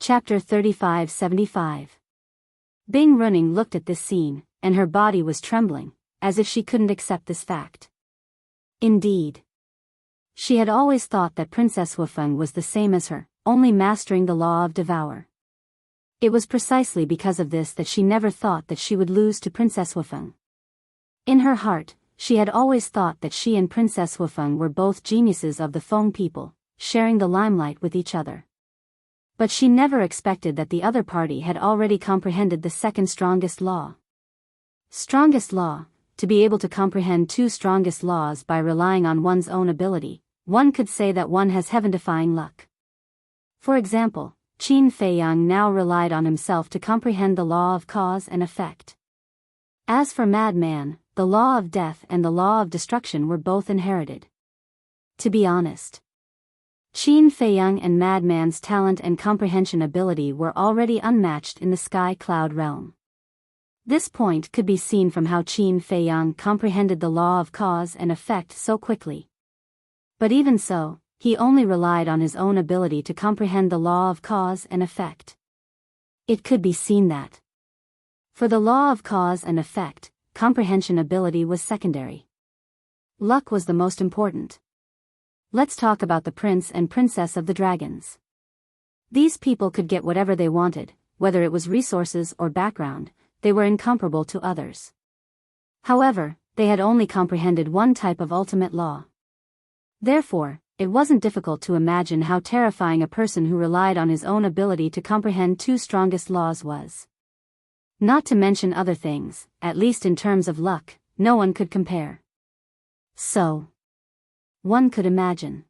Chapter 3575. Bing Running looked at this scene, and her body was trembling, as if she couldn't accept this fact. Indeed. She had always thought that Princess Wufeng was the same as her, only mastering the law of devour. It was precisely because of this that she never thought that she would lose to Princess Wufeng. In her heart, she had always thought that she and Princess Wufeng were both geniuses of the Feng people, sharing the limelight with each other. But she never expected that the other party had already comprehended the second strongest law. Strongest law, to be able to comprehend two strongest laws by relying on one's own ability, one could say that one has heaven-defying luck. For example, Qin Feiyang now relied on himself to comprehend the law of cause and effect. As for Madman, the law of death and the law of destruction were both inherited. To be honest, Qin Feiyang and Madman's talent and comprehension ability were already unmatched in the sky cloud realm. This point could be seen from how Qin Feiyang comprehended the law of cause and effect so quickly. But even so, he only relied on his own ability to comprehend the law of cause and effect. It could be seen that, for the law of cause and effect, comprehension ability was secondary. Luck was the most important. Let's talk about the prince and princess of the dragons. These people could get whatever they wanted, whether it was resources or background, they were incomparable to others. However, they had only comprehended one type of ultimate law. Therefore, it wasn't difficult to imagine how terrifying a person who relied on his own ability to comprehend two strongest laws was. Not to mention other things, at least in terms of luck, no one could compare. So, one could imagine.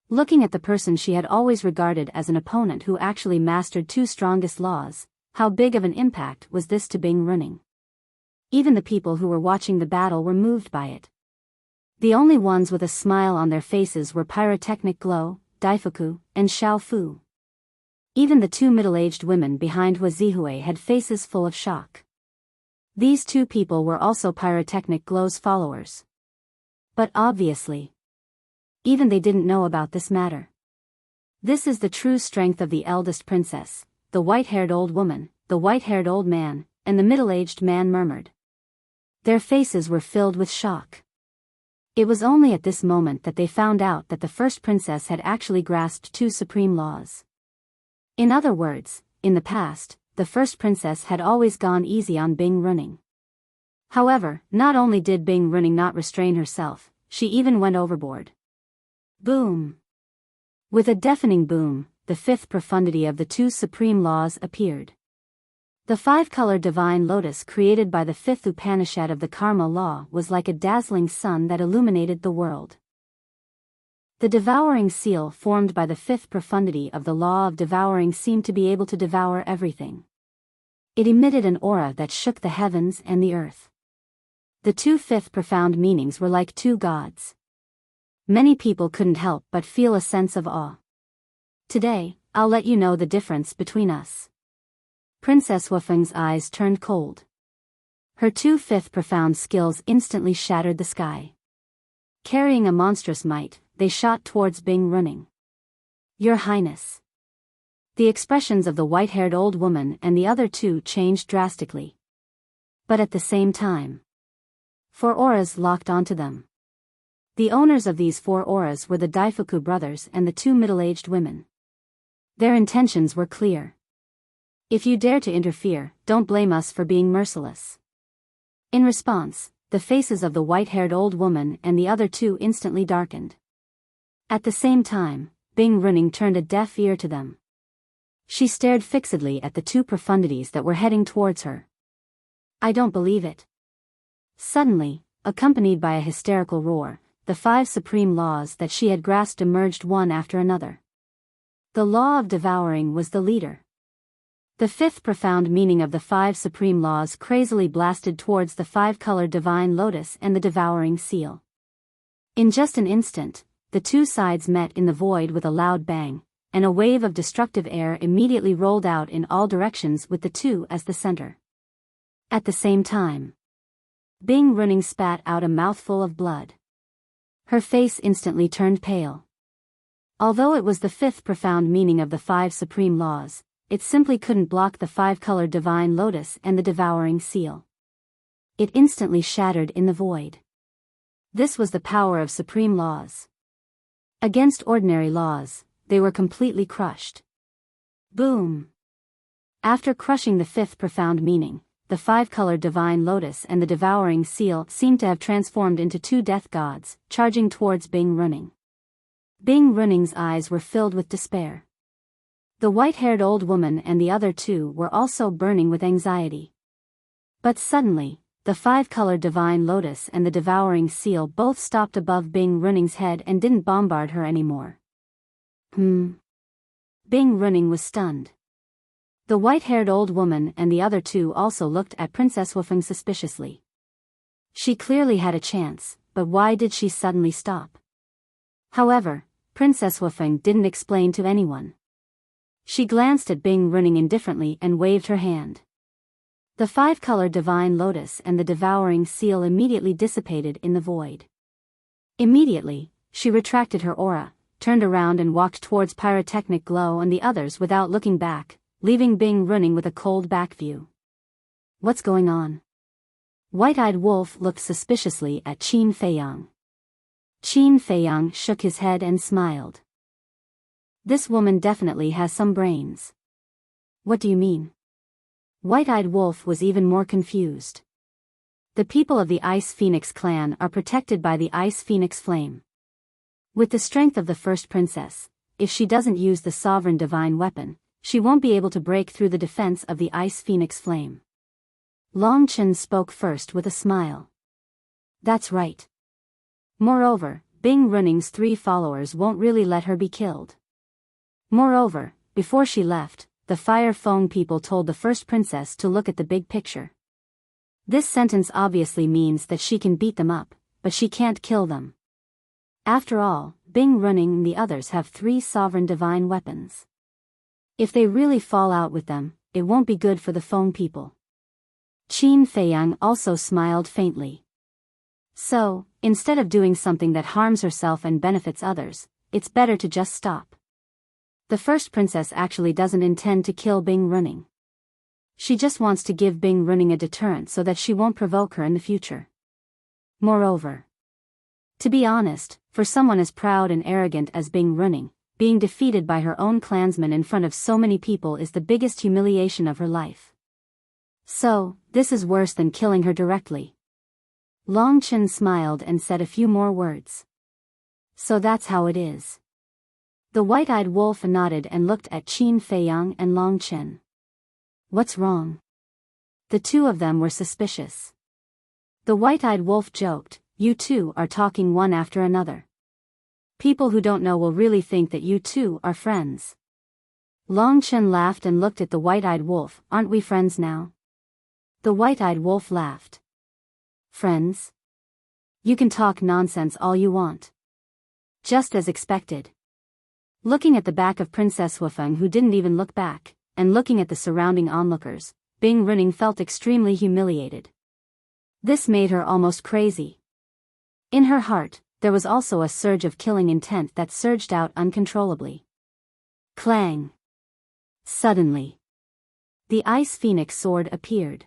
Looking at the person she had always regarded as an opponent who actually mastered two strongest laws, how big of an impact was this to Bing Running? Even the people who were watching the battle were moved by it. The only ones with a smile on their faces were Pyrotechnic Glow, Daifuku, and Xiao Fu. Even the two middle-aged women behind Hua Zihui had faces full of shock. These two people were also Pyrotechnic Glow's followers. But obviously, even they didn't know about this matter. This is the true strength of the eldest princess, the white-haired old woman, the white-haired old man, and the middle-aged man murmured. Their faces were filled with shock. It was only at this moment that they found out that the first princess had actually grasped two supreme laws. In other words, in the past, the first princess had always gone easy on Bing Running. However, not only did Bing Running not restrain herself, she even went overboard. Boom! With a deafening boom, the fifth profundity of the two supreme laws appeared. The five-color divine lotus created by the fifth Upanishad of the Karma law was like a dazzling sun that illuminated the world. The devouring seal formed by the fifth profundity of the law of devouring seemed to be able to devour everything. It emitted an aura that shook the heavens and the earth. The two fifth profound meanings were like two gods. Many people couldn't help but feel a sense of awe. Today, I'll let you know the difference between us. Princess Wufeng's eyes turned cold. Her two fifth profound skills instantly shattered the sky. Carrying a monstrous might, they shot towards Bing Running. Your Highness. The expressions of the white-haired old woman and the other two changed drastically. But at the same time, four auras locked onto them. The owners of these four auras were the Daifuku brothers and the two middle-aged women. Their intentions were clear. If you dare to interfere, don't blame us for being merciless. In response, the faces of the white-haired old woman and the other two instantly darkened. At the same time, Bing Running turned a deaf ear to them. She stared fixedly at the two profundities that were heading towards her. I don't believe it. Suddenly, accompanied by a hysterical roar, the five supreme laws that she had grasped emerged one after another. The law of devouring was the leader. The fifth profound meaning of the five supreme laws crazily blasted towards the five-color divine lotus and the devouring seal. In just an instant, the two sides met in the void with a loud bang, and a wave of destructive air immediately rolled out in all directions with the two as the center. At the same time, Bing Running spat out a mouthful of blood. Her face instantly turned pale. Although it was the fifth profound meaning of the five supreme laws, it simply couldn't block the five-colored divine lotus and the devouring seal. It instantly shattered in the void. This was the power of supreme laws. Against ordinary laws, they were completely crushed. Boom! After crushing the fifth profound meaning, the five-colored divine lotus and the devouring seal seemed to have transformed into two death gods, charging towards Bing Running. Bing Running's eyes were filled with despair. The white-haired old woman and the other two were also burning with anxiety. But suddenly, the five-colored divine lotus and the devouring seal both stopped above Bing Running's head and didn't bombard her anymore. Bing Running was stunned. The white-haired old woman and the other two also looked at Princess Wufeng suspiciously. She clearly had a chance, but why did she suddenly stop? However, Princess Wufeng didn't explain to anyone. She glanced at Bing Running indifferently and waved her hand. The five-colored divine lotus and the devouring seal immediately dissipated in the void. Immediately, she retracted her aura, turned around and walked towards Pyrotechnic Glow and the others without looking back, leaving Bing Running with a cold back view. What's going on? White-eyed Wolf looked suspiciously at Qin Feiyang. Qin Feiyang shook his head and smiled. This woman definitely has some brains. What do you mean? White-eyed Wolf was even more confused. The people of the Ice Phoenix clan are protected by the Ice Phoenix flame. With the strength of the first princess, if she doesn't use the sovereign divine weapon, she won't be able to break through the defense of the Ice Phoenix flame. Long Chen spoke first with a smile. That's right. Moreover, Bing Running's 3 followers won't really let her be killed. Moreover, before she left, the Fire Feng people told the first princess to look at the big picture. This sentence obviously means that she can beat them up, but she can't kill them. After all, Bing Running and the others have 3 sovereign divine weapons. If they really fall out with them, it won't be good for the Feng people. Qin Feiyang also smiled faintly. So, instead of doing something that harms herself and benefits others, it's better to just stop. The first princess actually doesn't intend to kill Bing Running. She just wants to give Bing Running a deterrent so that she won't provoke her in the future. Moreover, to be honest, for someone as proud and arrogant as Bing Running, being defeated by her own clansmen in front of so many people is the biggest humiliation of her life. So, this is worse than killing her directly. Long Chen smiled and said a few more words. So that's how it is. The white-eyed wolf nodded and looked at Qin Feiyang and Long Chen. What's wrong? The two of them were suspicious. The white-eyed wolf joked, you two are talking one after another. People who don't know will really think that you two are friends. Long Chen laughed and looked at the white-eyed wolf. Aren't we friends now? The white-eyed wolf laughed. Friends? You can talk nonsense all you want. Just as expected. Looking at the back of Princess Wufeng, who didn't even look back, and looking at the surrounding onlookers, Bing Running felt extremely humiliated. This made her almost crazy. In her heart, there was also a surge of killing intent that surged out uncontrollably. Clang! Suddenly, the Ice Phoenix sword appeared.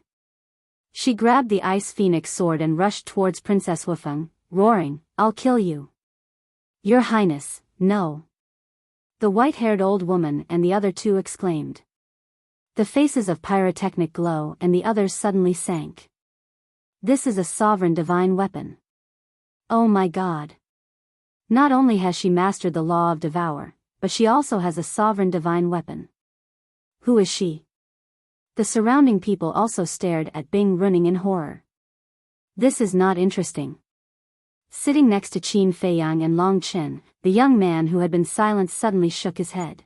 She grabbed the Ice Phoenix sword and rushed towards Princess Wufeng, roaring, I'll kill you. Your Highness, no. The white-haired old woman and the other two exclaimed. The faces of Pyrotechnic Glow and the others suddenly sank. This is a sovereign divine weapon. Oh my God. Not only has she mastered the law of devour, but she also has a sovereign divine weapon. Who is she? The surrounding people also stared at Bing Running in horror. This is not interesting. Sitting next to Qin Feiyang and Long Chen, the young man who had been silent suddenly shook his head.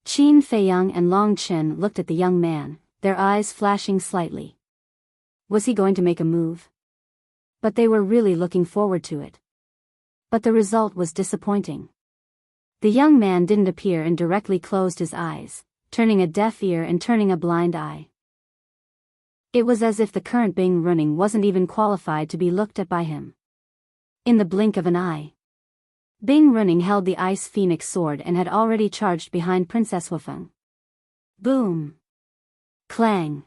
Qin Feiyang and Long Chen looked at the young man, their eyes flashing slightly. Was he going to make a move? But they were really looking forward to it. But the result was disappointing. The young man didn't appear and directly closed his eyes, turning a deaf ear and turning a blind eye. It was as if the current Bing Running wasn't even qualified to be looked at by him. In the blink of an eye, Bing Running held the Ice Phoenix sword and had already charged behind Princess Wufeng. Boom. Clang.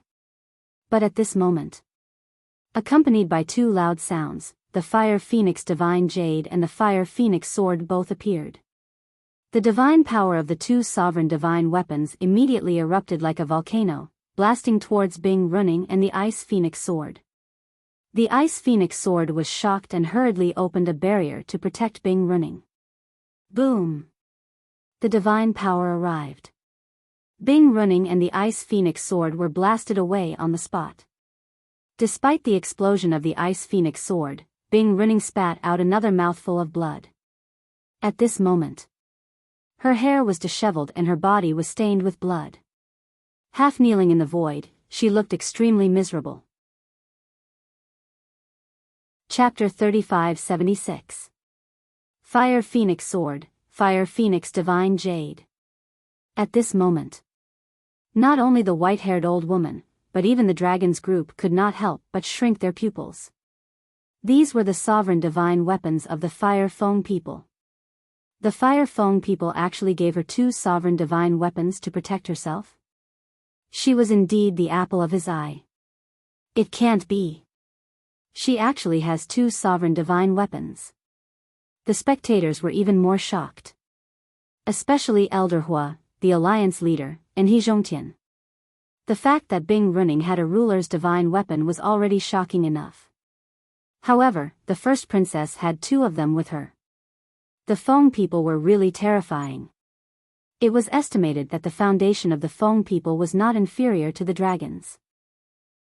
But at this moment, accompanied by two loud sounds, the Fire Phoenix Divine Jade and the Fire Phoenix Sword both appeared. The divine power of the two sovereign divine weapons immediately erupted like a volcano, blasting towards Bing Running and the Ice Phoenix Sword. The Ice Phoenix Sword was shocked and hurriedly opened a barrier to protect Bing Running. Boom! The divine power arrived. Bing Running and the Ice Phoenix Sword were blasted away on the spot. Despite the explosion of the Ice Phoenix Sword, Bing Running spat out another mouthful of blood. At this moment, her hair was disheveled and her body was stained with blood. Half kneeling in the void, she looked extremely miserable. Chapter 3576. Fire Phoenix Sword, Fire Phoenix Divine Jade. At this moment, not only the white-haired old woman, but even the dragon's group could not help but shrink their pupils. These were the sovereign divine weapons of the Fire Feng people. The Fire Feng people actually gave her two sovereign divine weapons to protect herself? She was indeed the apple of his eye. It can't be. She actually has two sovereign divine weapons. The spectators were even more shocked. Especially Elder Hua, the alliance leader, and He Zhongtian. The fact that Bing Running had a ruler's divine weapon was already shocking enough. However, the first princess had two of them with her. The Feng people were really terrifying. It was estimated that the foundation of the Feng people was not inferior to the dragons.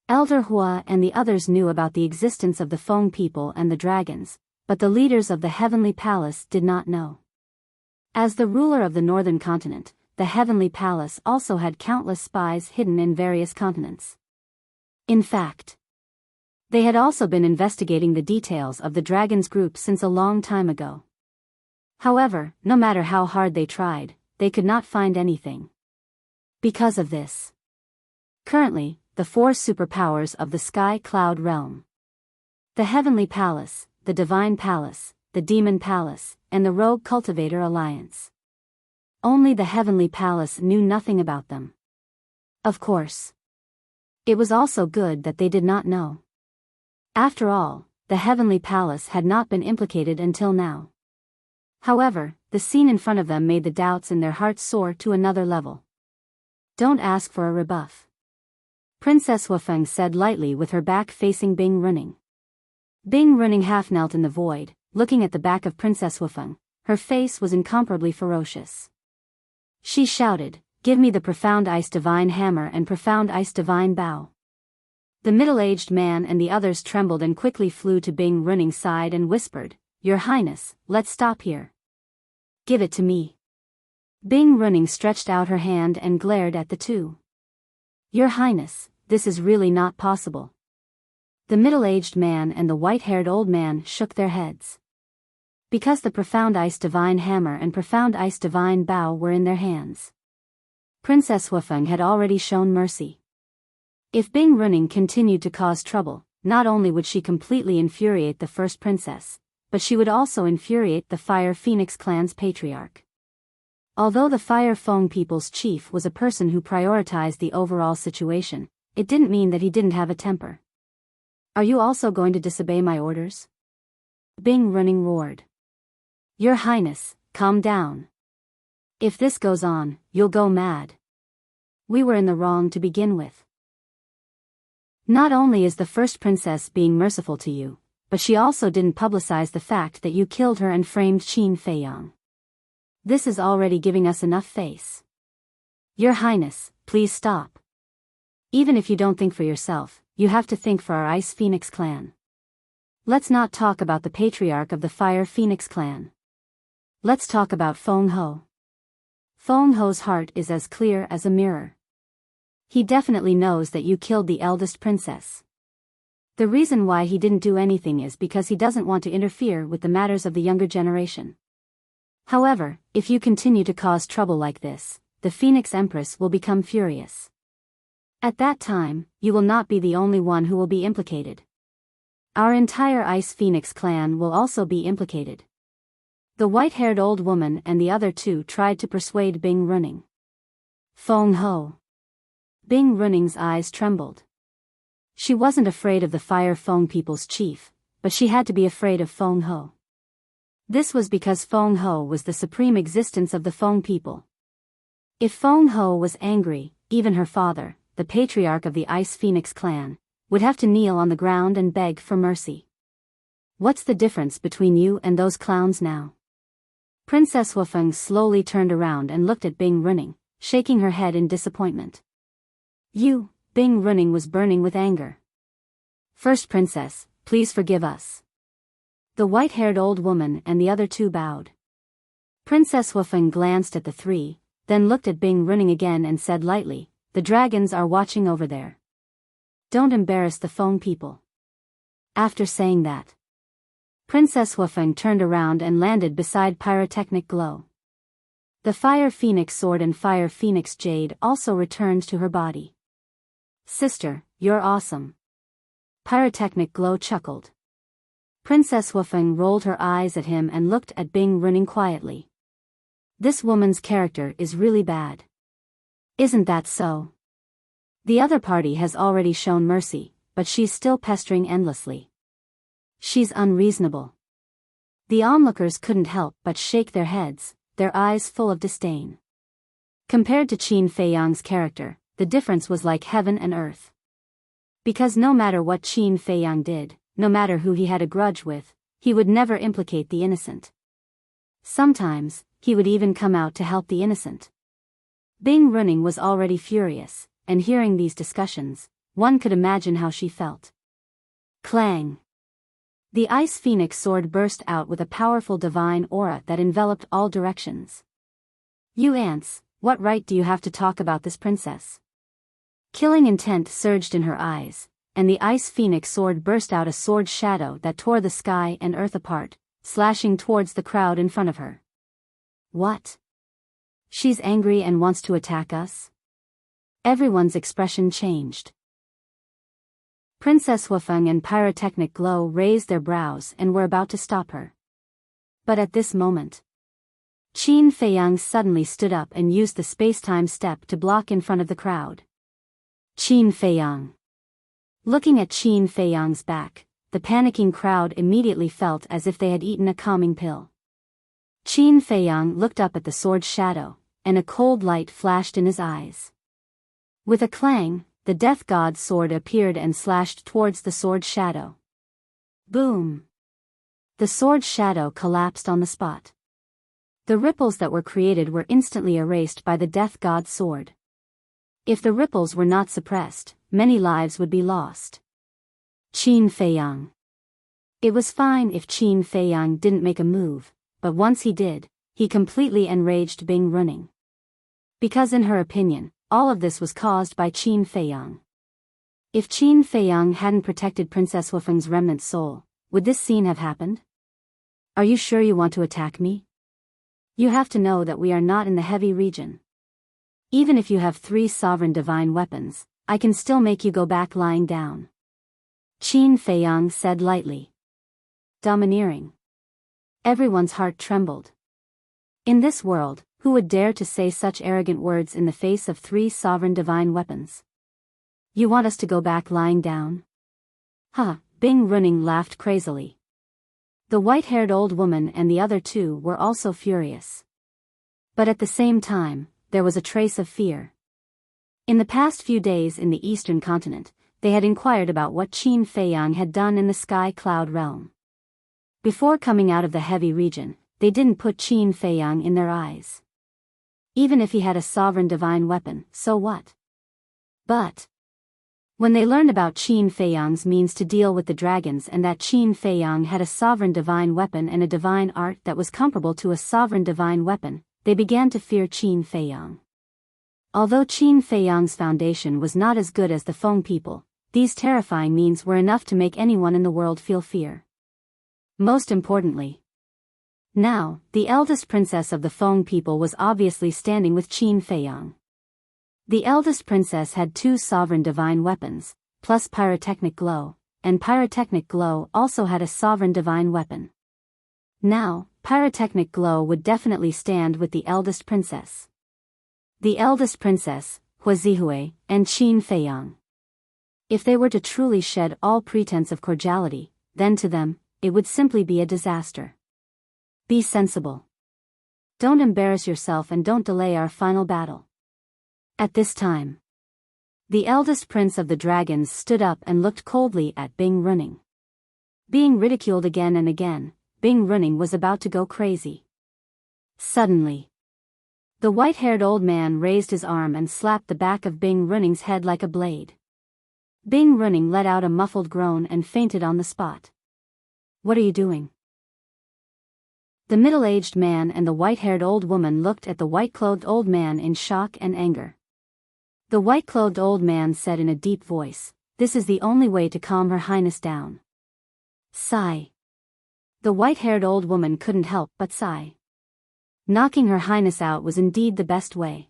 Elder Hua and the others knew about the existence of the Feng people and the dragons, but the leaders of the Heavenly Palace did not know. As the ruler of the Northern Continent, the Heavenly Palace also had countless spies hidden in various continents. In fact, they had also been investigating the details of the Dragon's group since a long time ago. However, no matter how hard they tried, they could not find anything. Because of this, currently, the four superpowers of the Sky Cloud Realm, the Heavenly Palace, the Divine Palace, the Demon Palace, and the Rogue Cultivator Alliance. Only the Heavenly Palace knew nothing about them. Of course, it was also good that they did not know. After all, the Heavenly Palace had not been implicated until now. However, the scene in front of them made the doubts in their hearts soar to another level. Don't ask for a rebuff, Princess Wufeng said lightly with her back facing Bing Running. Bing Running half knelt in the void, looking at the back of Princess Wufeng. Her face was incomparably ferocious. She shouted, "Give me the Profound Ice Divine Hammer and Profound Ice Divine Bow." The middle-aged man and the others trembled and quickly flew to Bing Running's side and whispered, "Your Highness, let's stop here. Give it to me." Bing Running stretched out her hand and glared at the two. "Your Highness, this is really not possible." The middle-aged man and the white-haired old man shook their heads. Because the Profound Ice Divine Hammer and Profound Ice Divine Bow were in their hands, Princess Wufeng had already shown mercy. If Bing Running continued to cause trouble, not only would she completely infuriate the first princess, but she would also infuriate the Fire Phoenix clan's patriarch. Although the Fire Feng people's chief was a person who prioritized the overall situation, it didn't mean that he didn't have a temper. "Are you also going to disobey my orders?" Bing Running roared. "Your Highness, calm down. If this goes on, you'll go mad. We were in the wrong to begin with. Not only is the first princess being merciful to you, but she also didn't publicize the fact that you killed her and framed Qin Feiyang. This is already giving us enough face. Your Highness, please stop. Even if you don't think for yourself, you have to think for our Ice Phoenix clan. Let's not talk about the patriarch of the Fire Phoenix clan. Let's talk about Feng Ho. Feng Ho's heart is as clear as a mirror. He definitely knows that you killed the eldest princess. The reason why he didn't do anything is because he doesn't want to interfere with the matters of the younger generation. However, if you continue to cause trouble like this, the Phoenix Empress will become furious. At that time, you will not be the only one who will be implicated. Our entire Ice Phoenix clan will also be implicated." The white-haired old woman and the other two tried to persuade Bing Running. "Feng Ho, Bing Runing's eyes trembled. She wasn't afraid of the Fire Feng people's chief, but she had to be afraid of Feng Ho. This was because Feng Ho was the supreme existence of the Feng people. If Feng Ho was angry, even her father, the patriarch of the Ice Phoenix clan, would have to kneel on the ground and beg for mercy. What's the difference between you and those clowns now? Princess Wufeng slowly turned around and looked at Bing Running, shaking her head in disappointment. Bing Running was burning with anger. First Princess, please forgive us. The white-haired old woman and the other two bowed. Princess Wufeng glanced at the three, then looked at Bing Running again and said lightly, "The dragons are watching over there. Don't embarrass the Feng people." After saying that, Princess Wufeng turned around and landed beside Pyrotechnic Glow. The Fire Phoenix Sword and Fire Phoenix Jade also returned to her body. "Sister, you're awesome." Pyrotechnic Glow chuckled. Princess Wufeng rolled her eyes at him and looked at Bing Running quietly. This woman's character is really bad. Isn't that so? The other party has already shown mercy, but she's still pestering endlessly. She's unreasonable. The onlookers couldn't help but shake their heads, their eyes full of disdain. Compared to Qin Feiyang's character, the difference was like heaven and earth. Because no matter what Qin Feiyang did, no matter who he had a grudge with, he would never implicate the innocent. Sometimes, he would even come out to help the innocent. Bing Running was already furious, and hearing these discussions, one could imagine how she felt. Clang! The Ice Phoenix sword burst out with a powerful divine aura that enveloped all directions. "You ants, what right do you have to talk about this princess?" Killing intent surged in her eyes, and the Ice Phoenix sword burst out a sword shadow that tore the sky and earth apart, slashing towards the crowd in front of her. "What? She's angry and wants to attack us?" Everyone's expression changed. Princess Wufeng and Pyrotechnic Glow raised their brows and were about to stop her. But at this moment, Qin Feiyang suddenly stood up and used the space-time step to block in front of the crowd. Qin Feiyang. Looking at Qin Feiyang's back, the panicking crowd immediately felt as if they had eaten a calming pill. Qin Feiyang looked up at the sword's shadow, and a cold light flashed in his eyes. With a clang, the Death God's sword appeared and slashed towards the sword's shadow. Boom! The sword's shadow collapsed on the spot. The ripples that were created were instantly erased by the Death God's sword. If the ripples were not suppressed, many lives would be lost. Qin Feiyang. It was fine if Qin Feiyang didn't make a move, but once he did, he completely enraged Bing Running. Because in her opinion, all of this was caused by Qin Feiyang. If Qin Feiyang hadn't protected Princess Wufeng's remnant soul, would this scene have happened? "Are you sure you want to attack me? You have to know that we are not in the heavy region. Even if you have 3 sovereign divine weapons, I can still make you go back lying down." Qin Feiyang said lightly. Domineering. Everyone's heart trembled. In this world, who would dare to say such arrogant words in the face of 3 sovereign divine weapons? "You want us to go back lying down?" "Huh," Bing Running laughed crazily. The white-haired old woman and the other two were also furious. But at the same time, there was a trace of fear. In the past few days in the eastern continent, they had inquired about what Qin Feiyang had done in the Sky Cloud realm. Before coming out of the heavy region, they didn't put Qin Feiyang in their eyes. Even if he had a sovereign divine weapon, so what? But when they learned about Qin Feiyang's means to deal with the dragons and that Qin Feiyang had a sovereign divine weapon and a divine art that was comparable to a sovereign divine weapon, they began to fear Qin Feiyang. Although Qin Feiyang's foundation was not as good as the Feng people, these terrifying means were enough to make anyone in the world feel fear. Most importantly, now, the eldest princess of the Feng people was obviously standing with Qin Feiyang. The eldest princess had 2 sovereign divine weapons, plus Pyrotechnic Glow, and Pyrotechnic Glow also had a sovereign divine weapon. Now, Pyrotechnic Glow would definitely stand with the eldest princess. The eldest princess, Huazihue, and Qin Feiyang. If they were to truly shed all pretense of cordiality, then to them, it would simply be a disaster. Be sensible. Don't embarrass yourself and don't delay our final battle. At this time, the eldest prince of the dragons stood up and looked coldly at Bing Running. Being ridiculed again and again, Bing Running was about to go crazy. Suddenly, the white-haired old man raised his arm and slapped the back of Bing Running's head like a blade. Bing Running let out a muffled groan and fainted on the spot. What are you doing? The middle-aged man and the white-haired old woman looked at the white-clothed old man in shock and anger. The white-clothed old man said in a deep voice, "This is the only way to calm Her Highness down." Sigh. The white-haired old woman couldn't help but sigh. Knocking Her Highness out was indeed the best way.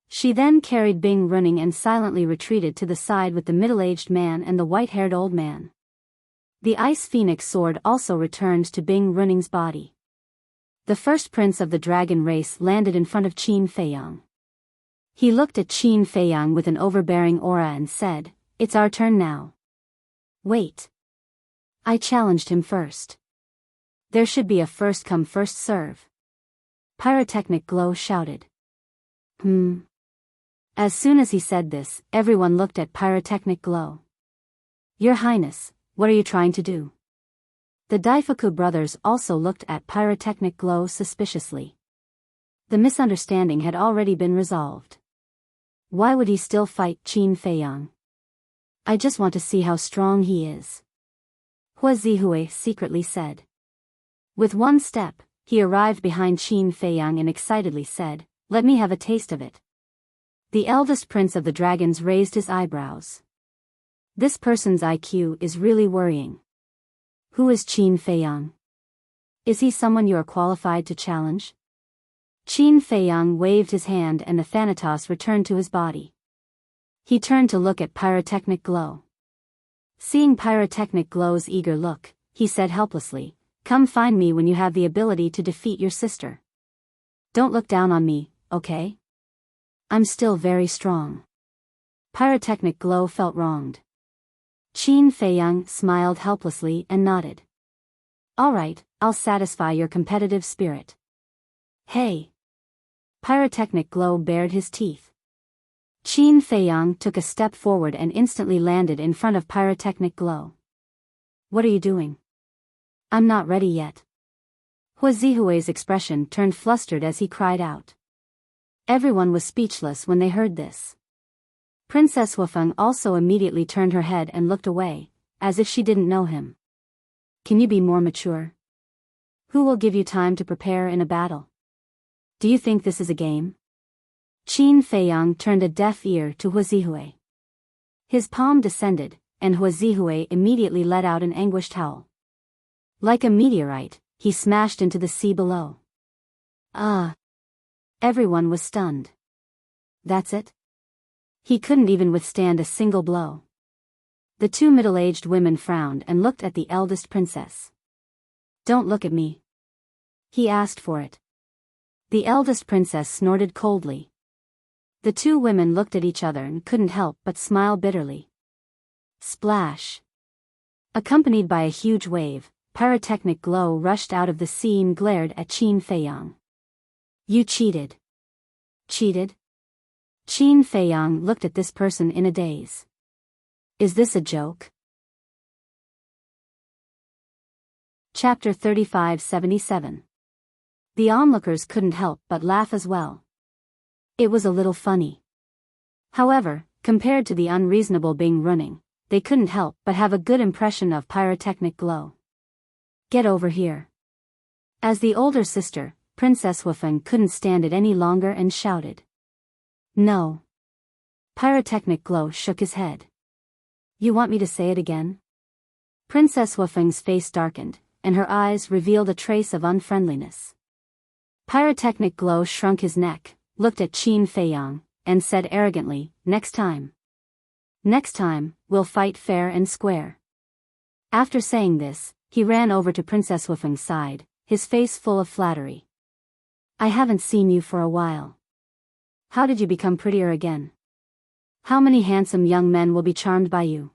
She then carried Bing Running and silently retreated to the side with the middle-aged man and the white-haired old man. The Ice Phoenix sword also returned to Bing Running's body. The first prince of the dragon race landed in front of Qin Feiyang. He looked at Qin Feiyang with an overbearing aura and said, "It's our turn now." Wait. I challenged him first. There should be a first come first serve. Pyrotechnic Glow shouted. As soon as he said this, everyone looked at Pyrotechnic Glow. Your Highness, what are you trying to do? The Daifuku brothers also looked at Pyrotechnic Glow suspiciously. The misunderstanding had already been resolved. Why would he still fight Qin Feiyang? I just want to see how strong he is. Huazihue secretly said. With one step, he arrived behind Qin Feiyang and excitedly said, "Let me have a taste of it." The eldest prince of the dragons raised his eyebrows. This person's IQ is really worrying. Who is Qin Feiyang? Is he someone you are qualified to challenge? Qin Feiyang waved his hand and the Thanatos returned to his body. He turned to look at Pyrotechnic Glow. Seeing Pyrotechnic Glow's eager look, he said helplessly, "Come find me when you have the ability to defeat your sister. Don't look down on me, okay? I'm still very strong." Pyrotechnic Glow felt wronged. Qin Feiyang smiled helplessly and nodded. "All right, I'll satisfy your competitive spirit." Hey! Pyrotechnic Glow bared his teeth. Qin Feiyang took a step forward and instantly landed in front of Pyrotechnic Glow. "What are you doing?" "I'm not ready yet." Huazihue's expression turned flustered as he cried out. Everyone was speechless when they heard this. Princess Wufeng also immediately turned her head and looked away, as if she didn't know him. "Can you be more mature? Who will give you time to prepare in a battle? Do you think this is a game?" Qin Feiyang turned a deaf ear to Huazihue. His palm descended, and Huazihue immediately let out an anguished howl. Like a meteorite, he smashed into the sea below. Everyone was stunned. That's it? He couldn't even withstand a single blow. The two middle-aged women frowned and looked at the eldest princess. "Don't look at me." He asked for it. The eldest princess snorted coldly. The two women looked at each other and couldn't help but smile bitterly. Splash! Accompanied by a huge wave, Pyrotechnic Glow rushed out of the sea and glared at Qin Feiyang. "You cheated." "Cheated?" Qin Feiyang looked at this person in a daze. Is this a joke? Chapter 3577. The onlookers couldn't help but laugh as well. It was a little funny. However, compared to the unreasonable Bing Running, they couldn't help but have a good impression of Pyrotechnic Glow. "Get over here." As the older sister, Princess Wufeng couldn't stand it any longer and shouted. "No." Pyrotechnic Glow shook his head. "You want me to say it again?" Princess Wufeng's face darkened, and her eyes revealed a trace of unfriendliness. Pyrotechnic Glow shrunk his neck, looked at Qin Feiyang, and said arrogantly, "Next time. Next time, we'll fight fair and square." After saying this, he ran over to Princess Wufeng's side, his face full of flattery. "I haven't seen you for a while. How did you become prettier again?" How many handsome young men will be charmed by you?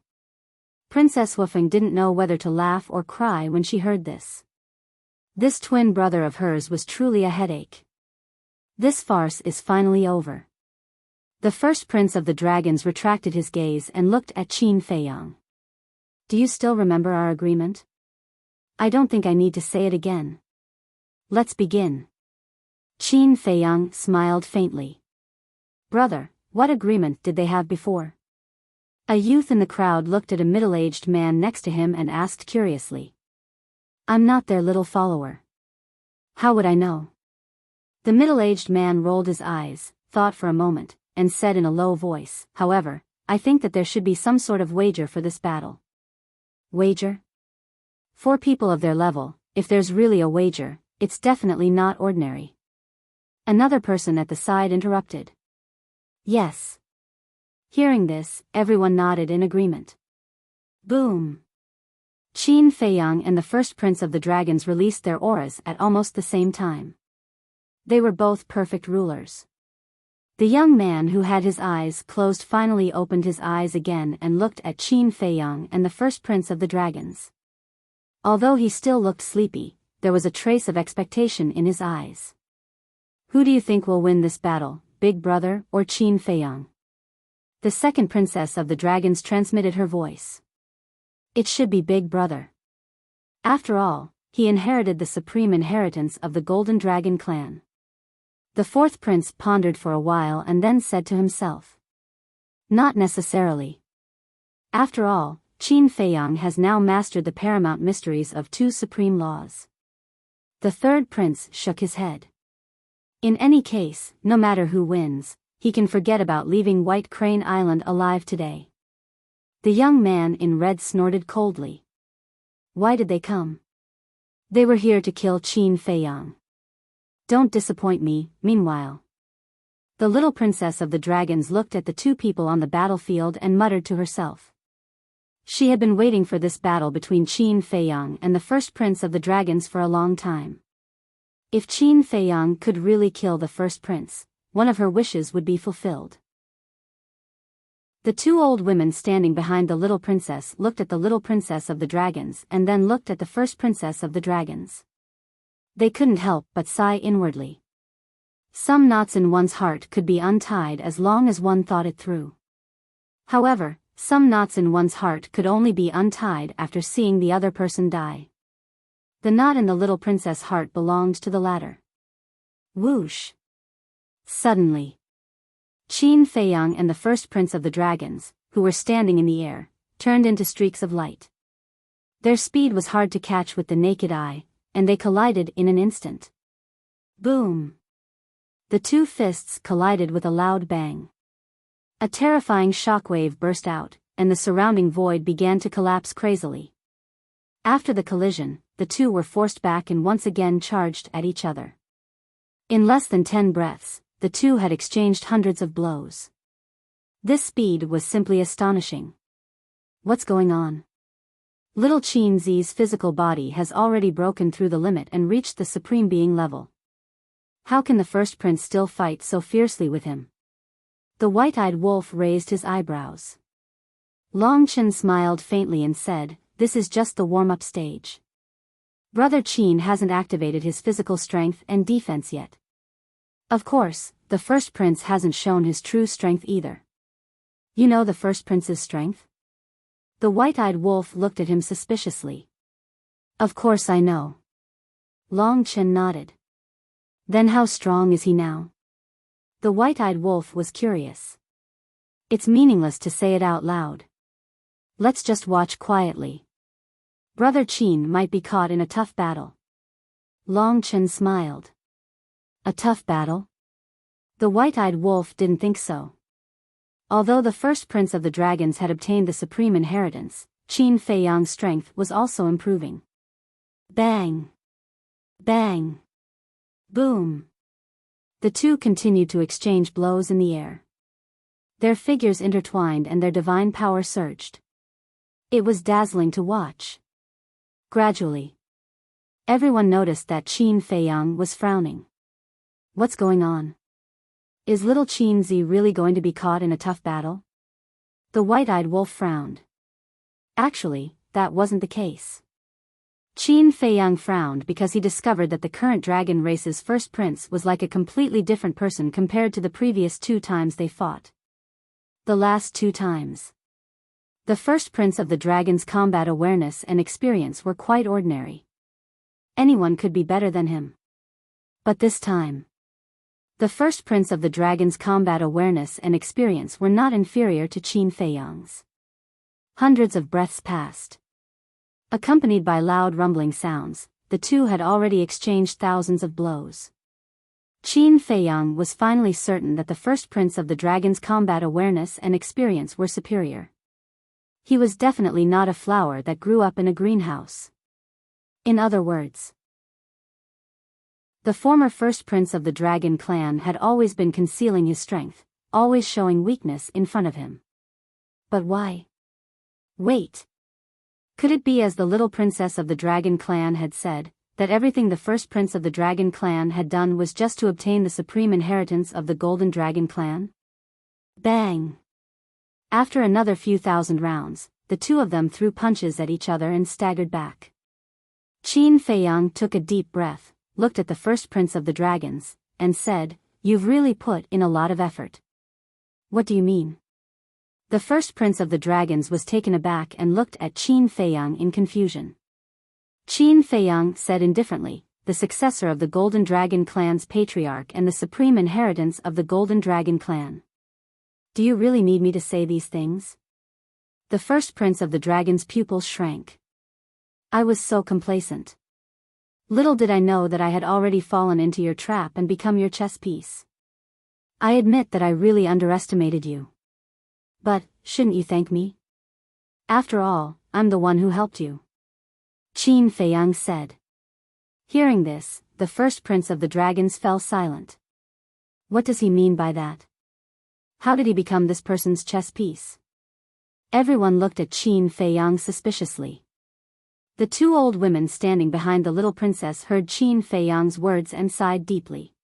Princess Wufeng didn't know whether to laugh or cry when she heard this. This twin brother of hers was truly a headache. This farce is finally over. The first prince of the dragons retracted his gaze and looked at Qin Feiyang. Do you still remember our agreement? I don't think I need to say it again. Let's begin. Qin Feiyang smiled faintly. Brother, what agreement did they have before? A youth in the crowd looked at a middle-aged man next to him and asked curiously. I'm not their little follower. How would I know? The middle-aged man rolled his eyes, thought for a moment, and said in a low voice, however, I think that there should be some sort of wager for this battle. Wager? For people of their level, if there's really a wager, it's definitely not ordinary. Another person at the side interrupted. Yes. Hearing this, everyone nodded in agreement. Boom. Qin Feiyang and the first prince of the dragons released their auras at almost the same time. They were both perfect rulers. The young man who had his eyes closed finally opened his eyes again and looked at Qin Feiyang and the first prince of the dragons. Although he still looked sleepy, there was a trace of expectation in his eyes. Who do you think will win this battle, Big Brother or Qin Feiyang? The second princess of the dragons transmitted her voice. It should be Big Brother. After all, he inherited the supreme inheritance of the Golden Dragon clan. The fourth prince pondered for a while and then said to himself. Not necessarily. After all, Qin Feiyang has now mastered the paramount mysteries of two supreme laws. The third prince shook his head. In any case, no matter who wins, he can forget about leaving White Crane Island alive today. The young man in red snorted coldly. Why did they come? They were here to kill Qin Feiyang. Don't disappoint me, meanwhile. The little princess of the dragons looked at the two people on the battlefield and muttered to herself. She had been waiting for this battle between Qin Feiyang and the first prince of the dragons for a long time. If Qin Feiyang could really kill the first prince, one of her wishes would be fulfilled. The two old women standing behind the little princess looked at the little princess of the dragons and then looked at the first princess of the dragons. They couldn't help but sigh inwardly. Some knots in one's heart could be untied as long as one thought it through. However, some knots in one's heart could only be untied after seeing the other person die. The knot in the little princess' heart belonged to the latter. Whoosh! Suddenly, Qin Feiyang and the first prince of the dragons, who were standing in the air, turned into streaks of light. Their speed was hard to catch with the naked eye, and they collided in an instant. Boom! The two fists collided with a loud bang. A terrifying shockwave burst out, and the surrounding void began to collapse crazily. After the collision, the two were forced back and once again charged at each other. In less than 10 breaths, the two had exchanged hundreds of blows. This speed was simply astonishing. What's going on? Little Qin Zi's physical body has already broken through the limit and reached the supreme being level. How can the first prince still fight so fiercely with him? The white-eyed wolf raised his eyebrows. Long Chen smiled faintly and said, this is just the warm-up stage. Brother Qin hasn't activated his physical strength and defense yet. Of course, the first prince hasn't shown his true strength either. You know the first prince's strength? The white-eyed wolf looked at him suspiciously. Of course I know. Long Chen nodded. Then how strong is he now? The white-eyed wolf was curious. It's meaningless to say it out loud. Let's just watch quietly. Brother Qin might be caught in a tough battle. Long Chen smiled. A tough battle? The white-eyed wolf didn't think so. Although the first prince of the dragons had obtained the supreme inheritance, Qin Feiyang's strength was also improving. Bang! Bang! Boom! The two continued to exchange blows in the air. Their figures intertwined and their divine power surged. It was dazzling to watch. Gradually, everyone noticed that Qin Feiyang was frowning. What's going on? Is little Qin Zi really going to be caught in a tough battle? The white-eyed wolf frowned. Actually, that wasn't the case. Qin Feiyang frowned because he discovered that the current dragon race's first prince was like a completely different person compared to the previous 2 times they fought. The last 2 times. The first prince of the dragon's combat awareness and experience were quite ordinary. Anyone could be better than him. But this time, the first prince of the dragon's combat awareness and experience were not inferior to Qin Feiyang's. Hundreds of breaths passed. Accompanied by loud rumbling sounds, the two had already exchanged thousands of blows. Qin Feiyang was finally certain that the first prince of the dragon's combat awareness and experience were superior. He was definitely not a flower that grew up in a greenhouse. In other words, the former first prince of the dragon clan had always been concealing his strength, always showing weakness in front of him. But why? Wait. Could it be, as the little princess of the dragon clan had said, that everything the first prince of the dragon clan had done was just to obtain the supreme inheritance of the golden dragon clan? Bang! After another few thousand rounds, the two of them threw punches at each other and staggered back. Qin Feiyang took a deep breath, looked at the first prince of the dragons, and said, "You've really put in a lot of effort." "What do you mean?" The first prince of the dragons was taken aback and looked at Qin Feiyang in confusion. Qin Feiyang said indifferently, "The successor of the Golden Dragon clan's patriarch and the supreme inheritance of the Golden Dragon clan." "Do you really need me to say these things?" The first prince of the dragon's pupils shrank. "I was so complacent. Little did I know that I had already fallen into your trap and become your chess piece. I admit that I really underestimated you. But, shouldn't you thank me? After all, I'm the one who helped you," Qin Feiyang said. Hearing this, the first prince of the dragons fell silent. What does he mean by that? How did he become this person's chess piece? Everyone looked at Qin Feiyang suspiciously. The 2 old women standing behind the little princess heard Qin Feiyang's words and sighed deeply.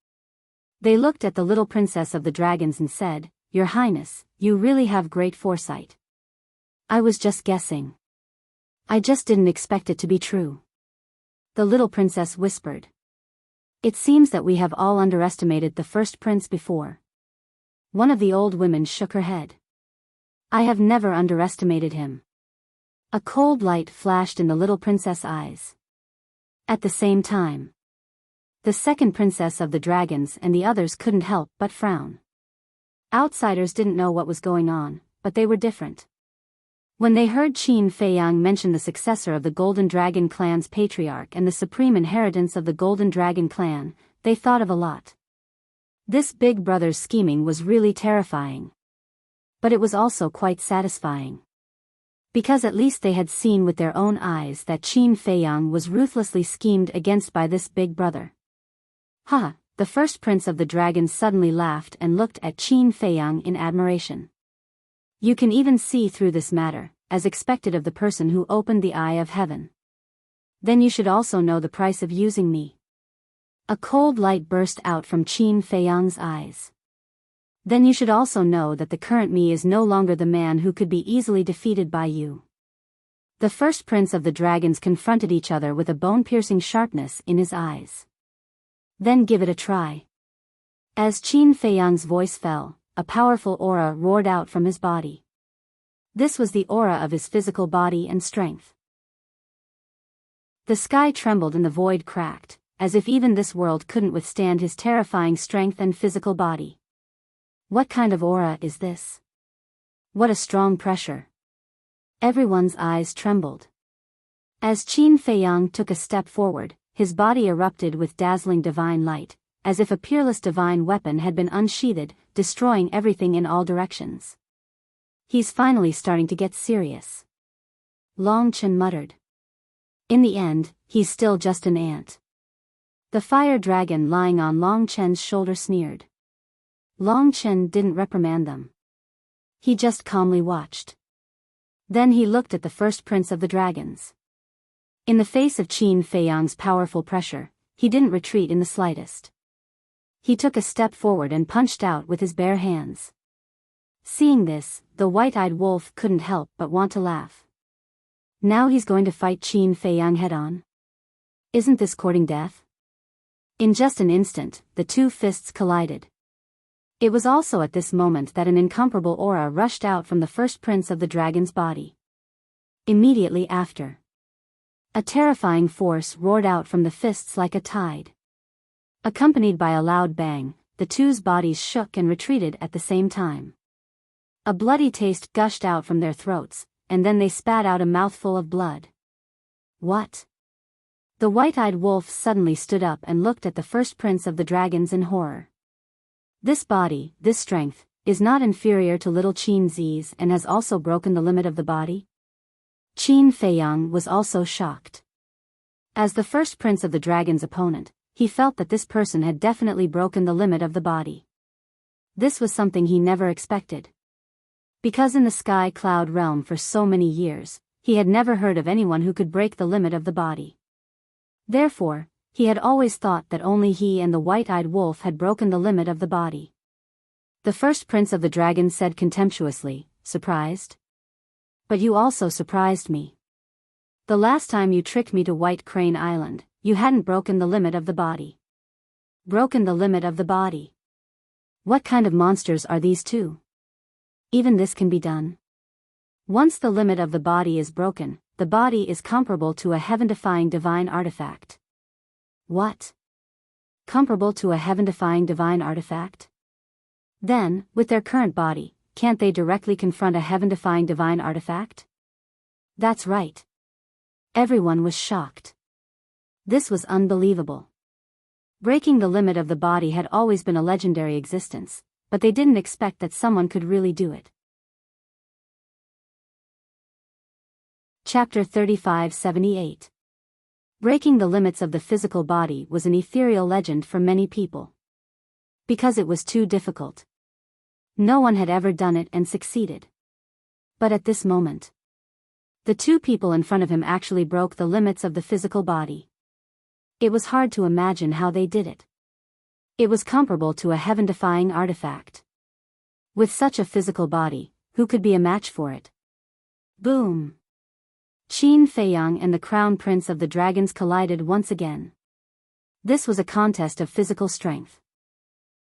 They looked at the little princess of the dragons and said, "Your Highness, you really have great foresight." "I was just guessing. I just didn't expect it to be true," the little princess whispered. "It seems that we have all underestimated the first prince before." One of the old women shook her head. "I have never underestimated him." A cold light flashed in the little princess' eyes. At the same time, the second princess of the dragons and the others couldn't help but frown. Outsiders didn't know what was going on, but they were different. When they heard Qin Feiyang mention the successor of the Golden Dragon clan's patriarch and the supreme inheritance of the Golden Dragon clan, they thought of a lot. This big brother's scheming was really terrifying. But it was also quite satisfying. Because at least they had seen with their own eyes that Qin Feiyang was ruthlessly schemed against by this big brother. "Ha!" The first prince of the dragons suddenly laughed and looked at Qin Feiyang in admiration. "You can even see through this matter, as expected of the person who opened the eye of heaven. Then you should also know the price of using me." A cold light burst out from Qin Feiyang's eyes. "Then you should also know that the current me is no longer the man who could be easily defeated by you." The first prince of the dragons confronted each other with a bone-piercing sharpness in his eyes. "Then give it a try." As Qin Feiyang's voice fell, a powerful aura roared out from his body. This was the aura of his physical body and strength. The sky trembled and the void cracked, as if even this world couldn't withstand his terrifying strength and physical body. What kind of aura is this? What a strong pressure. Everyone's eyes trembled. As Qin Feiyang took a step forward, his body erupted with dazzling divine light, as if a peerless divine weapon had been unsheathed, destroying everything in all directions. "He's finally starting to get serious," Long Chen muttered. "In the end, he's still just an ant." The fire dragon lying on Long Chen's shoulder sneered. Long Chen didn't reprimand them. He just calmly watched. Then he looked at the first prince of the dragons. In the face of Qin Feiyang's powerful pressure, he didn't retreat in the slightest. He took a step forward and punched out with his bare hands. Seeing this, the white-eyed wolf couldn't help but want to laugh. Now he's going to fight Qin Feiyang head-on? Isn't this courting death? In just an instant, the two fists collided. It was also at this moment that an incomparable aura rushed out from the first prince of the dragon's body. Immediately after, a terrifying force roared out from the fists like a tide. Accompanied by a loud bang, the two's bodies shook and retreated at the same time. A bloody taste gushed out from their throats, and then they spat out a mouthful of blood. What? The white-eyed wolf suddenly stood up and looked at the first prince of the dragons in horror. This body, this strength, is not inferior to little Qin Zi's and has also broken the limit of the body? Qin Feiyang was also shocked. As the first prince of the dragon's opponent, he felt that this person had definitely broken the limit of the body. This was something he never expected. Because in the sky cloud realm for so many years, he had never heard of anyone who could break the limit of the body. Therefore, he had always thought that only he and the white-eyed wolf had broken the limit of the body. The first prince of the dragons said contemptuously, surprised? But you also surprised me. The last time you tricked me to White Crane Island, you hadn't broken the limit of the body. Broken the limit of the body. What kind of monsters are these two? Even this can be done. Once the limit of the body is broken, the body is comparable to a heaven-defying divine artifact. What? Comparable to a heaven-defying divine artifact? Then, with their current body, can't they directly confront a heaven-defying divine artifact? That's right. Everyone was shocked. This was unbelievable. Breaking the limit of the body had always been a legendary existence, but they didn't expect that someone could really do it. Chapter 3578. Breaking the limits of the physical body was an ethereal legend for many people. Because it was too difficult. No one had ever done it and succeeded. But at this moment, the two people in front of him actually broke the limits of the physical body. It was hard to imagine how they did it. It was comparable to a heaven-defying artifact. With such a physical body, who could be a match for it? Boom! Qin Feiyang and the crown prince of the dragons collided once again. This was a contest of physical strength.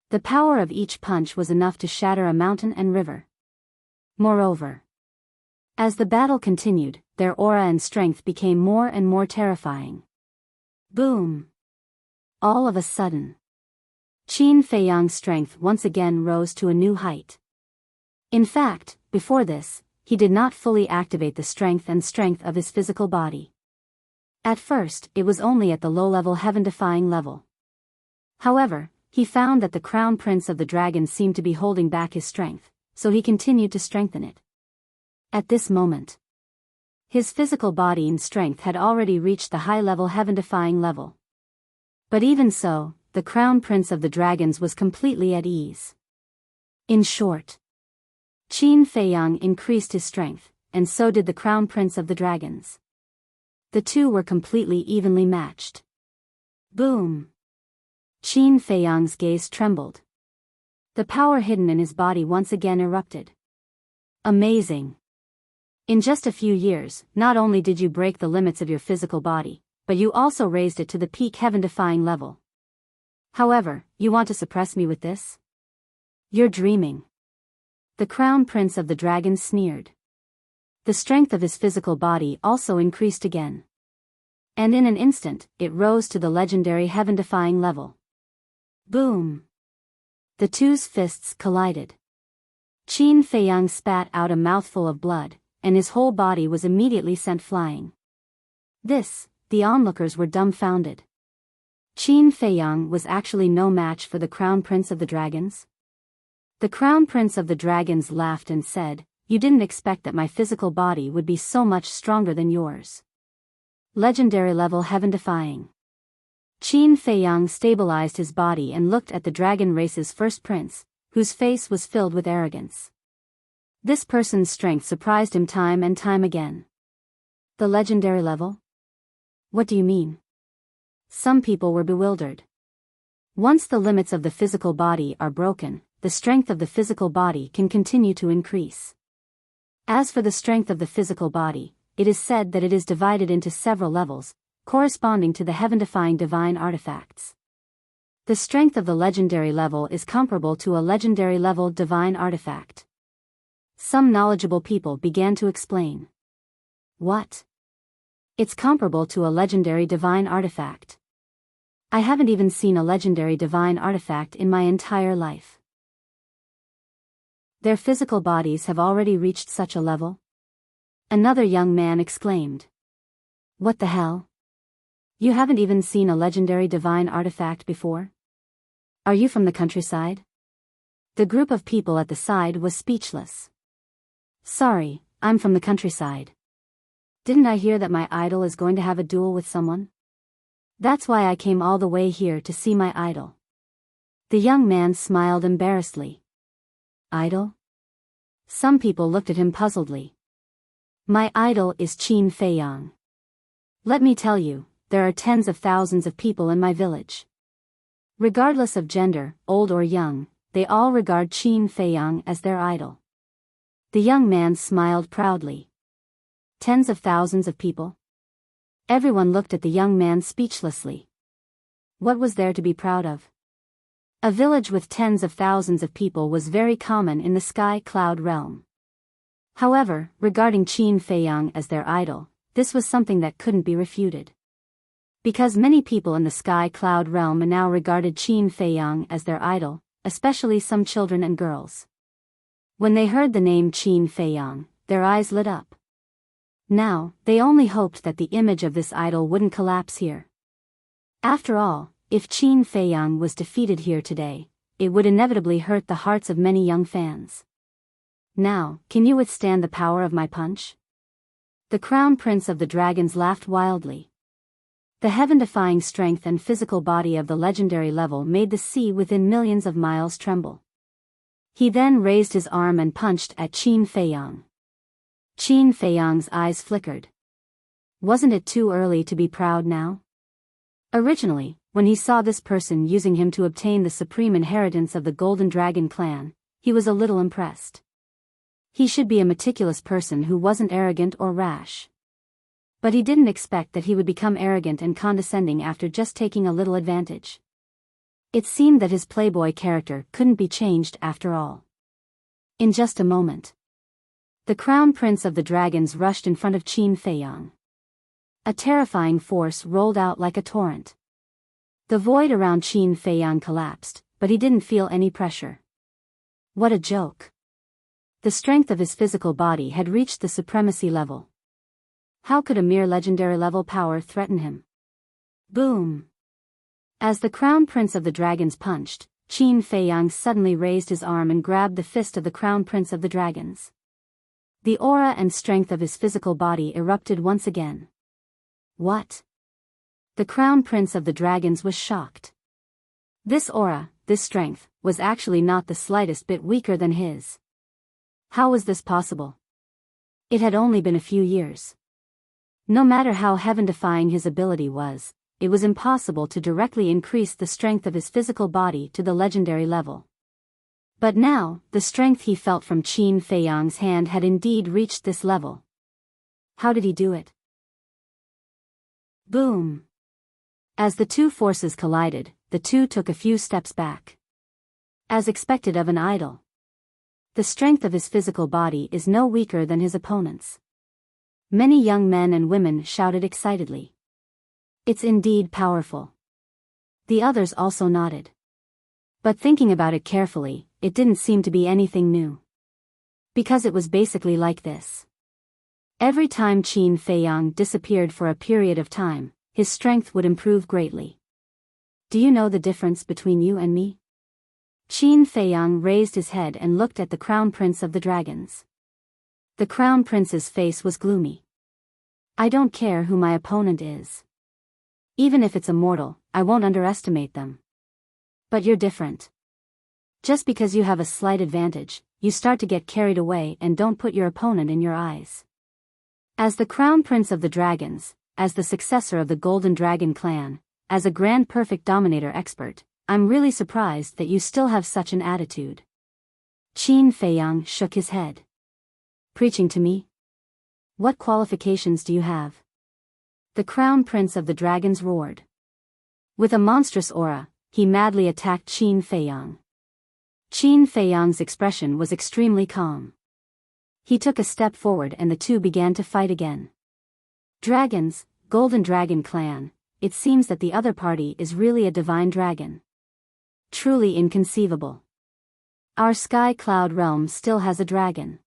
The power of each punch was enough to shatter a mountain and river. Moreover, as the battle continued, their aura and strength became more and more terrifying. Boom! All of a sudden, Qin Feiyang's strength once again rose to a new height. In fact, before this, he did not fully activate the strength of his physical body. At first, it was only at the low-level heaven-defying level. However, he found that the crown prince of the dragons seemed to be holding back his strength, so he continued to strengthen it. At this moment, his physical body and strength had already reached the high-level heaven-defying level. But even so, the crown prince of the dragons was completely at ease. In short, Qin Feiyang increased his strength, and so did the crown prince of the dragons. The two were completely evenly matched. Boom! Qin Feiyang's gaze trembled. The power hidden in his body once again erupted. Amazing! In just a few years, not only did you break the limits of your physical body, but you also raised it to the peak heaven-defying level. However, you want to suppress me with this? You're dreaming. The crown prince of the dragons sneered. The strength of his physical body also increased again. And in an instant, it rose to the legendary heaven-defying level. Boom! The two's fists collided. Qin Feiyang spat out a mouthful of blood, and his whole body was immediately sent flying. The onlookers were dumbfounded. Qin Feiyang was actually no match for the crown prince of the dragons? The crown prince of the dragons laughed and said, "You didn't expect that my physical body would be so much stronger than yours." Legendary level heaven-defying. Qin Feiyang stabilized his body and looked at the dragon race's first prince, whose face was filled with arrogance. This person's strength surprised him time and time again. The legendary level? What do you mean? Some people were bewildered. Once the limits of the physical body are broken, the strength of the physical body can continue to increase. As for the strength of the physical body, it is said that it is divided into several levels, corresponding to the heaven-defying divine artifacts. The strength of the legendary level is comparable to a legendary level divine artifact. Some knowledgeable people began to explain. What? It's comparable to a legendary divine artifact. I haven't even seen a legendary divine artifact in my entire life. Their physical bodies have already reached such a level? Another young man exclaimed. What the hell? You haven't even seen a legendary divine artifact before? Are you from the countryside? The group of people at the side was speechless. Sorry, I'm from the countryside. Didn't I hear that my idol is going to have a duel with someone? That's why I came all the way here to see my idol. The young man smiled embarrassedly. Idol? Some people looked at him puzzledly. My idol is Qin Feiyang. Let me tell you, there are tens of thousands of people in my village. Regardless of gender, old or young, they all regard Qin Feiyang as their idol. The young man smiled proudly. Tens of thousands of people? Everyone looked at the young man speechlessly. What was there to be proud of? A village with tens of thousands of people was very common in the sky cloud realm. However, regarding Qin Feiyang as their idol, this was something that couldn't be refuted. Because many people in the sky cloud realm now regarded Qin Feiyang as their idol, especially some children and girls. When they heard the name Qin Feiyang, their eyes lit up. Now, they only hoped that the image of this idol wouldn't collapse here. After all, if Qin Feiyang was defeated here today, it would inevitably hurt the hearts of many young fans. Now, can you withstand the power of my punch? The crown prince of the dragons laughed wildly. The heaven-defying strength and physical body of the legendary level made the sea within millions of miles tremble. He then raised his arm and punched at Qin Feiyang. Qin Feiyang's eyes flickered. Wasn't it too early to be proud now? Originally, when he saw this person using him to obtain the supreme inheritance of the Golden Dragon clan, he was a little impressed. He should be a meticulous person who wasn't arrogant or rash. But he didn't expect that he would become arrogant and condescending after just taking a little advantage. It seemed that his playboy character couldn't be changed after all. In just a moment, the crown prince of the dragons rushed in front of Qin Feiyang. A terrifying force rolled out like a torrent. The void around Qin Feiyang collapsed, but he didn't feel any pressure. What a joke. The strength of his physical body had reached the supremacy level. How could a mere legendary level power threaten him? Boom! As the crown prince of the dragons punched, Qin Feiyang suddenly raised his arm and grabbed the fist of the crown prince of the dragons. The aura and strength of his physical body erupted once again. What? The crown prince of the dragons was shocked. This aura, this strength, was actually not the slightest bit weaker than his. How was this possible? It had only been a few years. No matter how heaven-defying his ability was, it was impossible to directly increase the strength of his physical body to the legendary level. But now, the strength he felt from Qin Feiyang's hand had indeed reached this level. How did he do it? Boom! As the two forces collided, the two took a few steps back. As expected of an idol. The strength of his physical body is no weaker than his opponent's. Many young men and women shouted excitedly. It's indeed powerful. The others also nodded. But thinking about it carefully, it didn't seem to be anything new. Because it was basically like this. Every time Qin Feiyang disappeared for a period of time, his strength would improve greatly. Do you know the difference between you and me? Qin Feiyang raised his head and looked at the crown prince of the dragons. The crown prince's face was gloomy. I don't care who my opponent is. Even if it's a mortal, I won't underestimate them. But you're different. Just because you have a slight advantage, you start to get carried away and don't put your opponent in your eyes. As the crown prince of the dragons, as the successor of the Golden Dragon clan, as a grand perfect dominator expert, I'm really surprised that you still have such an attitude. Qin Feiyang shook his head. Preaching to me? What qualifications do you have? The Crown Prince of the Dragons roared. With a monstrous aura, he madly attacked Qin Feiyang. Qin Feiyang's expression was extremely calm. He took a step forward and the two began to fight again. Dragons, Golden Dragon Clan, it seems that the other party is really a divine dragon. Truly inconceivable. Our Sky Cloud realm still has a dragon.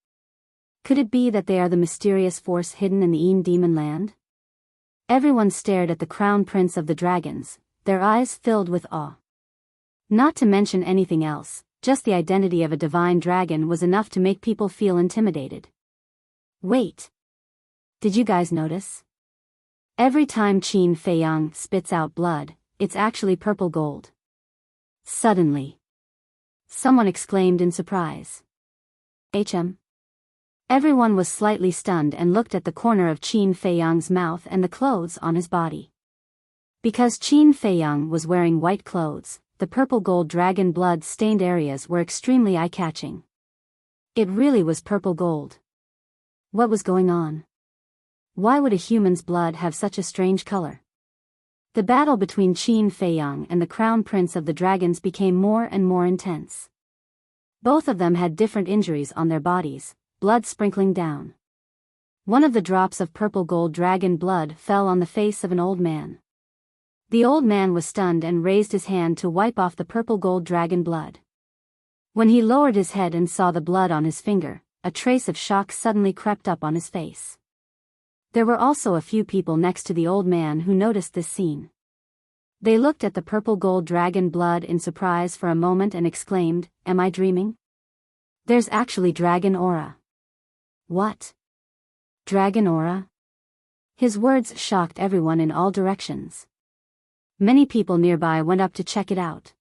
Could it be that they are the mysterious force hidden in the Een Demon Land? Everyone stared at the Crown Prince of the Dragons, their eyes filled with awe. Not to mention anything else, just the identity of a divine dragon was enough to make people feel intimidated. Wait. Did you guys notice? Every time Qin Feiyang spits out blood, it's actually purple gold. Suddenly, someone exclaimed in surprise. HM. Everyone was slightly stunned and looked at the corner of Qin Feiyang's mouth and the clothes on his body. Because Qin Feiyang was wearing white clothes, the purple gold dragon blood-stained areas were extremely eye-catching. It really was purple gold. What was going on? Why would a human's blood have such a strange color? The battle between Qin Feiyang and the Crown Prince of the Dragons became more and more intense. Both of them had different injuries on their bodies, blood sprinkling down. One of the drops of purple gold dragon blood fell on the face of an old man. The old man was stunned and raised his hand to wipe off the purple gold dragon blood. When he lowered his head and saw the blood on his finger, a trace of shock suddenly crept up on his face. There were also a few people next to the old man who noticed this scene. They looked at the purple gold dragon blood in surprise for a moment and exclaimed, "Am I dreaming? There's actually dragon aura." What? Dragon aura? His words shocked everyone in all directions. Many people nearby went up to check it out.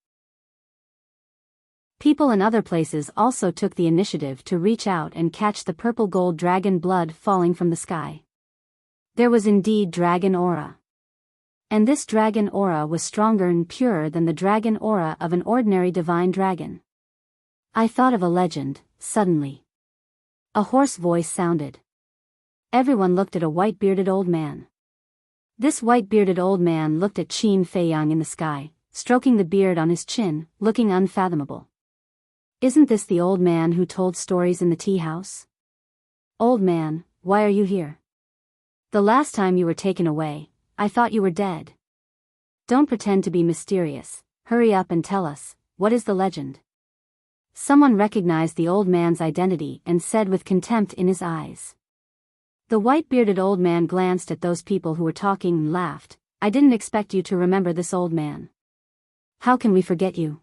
People in other places also took the initiative to reach out and catch the purple gold dragon blood falling from the sky. There was indeed dragon aura. And this dragon aura was stronger and purer than the dragon aura of an ordinary divine dragon. I thought of a legend, suddenly. A hoarse voice sounded. Everyone looked at a white-bearded old man. This white-bearded old man looked at Qin Feiyang in the sky, stroking the beard on his chin, looking unfathomable. Isn't this the old man who told stories in the tea house? Old man, why are you here? The last time you were taken away, I thought you were dead. Don't pretend to be mysterious, hurry up and tell us, what is the legend? Someone recognized the old man's identity and said with contempt in his eyes. The white-bearded old man glanced at those people who were talking and laughed. I didn't expect you to remember this old man. How can we forget you?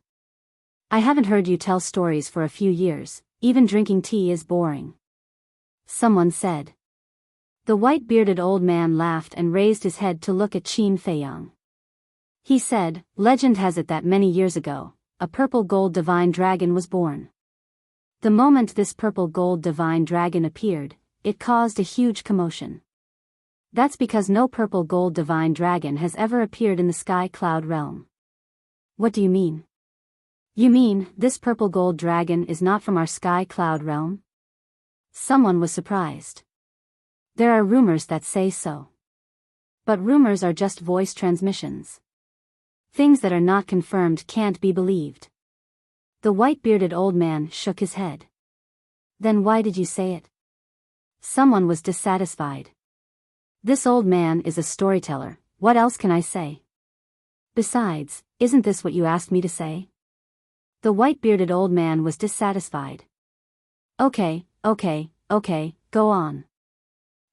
I haven't heard you tell stories for a few years, even drinking tea is boring. Someone said. The white-bearded old man laughed and raised his head to look at Qin Feiyang. He said, legend has it that many years ago, a purple gold divine dragon was born. The moment this purple gold divine dragon appeared, it caused a huge commotion. That's because no purple gold divine dragon has ever appeared in the Sky Cloud realm. What do you mean? You mean, this purple gold dragon is not from our Sky Cloud realm? Someone was surprised. There are rumors that say so. But rumors are just voice transmissions. Things that are not confirmed can't be believed. The white-bearded old man shook his head. Then why did you say it? Someone was dissatisfied. This old man is a storyteller, what else can I say? Besides, isn't this what you asked me to say? The white-bearded old man was dissatisfied. Okay, go on.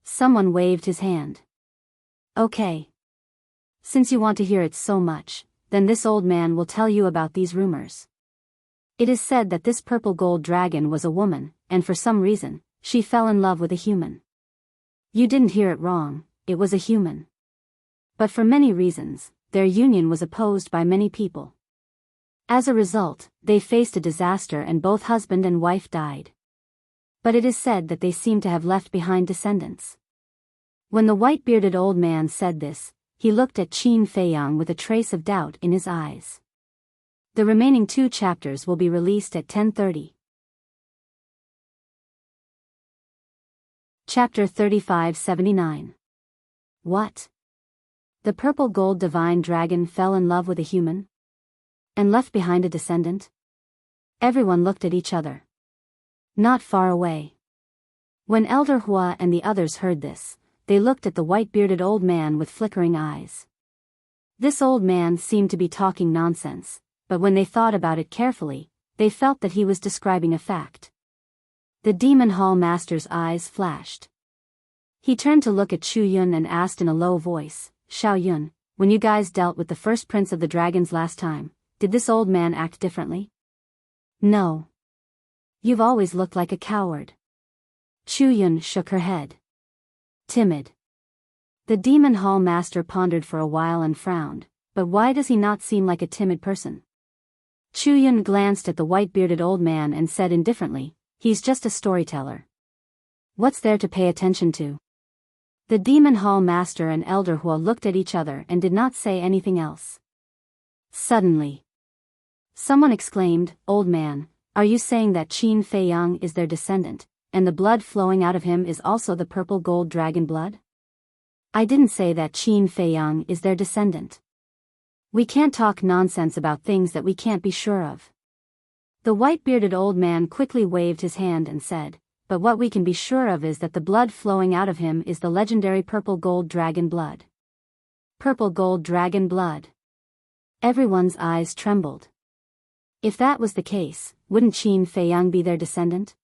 Someone waved his hand. Okay. Since you want to hear it so much, then this old man will tell you about these rumors. It is said that this purple gold dragon was a woman, and for some reason, she fell in love with a human. You didn't hear it wrong, it was a human. But for many reasons, their union was opposed by many people. As a result, they faced a disaster and both husband and wife died. But it is said that they seem to have left behind descendants. When the white-bearded old man said this, he looked at Qin Feiyang with a trace of doubt in his eyes. The remaining 2 chapters will be released at 10:30. Chapter 3579. What? The purple gold divine dragon fell in love with a human? And left behind a descendant? Everyone looked at each other. Not far away. When Elder Hua and the others heard this, they looked at the white-bearded old man with flickering eyes. This old man seemed to be talking nonsense, but when they thought about it carefully, they felt that he was describing a fact. The Demon Hall Master's eyes flashed. He turned to look at Chu Yun and asked in a low voice, "Xiao Yun, when you guys dealt with the first prince of the dragons last time, did this old man act differently?" "No. You've always looked like a coward." Chu Yun shook her head. "Timid." The Demon Hall Master pondered for a while and frowned, but why does he not seem like a timid person? Chu Yun glanced at the white-bearded old man and said indifferently, "He's just a storyteller. What's there to pay attention to?" The Demon Hall Master and Elder Hua looked at each other and did not say anything else. Suddenly, someone exclaimed, "Old man, are you saying that Qin Feiyang is their descendant, and the blood flowing out of him is also the purple gold dragon blood?" "I didn't say that Qin Feiyang is their descendant. We can't talk nonsense about things that we can't be sure of." The white-bearded old man quickly waved his hand and said, "But what we can be sure of is that the blood flowing out of him is the legendary purple gold dragon blood." Purple gold dragon blood. Everyone's eyes trembled. If that was the case, wouldn't Qin Feiyang be their descendant?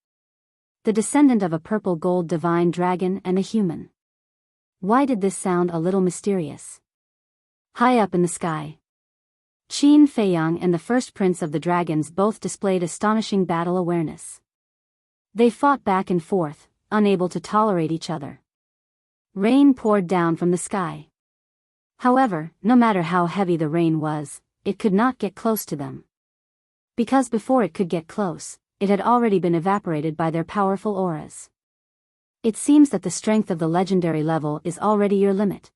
The descendant of a purple gold divine dragon and a human. Why did this sound a little mysterious? High up in the sky, Qin Feiyang and the first prince of the dragons both displayed astonishing battle awareness. They fought back and forth, unable to tolerate each other. Rain poured down from the sky. However, no matter how heavy the rain was, it could not get close to them. Because before it could get close, it had already been evaporated by their powerful auras. It seems that the strength of the legendary level is already your limit.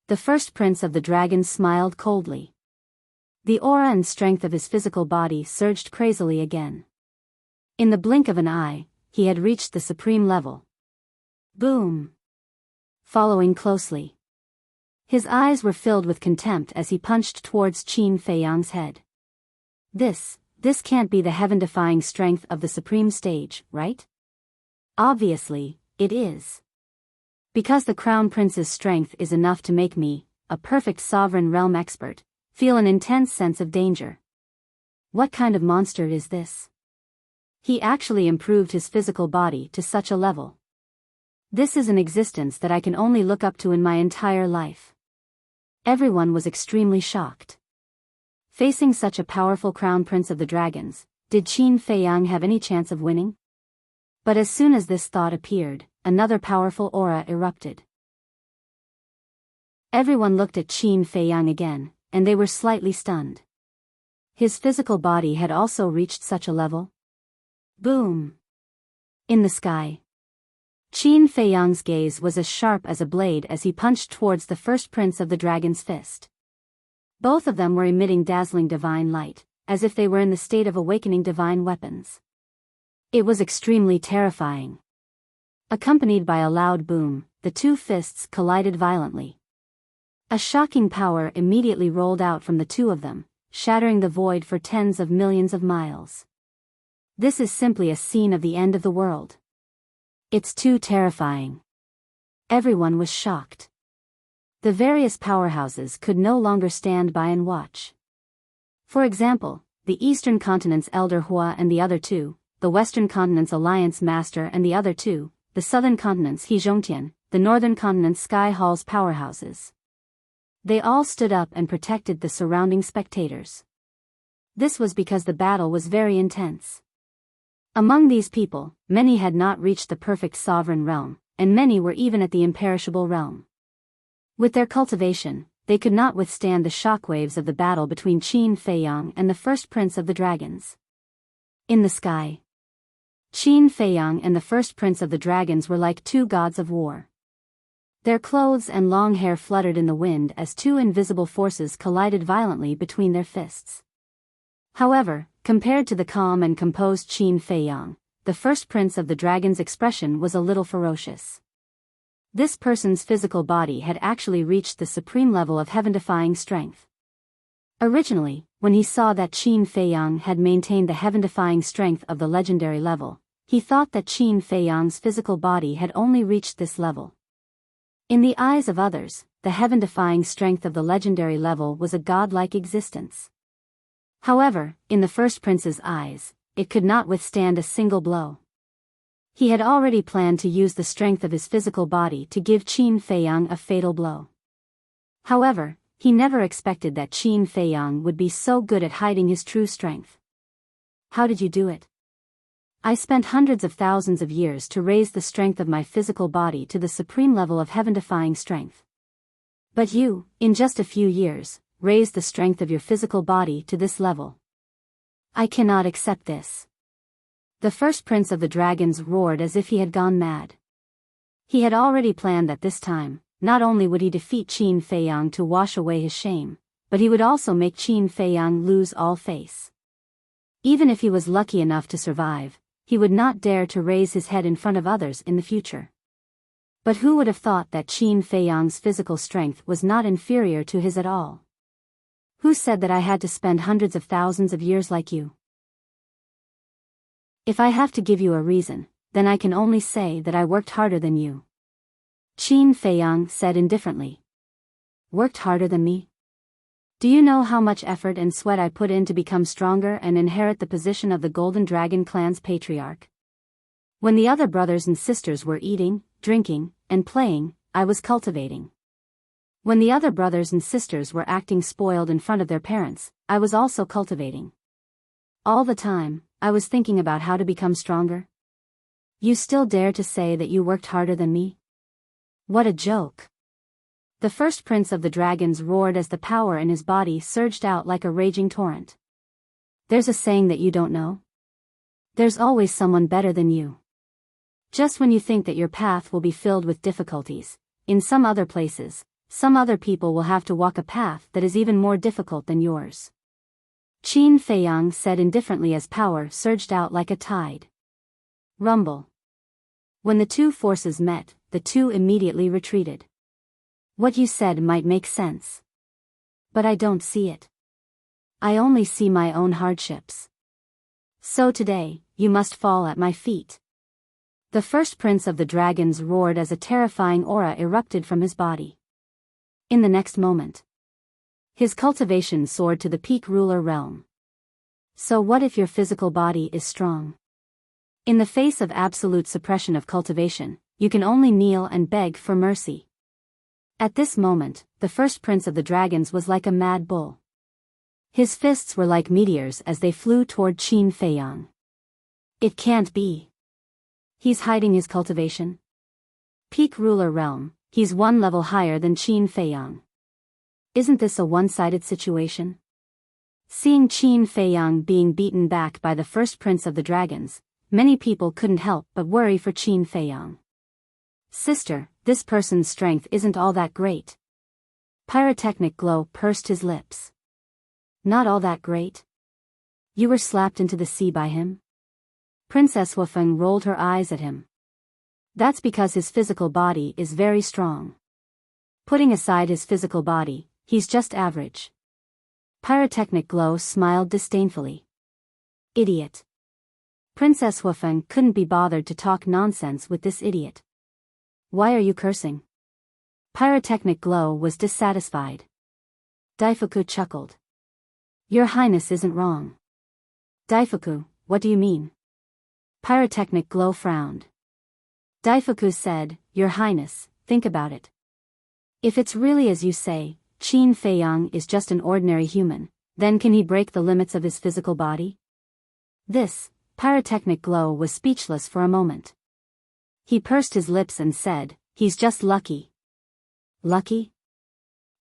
The first prince of the dragons smiled coldly. The aura and strength of his physical body surged crazily again. In the blink of an eye, he had reached the supreme level. Boom! Following closely, his eyes were filled with contempt as he punched towards Qin Feiyang's head. This can't be the heaven-defying strength of the supreme stage, right? Obviously, it is. Because the Crown Prince's strength is enough to make me, a perfect sovereign realm expert, feel an intense sense of danger. What kind of monster is this? He actually improved his physical body to such a level. This is an existence that I can only look up to in my entire life. Everyone was extremely shocked. Facing such a powerful Crown Prince of the Dragons, did Qin Feiyang have any chance of winning? But as soon as this thought appeared, another powerful aura erupted. Everyone looked at Qin Feiyang again, and they were slightly stunned. His physical body had also reached such a level. Boom! In the sky, Qin Feiyang's gaze was as sharp as a blade as he punched towards the first prince of the dragon's fist. Both of them were emitting dazzling divine light, as if they were in the state of awakening divine weapons. It was extremely terrifying. Accompanied by a loud boom, the two fists collided violently. A shocking power immediately rolled out from the two of them, shattering the void for tens of millions of miles. This is simply a scene of the end of the world. It's too terrifying. Everyone was shocked. The various powerhouses could no longer stand by and watch. For example, the Eastern Continent's Elder Hua and the other two, the Western Continent's Alliance Master and the other two, the Southern Continent's He Zhongtian, the Northern Continent's Sky Hall's powerhouses. They all stood up and protected the surrounding spectators. This was because the battle was very intense. Among these people, many had not reached the perfect sovereign realm, and many were even at the imperishable realm. With their cultivation, they could not withstand the shockwaves of the battle between Qin Feiyang and the first prince of the dragons. In the sky, Qin Feiyang and the first prince of the dragons were like two gods of war. Their clothes and long hair fluttered in the wind as two invisible forces collided violently between their fists. However, compared to the calm and composed Qin Feiyang, the first prince of the dragon's expression was a little ferocious. This person's physical body had actually reached the supreme level of heaven-defying strength. Originally, when he saw that Qin Feiyang had maintained the heaven-defying strength of the legendary level, he thought that Qin Feiyang's physical body had only reached this level. In the eyes of others, the heaven-defying strength of the legendary level was a godlike existence. However, in the first prince's eyes, it could not withstand a single blow. He had already planned to use the strength of his physical body to give Qin Feiyang a fatal blow. However, he never expected that Qin Feiyang would be so good at hiding his true strength. How did you do it? I spent hundreds of thousands of years to raise the strength of my physical body to the supreme level of heaven-defying strength. But you, in just a few years, raised the strength of your physical body to this level. I cannot accept this. The first prince of the dragons roared as if he had gone mad. He had already planned that this time, not only would he defeat Qin Feiyang to wash away his shame, but he would also make Qin Feiyang lose all face. Even if he was lucky enough to survive, he would not dare to raise his head in front of others in the future. But who would have thought that Qin Feiyang's physical strength was not inferior to his at all? Who said that I had to spend hundreds of thousands of years like you? If I have to give you a reason, then I can only say that I worked harder than you. Qin Feiyang said indifferently. Worked harder than me? Do you know how much effort and sweat I put in to become stronger and inherit the position of the Golden Dragon clan's patriarch? When the other brothers and sisters were eating, drinking, and playing, I was cultivating. When the other brothers and sisters were acting spoiled in front of their parents, I was also cultivating. All the time, I was thinking about how to become stronger. You still dare to say that you worked harder than me? What a joke. The first prince of the dragons roared as the power in his body surged out like a raging torrent. There's a saying that you don't know? There's always someone better than you. Just when you think that your path will be filled with difficulties, in some other places, some other people will have to walk a path that is even more difficult than yours. Qin Feiyang said indifferently as power surged out like a tide. Rumble. When the two forces met, the two immediately retreated. What you said might make sense. But I don't see it. I only see my own hardships. So today, you must fall at my feet. The first prince of the dragons roared as a terrifying aura erupted from his body. In the next moment, his cultivation soared to the peak ruler realm. So what if your physical body is strong? In the face of absolute suppression of cultivation, you can only kneel and beg for mercy. At this moment, the first prince of the dragons was like a mad bull. His fists were like meteors as they flew toward Qin Feiyang. It can't be. He's hiding his cultivation. Peak ruler realm, he's one level higher than Qin Feiyang. Isn't this a one-sided situation? Seeing Qin Feiyang being beaten back by the first prince of the dragons, many people couldn't help but worry for Qin Feiyang. Sister, this person's strength isn't all that great. Pyrotechnic Glow pursed his lips. Not all that great? You were slapped into the sea by him? Princess Wufeng rolled her eyes at him. That's because his physical body is very strong. Putting aside his physical body, he's just average. Pyrotechnic Glow smiled disdainfully. Idiot. Princess Wufeng couldn't be bothered to talk nonsense with this idiot. Why are you cursing? Pyrotechnic Glow was dissatisfied. Daifuku chuckled. Your Highness isn't wrong. Daifuku, what do you mean? Pyrotechnic Glow frowned. Daifuku said, Your Highness, think about it. If it's really as you say, Qin Feiyang is just an ordinary human, then can he break the limits of his physical body? Pyrotechnic Glow was speechless for a moment. He pursed his lips and said, He's just lucky. Lucky?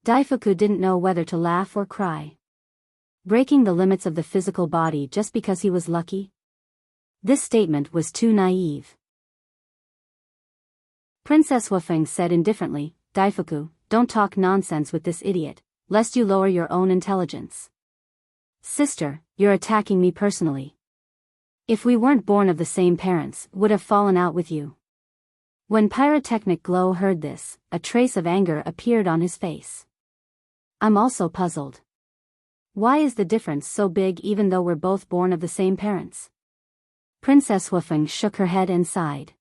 Daifuku didn't know whether to laugh or cry. Breaking the limits of the physical body just because he was lucky? This statement was too naive. Princess Wufeng said indifferently, Daifuku, don't talk nonsense with this idiot, lest you lower your own intelligence. Sister, you're attacking me personally. If we weren't born of the same parents, would have fallen out with you. When Pyrotechnic Glow heard this, a trace of anger appeared on his face. I'm also puzzled. Why is the difference so big even though we're both born of the same parents? Princess Wufeng shook her head and sighed.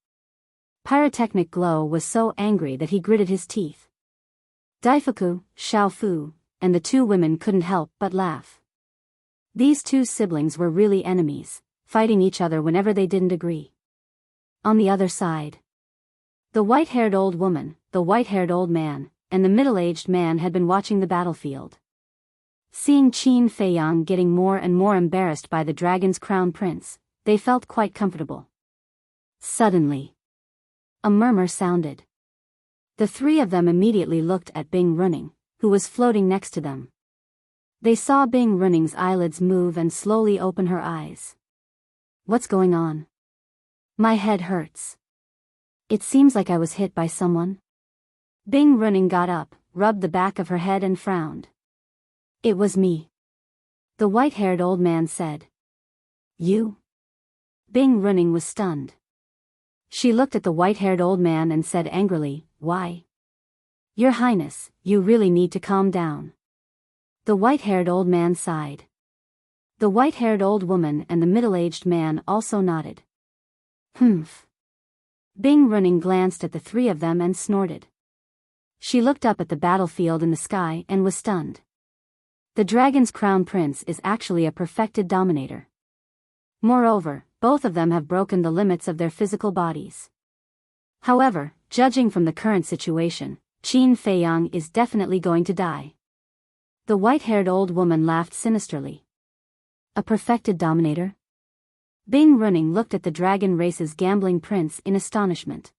Pyrotechnic Glow was so angry that he gritted his teeth. Daifuku, Xiaofu, and the two women couldn't help but laugh. These two siblings were really enemies, fighting each other whenever they didn't agree. On the other side, the white-haired old woman, the white-haired old man, and the middle-aged man had been watching the battlefield. Seeing Qin Feiyang getting more and more embarrassed by the dragon's crown prince, they felt quite comfortable. Suddenly, a murmur sounded. The three of them immediately looked at Bing Running, who was floating next to them. They saw Bing Running's eyelids move and slowly open her eyes. What's going on? My head hurts. It seems like I was hit by someone. Bing Running got up, rubbed the back of her head and frowned. It was me. The white-haired old man said. You? Bing Running was stunned. She looked at the white-haired old man and said angrily, Why? Your Highness, you really need to calm down. The white-haired old man sighed. The white-haired old woman and the middle-aged man also nodded. Humph. Bing Running glanced at the three of them and snorted. She looked up at the battlefield in the sky and was stunned. The dragon's crown prince is actually a perfected dominator. Moreover, both of them have broken the limits of their physical bodies. However, judging from the current situation, Qin Feiyang is definitely going to die. The white-haired old woman laughed sinisterly. A perfected dominator? Bing Running looked at the dragon race's gambling prince in astonishment.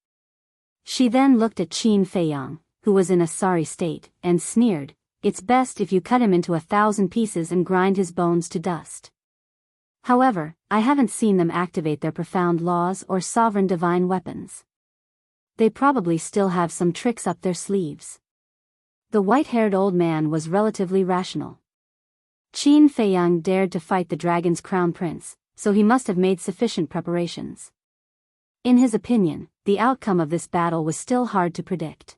She then looked at Qin Feiyang, who was in a sorry state, and sneered, It's best if you cut him into 1,000 pieces and grind his bones to dust. However, I haven't seen them activate their profound laws or sovereign divine weapons. They probably still have some tricks up their sleeves. The white-haired old man was relatively rational. Qin Feiyang dared to fight the dragon's crown prince, so he must have made sufficient preparations. In his opinion, the outcome of this battle was still hard to predict.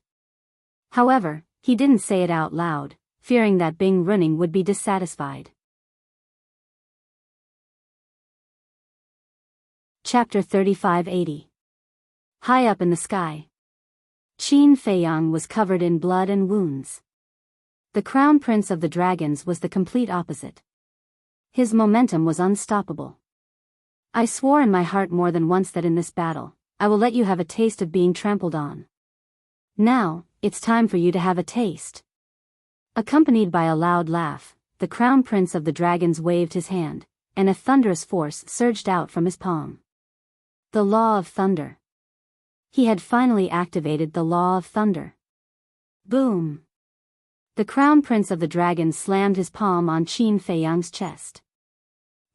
However, he didn't say it out loud, fearing that Bing Running would be dissatisfied. Chapter 3580. High up in the sky, Qin Feiyang was covered in blood and wounds. The crown prince of the dragons was the complete opposite. His momentum was unstoppable. I swore in my heart more than once that in this battle, I will let you have a taste of being trampled on. Now, it's time for you to have a taste. Accompanied by a loud laugh, the crown prince of the dragons waved his hand, and a thunderous force surged out from his palm. The Law of Thunder. He had finally activated the Law of Thunder. Boom! The crown prince of the dragons slammed his palm on Qin Feiyang's chest.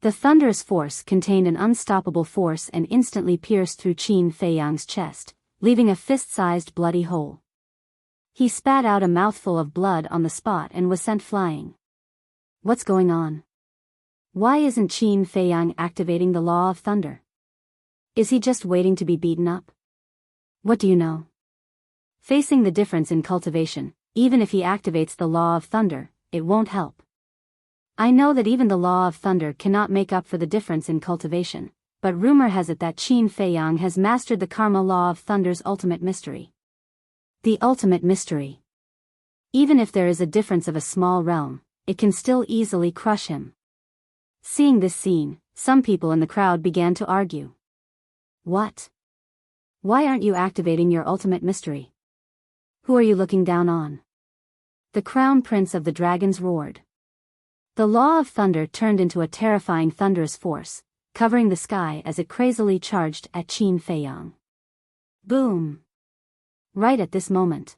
The thunderous force contained an unstoppable force and instantly pierced through Qin Feiyang's chest, leaving a fist-sized bloody hole. He spat out a mouthful of blood on the spot and was sent flying. What's going on? Why isn't Qin Feiyang activating the Law of Thunder? Is he just waiting to be beaten up? What do you know? Facing the difference in cultivation, even if he activates the Law of Thunder, it won't help. I know that even the Law of Thunder cannot make up for the difference in cultivation, but rumor has it that Qin Feiyang has mastered the Karma Law of Thunder's ultimate mystery. The ultimate mystery. Even if there is a difference of a small realm, it can still easily crush him. Seeing this scene, some people in the crowd began to argue. What? Why aren't you activating your ultimate mystery? Who are you looking down on? The crown prince of the dragons roared. The Law of Thunder turned into a terrifying thunderous force, covering the sky as it crazily charged at Qin Feiyang. Boom! Right at this moment,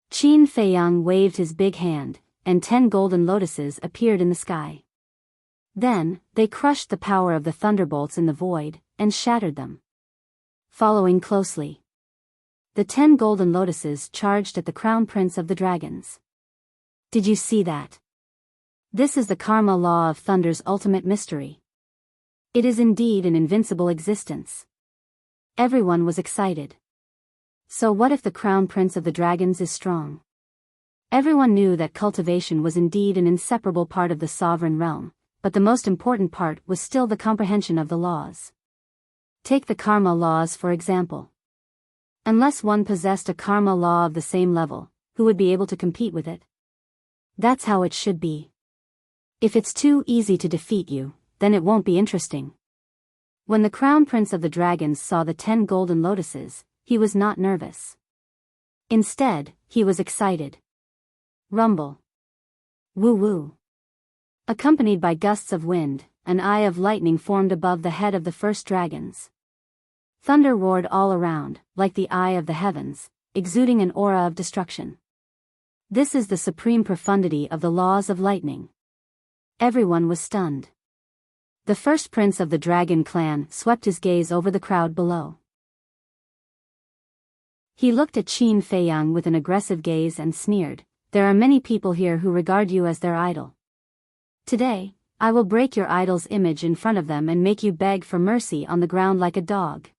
Qin Feiyang waved his big hand, and 10 golden lotuses appeared in the sky. Then, they crushed the power of the thunderbolts in the void, and shattered them. Following closely, the 10 golden lotuses charged at the crown prince of the dragons. Did you see that? This is the Karma Law of Thunder's ultimate mystery. It is indeed an invincible existence. Everyone was excited. So what if the crown prince of the dragons is strong? Everyone knew that cultivation was indeed an inseparable part of the sovereign realm, but the most important part was still the comprehension of the laws. Take the karma laws for example. Unless one possessed a karma law of the same level, who would be able to compete with it? That's how it should be. If it's too easy to defeat you, then it won't be interesting. When the crown prince of the dragons saw the 10 golden lotuses, he was not nervous. Instead, he was excited. Rumble. Woo woo. Accompanied by gusts of wind, an eye of lightning formed above the head of the first dragons. Thunder roared all around, like the eye of the heavens, exuding an aura of destruction. This is the supreme profundity of the laws of lightning. Everyone was stunned. The first prince of the dragon clan swept his gaze over the crowd below. He looked at Qin Feiyang with an aggressive gaze and sneered, "There are many people here who regard you as their idol. Today, I will break your idol's image in front of them and make you beg for mercy on the ground like a dog."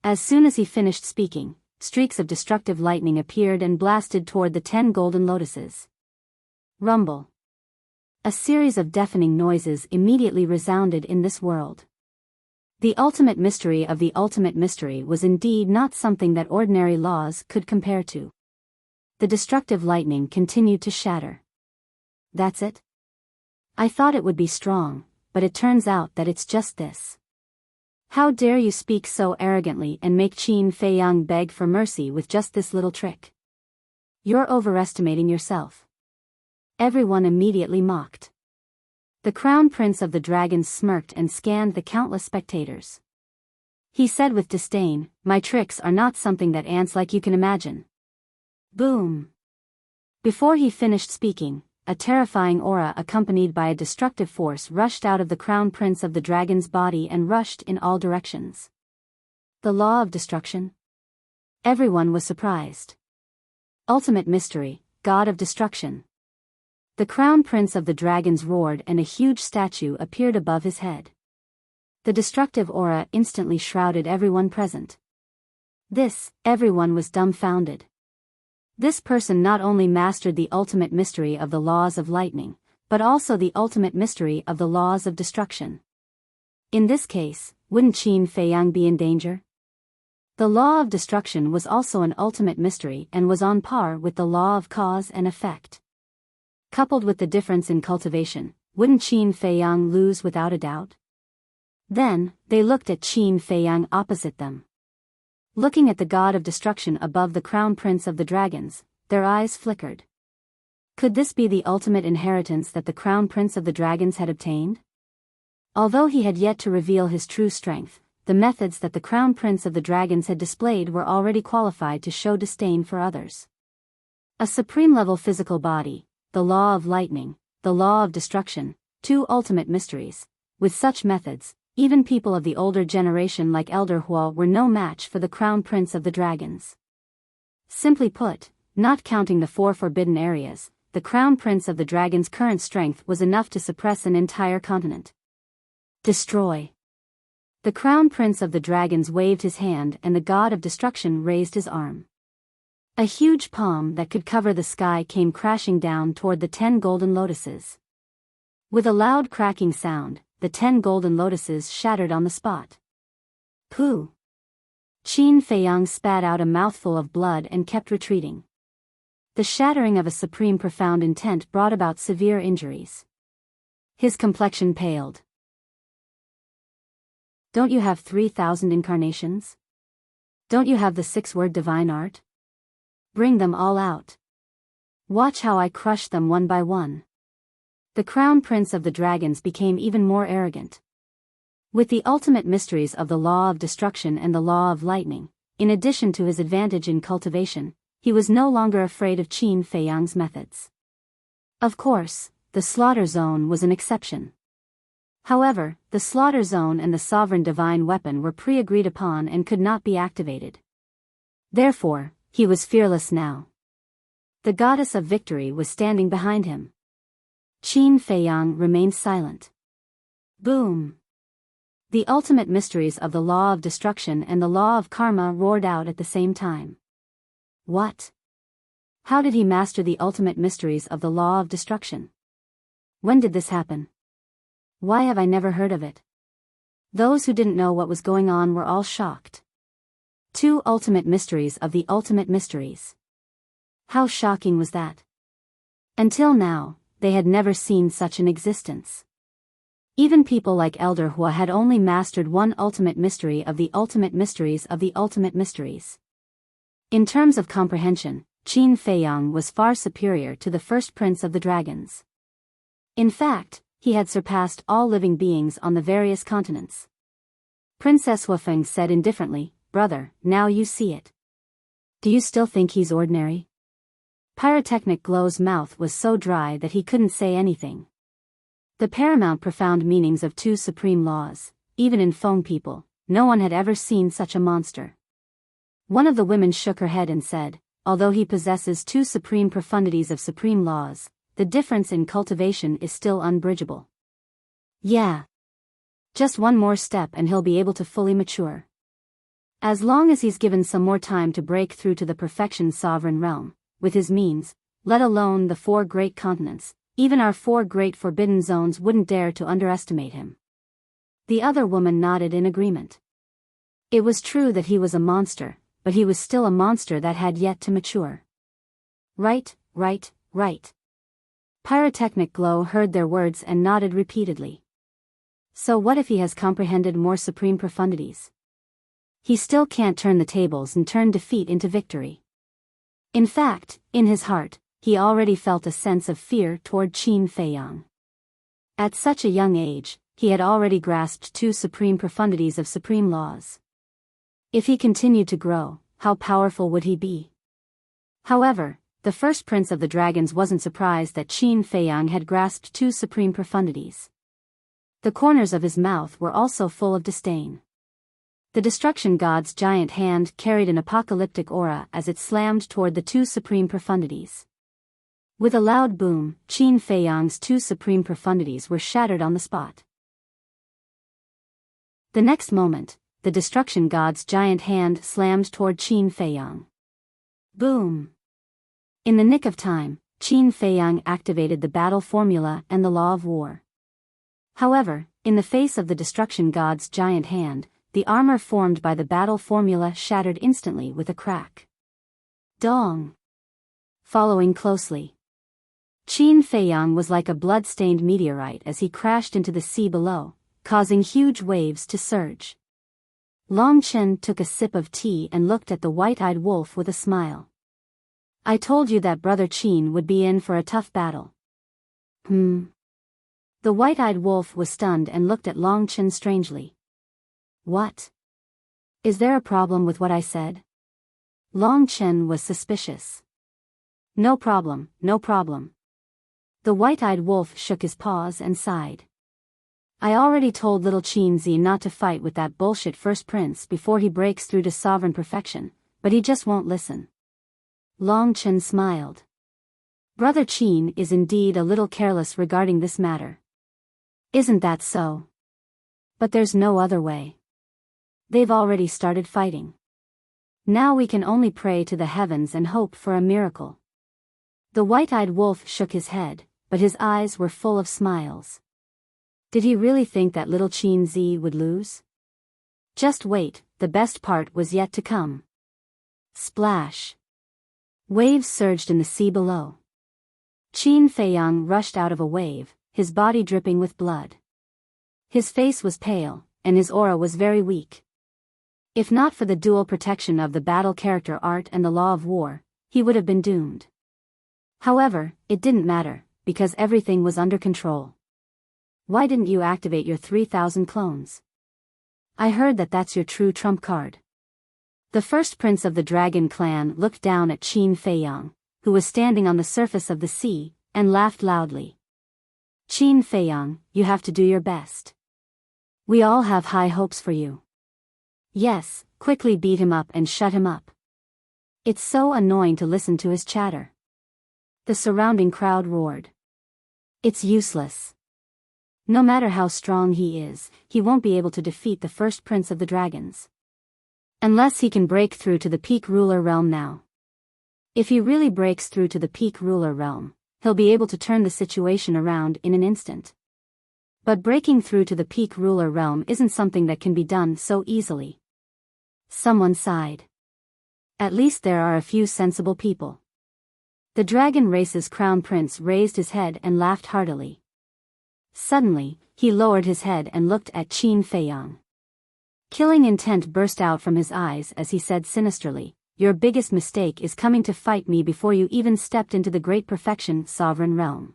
As soon as he finished speaking, streaks of destructive lightning appeared and blasted toward the 10 golden lotuses. Rumble. A series of deafening noises immediately resounded in this world. The ultimate mystery of the ultimate mystery was indeed not something that ordinary laws could compare to. The destructive lightning continued to shatter. That's it? I thought it would be strong, but it turns out that it's just this. How dare you speak so arrogantly and make Qin Feiyang beg for mercy with just this little trick? You're overestimating yourself. Everyone immediately mocked. The crown prince of the dragons smirked and scanned the countless spectators. He said with disdain, "My tricks are not something that ants like you can imagine." Boom! Before he finished speaking, a terrifying aura accompanied by a destructive force rushed out of the crown prince of the dragon's body and rushed in all directions. The law of destruction? Everyone was surprised. Ultimate mystery, god of destruction. The crown prince of the dragons roared and a huge statue appeared above his head. The destructive aura instantly shrouded everyone present. Everyone was dumbfounded. This person not only mastered the ultimate mystery of the laws of lightning, but also the ultimate mystery of the laws of destruction. In this case, wouldn't Qin Feiyang be in danger? The law of destruction was also an ultimate mystery and was on par with the law of cause and effect. Coupled with the difference in cultivation, wouldn't Qin Feiyang lose without a doubt? Then, they looked at Qin Feiyang opposite them. Looking at the god of destruction above the crown prince of the dragons, their eyes flickered. Could this be the ultimate inheritance that the crown prince of the dragons had obtained? Although he had yet to reveal his true strength, the methods that the crown prince of the dragons had displayed were already qualified to show disdain for others. A supreme-level physical body, the law of lightning, the law of destruction, two ultimate mysteries. With such methods, even people of the older generation like Elder Hua were no match for the crown prince of the dragons. Simply put, not counting the 4 forbidden areas, the crown prince of the dragons' current strength was enough to suppress an entire continent. Destroy. The crown prince of the dragons waved his hand and the god of destruction raised his arm. A huge palm that could cover the sky came crashing down toward the 10 golden lotuses. With a loud cracking sound, the 10 golden lotuses shattered on the spot. Pooh! Qin Feiyang spat out a mouthful of blood and kept retreating. The shattering of a supreme profound intent brought about severe injuries. His complexion paled. Don't you have 3,000 incarnations? Don't you have the 6-word divine art? Bring them all out. Watch how I crush them one by one. The crown prince of the dragons became even more arrogant. With the ultimate mysteries of the law of destruction and the law of lightning, in addition to his advantage in cultivation, he was no longer afraid of Qin Feiyang's methods. Of course, the slaughter zone was an exception. However, the slaughter zone and the sovereign divine weapon were pre-agreed upon and could not be activated. Therefore, he was fearless now. The goddess of victory was standing behind him. Qin Feiyang remained silent. Boom! The ultimate mysteries of the law of destruction and the law of karma roared out at the same time. What? How did he master the ultimate mysteries of the law of destruction? When did this happen? Why have I never heard of it? Those who didn't know what was going on were all shocked. 2 ultimate mysteries of the ultimate mysteries. How shocking was that? Until now, they had never seen such an existence. Even people like Elder Hua had only mastered one ultimate mystery of the ultimate mysteries of the ultimate mysteries. In terms of comprehension, Qin Feiyang was far superior to the first prince of the dragons. In fact, he had surpassed all living beings on the various continents. Princess Huafeng said indifferently, "Brother, now you see it. Do you still think he's ordinary?" Pyrotechnic Glow's mouth was so dry that he couldn't say anything. The paramount profound meanings of 2 supreme laws, even in Feng people, no one had ever seen such a monster. One of the women shook her head and said, "Although he possesses 2 supreme profundities of supreme laws, the difference in cultivation is still unbridgeable." Yeah. Just one more step and he'll be able to fully mature. As long as he's given some more time to break through to the perfection sovereign realm, with his means, let alone the 4 great continents, even our 4 great forbidden zones wouldn't dare to underestimate him. The other woman nodded in agreement. It was true that he was a monster, but he was still a monster that had yet to mature. Right. Pyrotechnic Glow heard their words and nodded repeatedly. So what if he has comprehended more supreme profundities? He still can't turn the tables and turn defeat into victory. In fact, in his heart, he already felt a sense of fear toward Qin Feiyang. At such a young age, he had already grasped 2 supreme profundities of supreme laws. If he continued to grow, how powerful would he be? However, the first prince of the dragons wasn't surprised that Qin Feiyang had grasped 2 supreme profundities. The corners of his mouth were also full of disdain. The destruction god's giant hand carried an apocalyptic aura as it slammed toward the 2 supreme profundities. With a loud boom, Qin Feiyang's 2 supreme profundities were shattered on the spot. The next moment, the destruction god's giant hand slammed toward Qin Feiyang. Boom! In the nick of time, Qin Feiyang activated the battle formula and the law of war. However, in the face of the destruction god's giant hand, the armor formed by the battle formula shattered instantly with a crack. Dong! Following closely, Qin Feiyang was like a blood-stained meteorite as he crashed into the sea below, causing huge waves to surge. Long Chen took a sip of tea and looked at the white-eyed wolf with a smile. "I told you that Brother Qin would be in for a tough battle." The white-eyed wolf was stunned and looked at Long Chen strangely. "What? Is there a problem with what I said?" Long Chen was suspicious. No problem. The white-eyed wolf shook his paws and sighed. "I already told little Qin Zi not to fight with that bullshit first prince before he breaks through to sovereign perfection, but he just won't listen." Long Chen smiled. Brother Qin is indeed a little careless regarding this matter. Isn't that so? But there's no other way. They've already started fighting. Now we can only pray to the heavens and hope for a miracle. The white-eyed wolf shook his head, but his eyes were full of smiles. Did he really think that little Qin Zi would lose? Just wait, the best part was yet to come. Splash! Waves surged in the sea below. Qin Feiyang rushed out of a wave, his body dripping with blood. His face was pale, and his aura was very weak. If not for the dual protection of the battle character art and the law of war, he would have been doomed. However, it didn't matter, because everything was under control. Why didn't you activate your 3,000 clones? I heard that that's your true trump card. The first prince of the dragon clan looked down at Qin Feiyang, who was standing on the surface of the sea, and laughed loudly. Qin Feiyang, you have to do your best. We all have high hopes for you. Yes, quickly beat him up and shut him up. It's so annoying to listen to his chatter. The surrounding crowd roared. It's useless. No matter how strong he is, he won't be able to defeat the first prince of the dragons. Unless he can break through to the peak ruler realm now. If he really breaks through to the peak ruler realm, he'll be able to turn the situation around in an instant. But breaking through to the peak ruler realm isn't something that can be done so easily. Someone sighed. At least there are a few sensible people. The dragon race's crown prince raised his head and laughed heartily. Suddenly, he lowered his head and looked at Qin Feiyang. Killing intent burst out from his eyes as he said sinisterly, "Your biggest mistake is coming to fight me before you even stepped into the great perfection sovereign realm."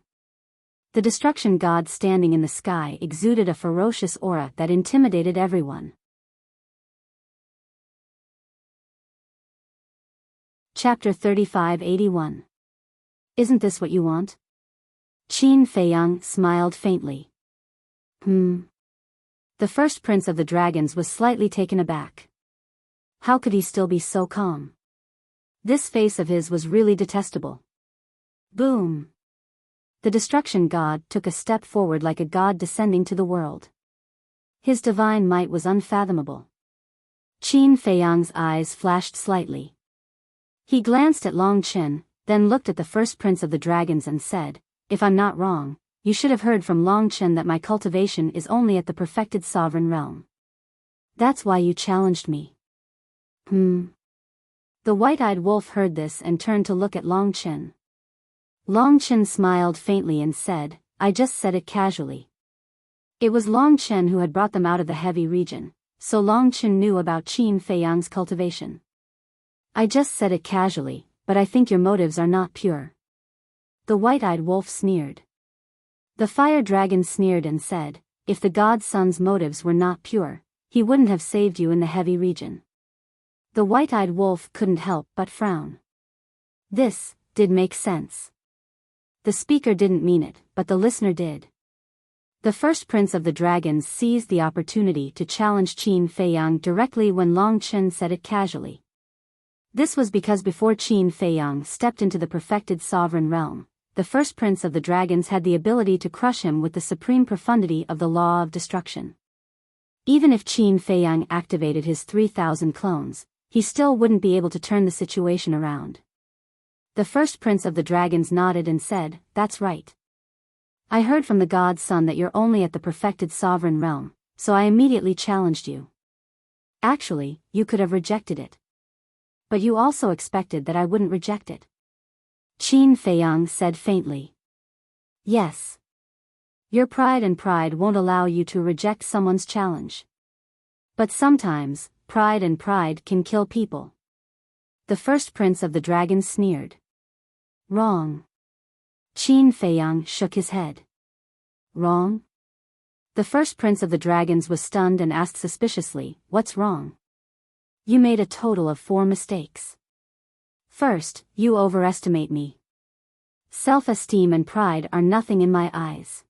The destruction god standing in the sky exuded a ferocious aura that intimidated everyone. Chapter 3581. Isn't this what you want? Qin Feiyang smiled faintly. The first prince of the dragons was slightly taken aback. How could he still be so calm? This face of his was really detestable. Boom! The destruction god took a step forward like a god descending to the world. His divine might was unfathomable. Qin Feiyang's eyes flashed slightly. He glanced at Long Chen, then looked at the first prince of the dragons and said, "If I'm not wrong, you should have heard from Long Chen that my cultivation is only at the perfected sovereign realm. That's why you challenged me." The white-eyed wolf heard this and turned to look at Long Chen. Long Chen smiled faintly and said, "I just said it casually." It was Long Chen who had brought them out of the heavy region, so Long Chen knew about Qin Feiyang's cultivation. "I just said it casually, but I think your motives are not pure." The white-eyed wolf sneered. The fire dragon sneered and said, "If the god son's motives were not pure, he wouldn't have saved you in the heavy region." The white-eyed wolf couldn't help but frown. This did make sense. The speaker didn't mean it, but the listener did. The first prince of the dragons seized the opportunity to challenge Qin Feiyang directly when Long Chen said it casually. This was because before Qin Feiyang stepped into the perfected sovereign realm, the first prince of the dragons had the ability to crush him with the supreme profundity of the law of destruction. Even if Qin Feiyang activated his 3,000 clones, he still wouldn't be able to turn the situation around. The first prince of the dragons nodded and said, "That's right. I heard from the god's son that you're only at the perfected sovereign realm, so I immediately challenged you. Actually, you could have rejected it. But you also expected that I wouldn't reject it." Qin Feiyang said faintly. "Yes. Your pride won't allow you to reject someone's challenge. But sometimes, pride can kill people." The first prince of the dragons sneered. "Wrong." Qin Feiyang shook his head. "Wrong?" The first prince of the dragons was stunned and asked suspiciously, "What's wrong?" "You made a total of 4 mistakes. First, you overestimate me. Self-esteem and pride are nothing in my eyes.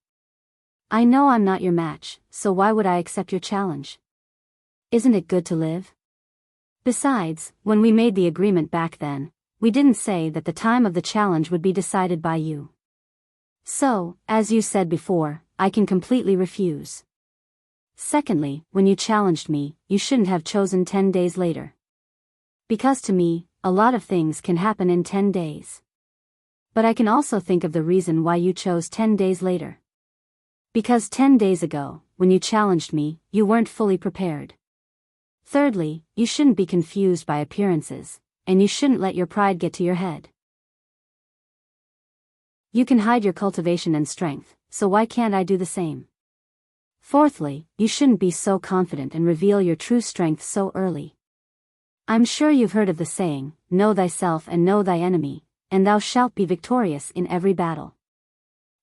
I know I'm not your match, so why would I accept your challenge? Isn't it good to live? Besides, when we made the agreement back then, we didn't say that the time of the challenge would be decided by you. So, as you said before, I can completely refuse. Secondly, when you challenged me, you shouldn't have chosen 10 days later. Because to me, a lot of things can happen in 10 days. But I can also think of the reason why you chose 10 days later. Because 10 days ago, when you challenged me, you weren't fully prepared. Thirdly, you shouldn't be confused by appearances, and you shouldn't let your pride get to your head. You can hide your cultivation and strength, so why can't I do the same? Fourthly, you shouldn't be so confident and reveal your true strength so early. I'm sure you've heard of the saying, "Know thyself and know thy enemy, and thou shalt be victorious in every battle."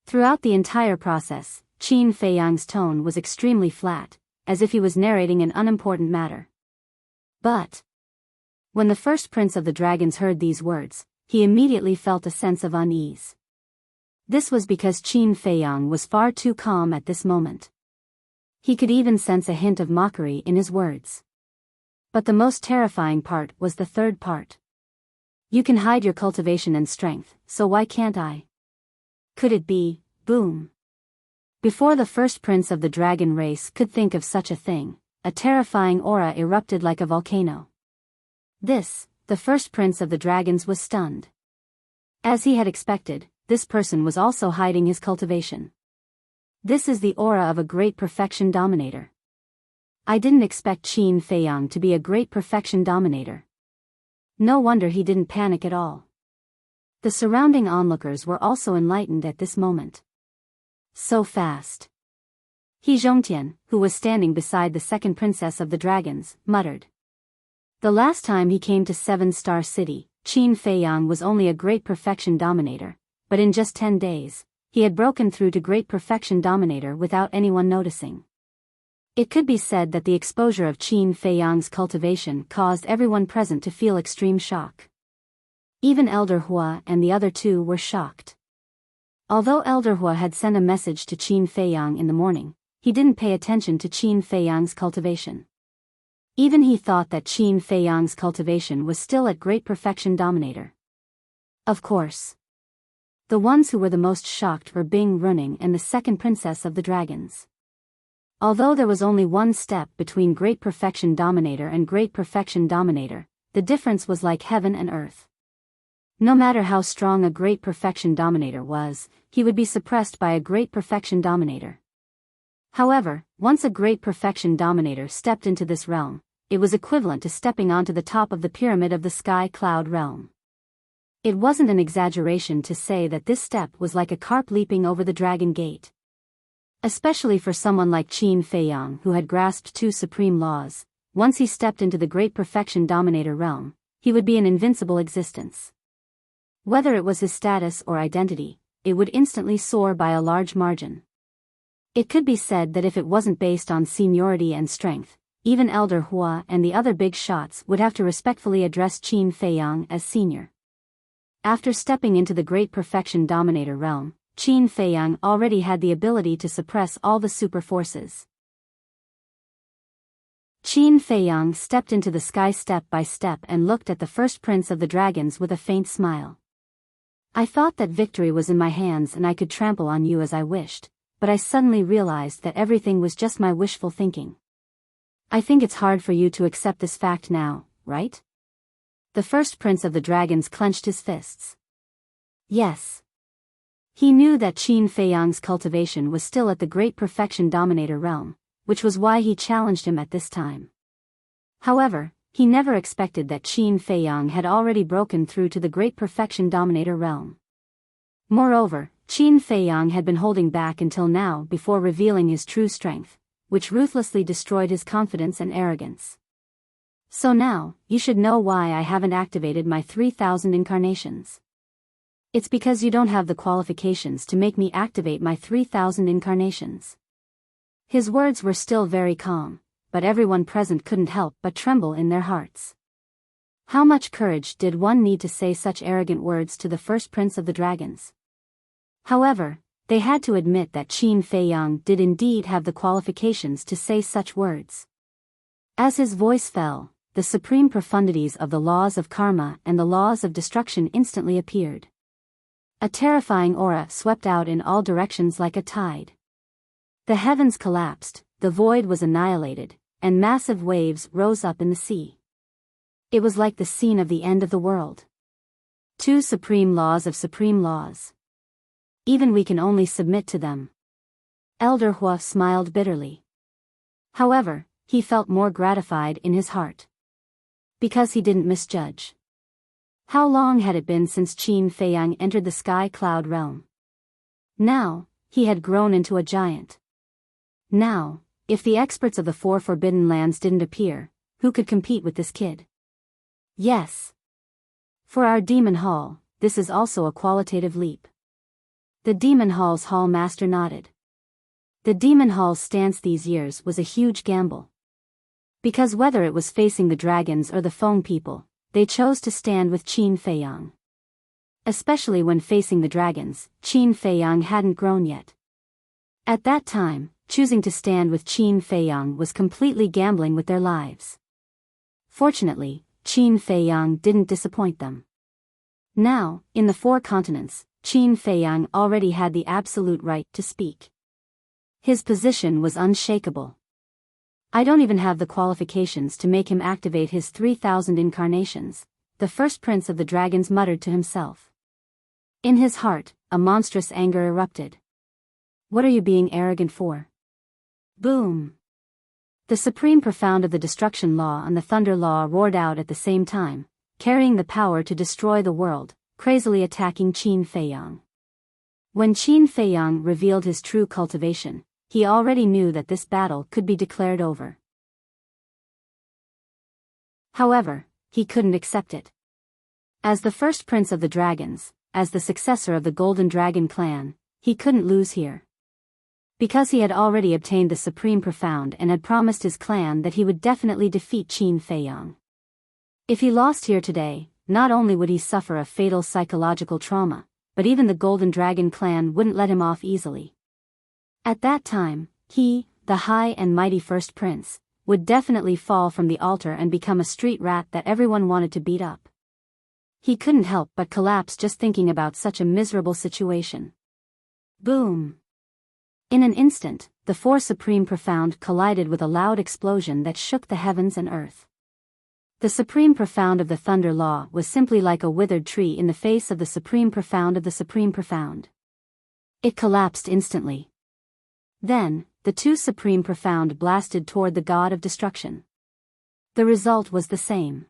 Throughout the entire process, Qin Feiyang's tone was extremely flat, as if he was narrating an unimportant matter. But when the first prince of the dragons heard these words, he immediately felt a sense of unease. This was because Qin Feiyang was far too calm at this moment. He could even sense a hint of mockery in his words. But the most terrifying part was the third part. You can hide your cultivation and strength, so why can't I? Could it be, boom? Before the first prince of the dragon race could think of such a thing, a terrifying aura erupted like a volcano. The first prince of the dragons was stunned. As he had expected, this person was also hiding his cultivation. This is the aura of a great perfection dominator. I didn't expect Qin Feiyang to be a great perfection dominator. No wonder he didn't panic at all. The surrounding onlookers were also enlightened at this moment. So fast. He Zhongtian, who was standing beside the second princess of the dragons, muttered. The last time he came to Seven-Star City, Qin Feiyang was only a great perfection dominator, but in just 10 days, he had broken through to great perfection dominator without anyone noticing. It could be said that the exposure of Qin Feiyang's cultivation caused everyone present to feel extreme shock. Even Elder Hua and the other two were shocked. Although Elder Hua had sent a message to Qin Feiyang in the morning, he didn't pay attention to Qin Feiyang's cultivation. Even he thought that Qin Feiyang's cultivation was still at great perfection dominator. Of course. The ones who were the most shocked were Bing Running and the second princess of the dragons. Although there was only one step between great perfection dominator and great perfection dominator, the difference was like heaven and earth. No matter how strong a great perfection dominator was, he would be suppressed by a great perfection dominator. However, once a great perfection dominator stepped into this realm, it was equivalent to stepping onto the top of the pyramid of the sky cloud realm. It wasn't an exaggeration to say that this step was like a carp leaping over the dragon gate. Especially for someone like Qin Feiyang who had grasped two supreme laws, once he stepped into the great perfection dominator realm, he would be an invincible existence. Whether it was his status or identity, it would instantly soar by a large margin. It could be said that if it wasn't based on seniority and strength, even Elder Hua and the other big shots would have to respectfully address Qin Feiyang as senior. After stepping into the great perfection dominator realm, Qin Feiyang already had the ability to suppress all the super forces. Qin Feiyang stepped into the sky step by step and looked at the first prince of the dragons with a faint smile. I thought that victory was in my hands and I could trample on you as I wished, but I suddenly realized that everything was just my wishful thinking. I think it's hard for you to accept this fact now, right? The first prince of the dragons clenched his fists. Yes. He knew that Qin Feiyang's cultivation was still at the great perfection dominator realm, which was why he challenged him at this time. However, he never expected that Qin Feiyang had already broken through to the great perfection dominator realm. Moreover, Qin Feiyang had been holding back until now before revealing his true strength, which ruthlessly destroyed his confidence and arrogance. So now, you should know why I haven't activated my 3,000 incarnations. It's because you don't have the qualifications to make me activate my 3,000 incarnations. His words were still very calm, but everyone present couldn't help but tremble in their hearts. How much courage did one need to say such arrogant words to the first prince of the dragons? However, they had to admit that Qin Feiyang did indeed have the qualifications to say such words. As his voice fell, the supreme profundities of the laws of karma and the laws of destruction instantly appeared. A terrifying aura swept out in all directions like a tide. The heavens collapsed, the void was annihilated, and massive waves rose up in the sea. It was like the scene of the end of the world. Two supreme laws of supreme laws. Even we can only submit to them. Elder Hua smiled bitterly. However, he felt more gratified in his heart. Because he didn't misjudge. How long had it been since Qin Feiyang entered the sky cloud realm? Now, he had grown into a giant. Now, if the experts of the four forbidden lands didn't appear, who could compete with this kid? Yes. For our demon hall, this is also a qualitative leap. The demon hall's hall master nodded. The demon hall's stance these years was a huge gamble. Because whether it was facing the dragons or the Feng people, they chose to stand with Qin Feiyang. Especially when facing the dragons, Qin Feiyang hadn't grown yet. At that time, choosing to stand with Qin Feiyang was completely gambling with their lives. Fortunately, Qin Feiyang didn't disappoint them. Now, in the four continents, Qin Feiyang already had the absolute right to speak. His position was unshakable. I don't even have the qualifications to make him activate his 3,000 incarnations, the first prince of the dragons muttered to himself. In his heart, a monstrous anger erupted. What are you being arrogant for? Boom! The supreme profound of the destruction law and the thunder law roared out at the same time, carrying the power to destroy the world, crazily attacking Qin Feiyang. When Qin Feiyang revealed his true cultivation, he already knew that this battle could be declared over. However, he couldn't accept it. As the first prince of the dragons, as the successor of the Golden Dragon clan, he couldn't lose here. Because he had already obtained the Supreme Profound and had promised his clan that he would definitely defeat Qin Feiyang. If he lost here today, not only would he suffer a fatal psychological trauma, but even the Golden Dragon clan wouldn't let him off easily. At that time, he, the high and mighty first prince, would definitely fall from the altar and become a street rat that everyone wanted to beat up. He couldn't help but collapse just thinking about such a miserable situation. Boom! In an instant, the four Supreme Profound collided with a loud explosion that shook the heavens and earth. The Supreme Profound of the Thunder Law was simply like a withered tree in the face of the Supreme Profound of the Supreme Profound. It collapsed instantly. Then, the two Supreme Profound blasted toward the God of Destruction. The result was the same.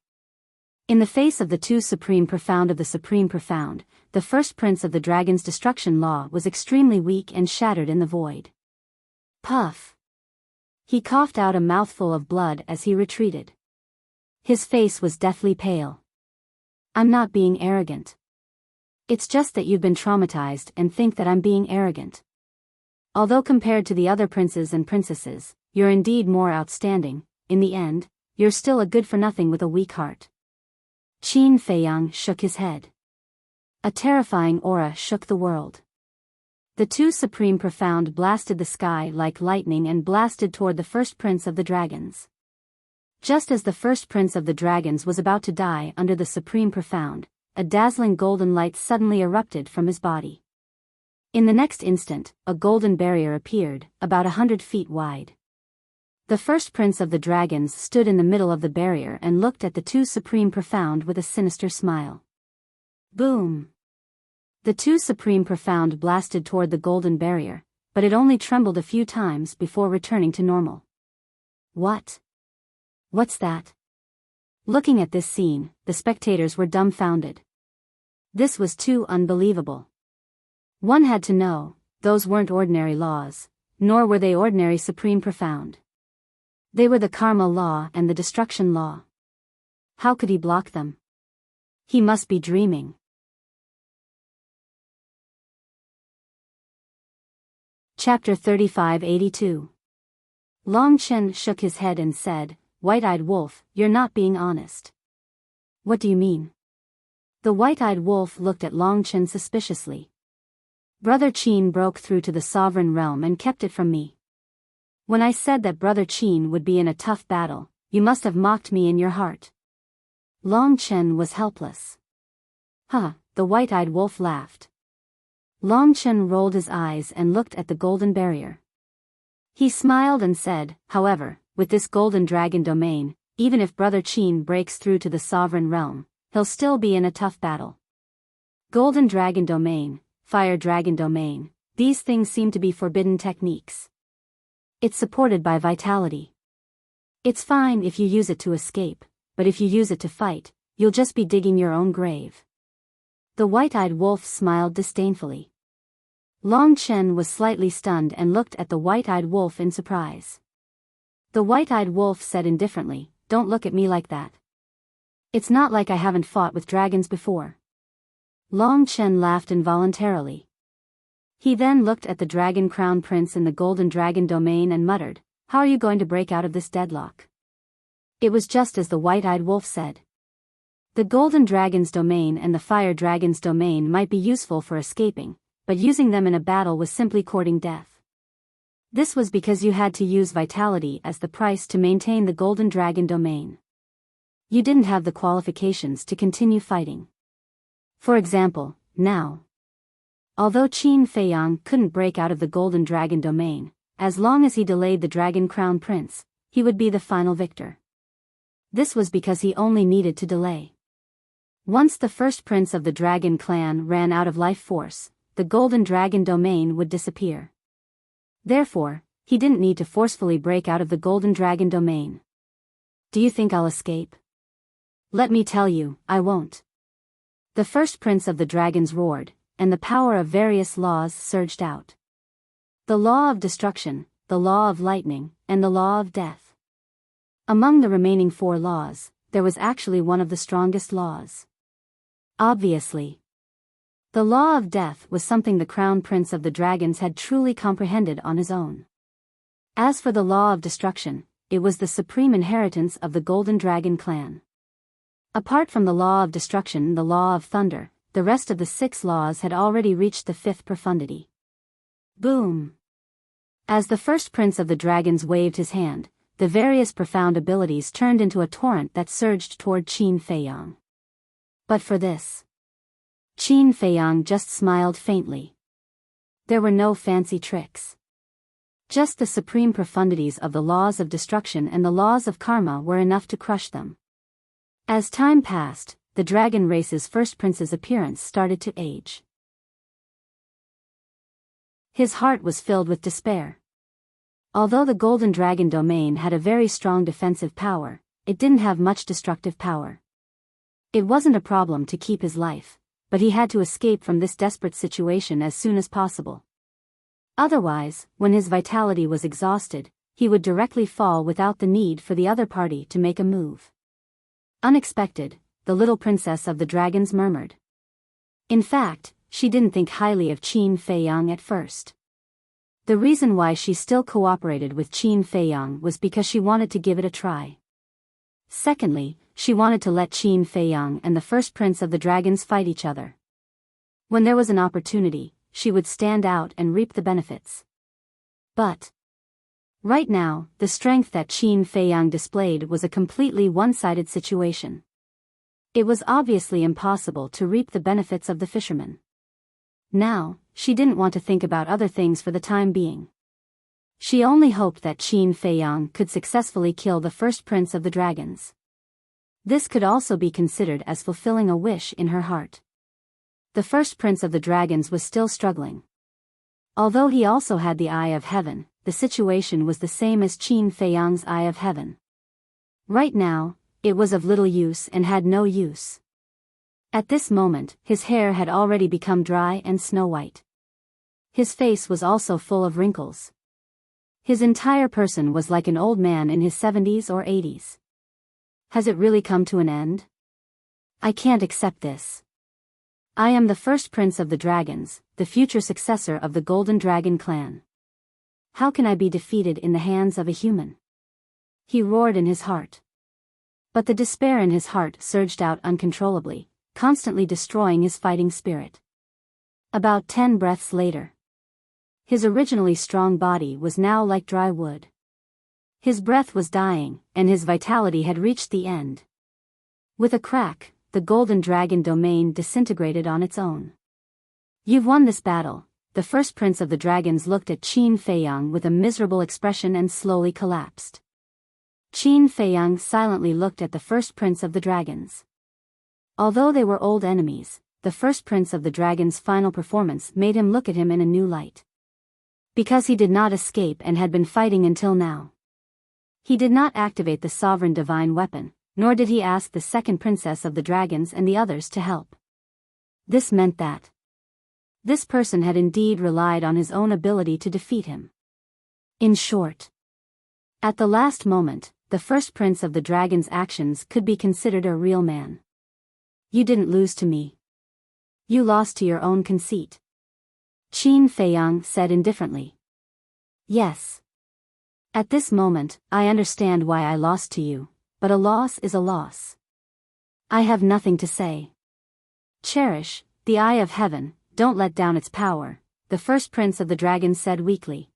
In the face of the two Supreme Profound of the Supreme Profound, the first prince of the dragon's destruction law was extremely weak and shattered in the void. Puff! He coughed out a mouthful of blood as he retreated. His face was deathly pale. I'm not being arrogant. It's just that you've been traumatized and think that I'm being arrogant. Although compared to the other princes and princesses, you're indeed more outstanding, in the end, you're still a good-for-nothing with a weak heart. Qin Feiyang shook his head. A terrifying aura shook the world. The two Supreme Profound blasted the sky like lightning and blasted toward the first prince of the dragons. Just as the first prince of the dragons was about to die under the Supreme Profound, a dazzling golden light suddenly erupted from his body. In the next instant, a golden barrier appeared, about 100 feet wide. The first prince of the dragons stood in the middle of the barrier and looked at the two Supreme Profound with a sinister smile. Boom! The two Supreme Profound blasted toward the golden barrier, but it only trembled a few times before returning to normal. What? What's that? Looking at this scene, the spectators were dumbfounded. This was too unbelievable. One had to know, those weren't ordinary laws, nor were they ordinary Supreme Profound. They were the Karma Law and the Destruction Law. How could he block them? He must be dreaming. Chapter 3582. Long Chen shook his head and said, White-eyed wolf, you're not being honest. What do you mean? The white-eyed wolf looked at Long Chen suspiciously. Brother Qin broke through to the sovereign realm and kept it from me. When I said that Brother Qin would be in a tough battle, you must have mocked me in your heart. Long Chen was helpless. Huh, the white-eyed wolf laughed. Long Chen rolled his eyes and looked at the golden barrier. He smiled and said, however, with this golden dragon domain, even if Brother Qin breaks through to the sovereign realm, he'll still be in a tough battle. Golden dragon domain, fire dragon domain, these things seem to be forbidden techniques. It's supported by vitality. It's fine if you use it to escape, but if you use it to fight, you'll just be digging your own grave. The white-eyed wolf smiled disdainfully. Long Chen was slightly stunned and looked at the white-eyed wolf in surprise. The white-eyed wolf said indifferently, Don't look at me like that. It's not like I haven't fought with dragons before. Long Chen laughed involuntarily. He then looked at the Dragon Crown Prince in the Golden Dragon domain and muttered, How are you going to break out of this deadlock? It was just as the white-eyed wolf said. The Golden Dragon's domain and the Fire Dragon's domain might be useful for escaping, but using them in a battle was simply courting death. This was because you had to use vitality as the price to maintain the Golden Dragon domain. You didn't have the qualifications to continue fighting. For example, now. Although Qin Feiyang couldn't break out of the Golden Dragon domain, as long as he delayed the Dragon Crown Prince, he would be the final victor. This was because he only needed to delay. Once the first prince of the Dragon Clan ran out of life force, the Golden Dragon domain would disappear. Therefore, he didn't need to forcefully break out of the Golden Dragon domain. Do you think I'll escape? Let me tell you, I won't. The first prince of the dragons roared, and the power of various laws surged out. The law of destruction, the law of lightning, and the law of death. Among the remaining 4 laws, there was actually one of the strongest laws. Obviously. The law of death was something the Crown Prince of the Dragons had truly comprehended on his own. As for the law of destruction, it was the supreme inheritance of the Golden Dragon clan. Apart from the law of destruction and the law of thunder, the rest of the 6 laws had already reached the 5th profundity. Boom! As the first prince of the dragons waved his hand, the various profound abilities turned into a torrent that surged toward Qin Feiyang. But for this, Qin Feiyang just smiled faintly. There were no fancy tricks. Just the supreme profundities of the laws of destruction and the laws of karma were enough to crush them. As time passed, the dragon race's first prince's appearance started to age. His heart was filled with despair. Although the Golden Dragon domain had a very strong defensive power, it didn't have much destructive power. It wasn't a problem to keep his life, but he had to escape from this desperate situation as soon as possible. Otherwise, when his vitality was exhausted, he would directly fall without the need for the other party to make a move. Unexpected, the little princess of the dragons murmured. In fact, she didn't think highly of Qin Feiyang at first. The reason why she still cooperated with Qin Feiyang was because she wanted to give it a try. Secondly, she wanted to let Qin Feiyang and the first prince of the dragons fight each other. When there was an opportunity, she would stand out and reap the benefits. But right now, the strength that Qin Feiyang displayed was a completely one-sided situation. It was obviously impossible to reap the benefits of the fisherman. Now, she didn't want to think about other things for the time being. She only hoped that Qin Feiyang could successfully kill the first prince of the dragons. This could also be considered as fulfilling a wish in her heart. The first prince of the dragons was still struggling. Although he also had the Eye of Heaven, the situation was the same as Qin Feiyang's Eye of Heaven. Right now, it was of little use and had no use. At this moment, his hair had already become dry and snow-white. His face was also full of wrinkles. His entire person was like an old man in his 70s or 80s. Has it really come to an end? I can't accept this. I am the first prince of the dragons, the future successor of the Golden Dragon clan. How can I be defeated in the hands of a human? He roared in his heart. But the despair in his heart surged out uncontrollably, constantly destroying his fighting spirit. About 10 breaths later, his originally strong body was now like dry wood. His breath was dying, and his vitality had reached the end. With a crack, the Golden Dragon domain disintegrated on its own. You've won this battle. The first prince of the dragons looked at Qin Feiyang with a miserable expression and slowly collapsed. Qin Feiyang silently looked at the first prince of the dragons. Although they were old enemies, the first prince of the dragon's final performance made him look at him in a new light. Because he did not escape and had been fighting until now. He did not activate the sovereign divine weapon, nor did he ask the second princess of the dragons and the others to help. This meant that this person had indeed relied on his own ability to defeat him. In short, at the last moment, the first prince of the dragon's actions could be considered a real man. You didn't lose to me. You lost to your own conceit. Qin Feiyang said indifferently. Yes. At this moment, I understand why I lost to you, but a loss is a loss. I have nothing to say. Cherish the Eye of Heaven, don't let down its power, the first prince of the dragons said weakly.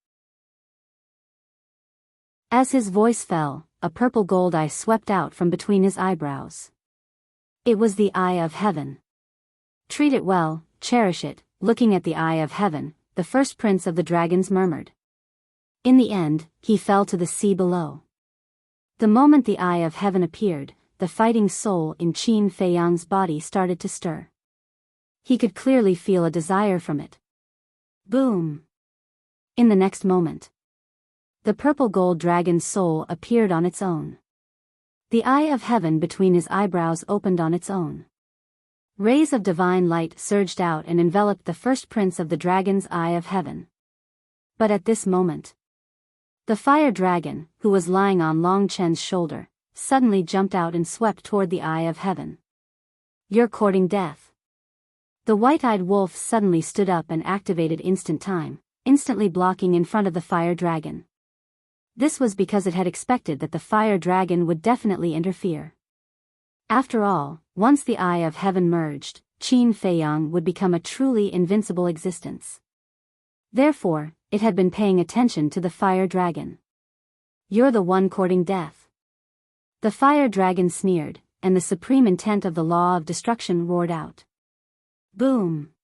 As his voice fell, a purple gold eye swept out from between his eyebrows. It was the Eye of Heaven. Treat it well, cherish it. Looking at the Eye of Heaven, the first prince of the dragons murmured. In the end, he fell to the sea below. The moment the eye of heaven appeared, the fighting soul in Qin Feiyang's body started to stir. He could clearly feel a desire from it. Boom! In the next moment, the purple gold dragon's soul appeared on its own. The eye of heaven between his eyebrows opened on its own. Rays of divine light surged out and enveloped the first prince of the dragon's eye of heaven. But at this moment, the fire dragon, who was lying on Long Chen's shoulder, suddenly jumped out and swept toward the eye of heaven. "You're courting death." The white-eyed wolf suddenly stood up and activated instant time, instantly blocking in front of the fire dragon. This was because it had expected that the fire dragon would definitely interfere. After all, once the eye of heaven merged, Qin Feiyang would become a truly invincible existence. Therefore, it had been paying attention to the fire dragon. "You're the one courting death." The fire dragon sneered, and the supreme intent of the law of destruction roared out. Boom!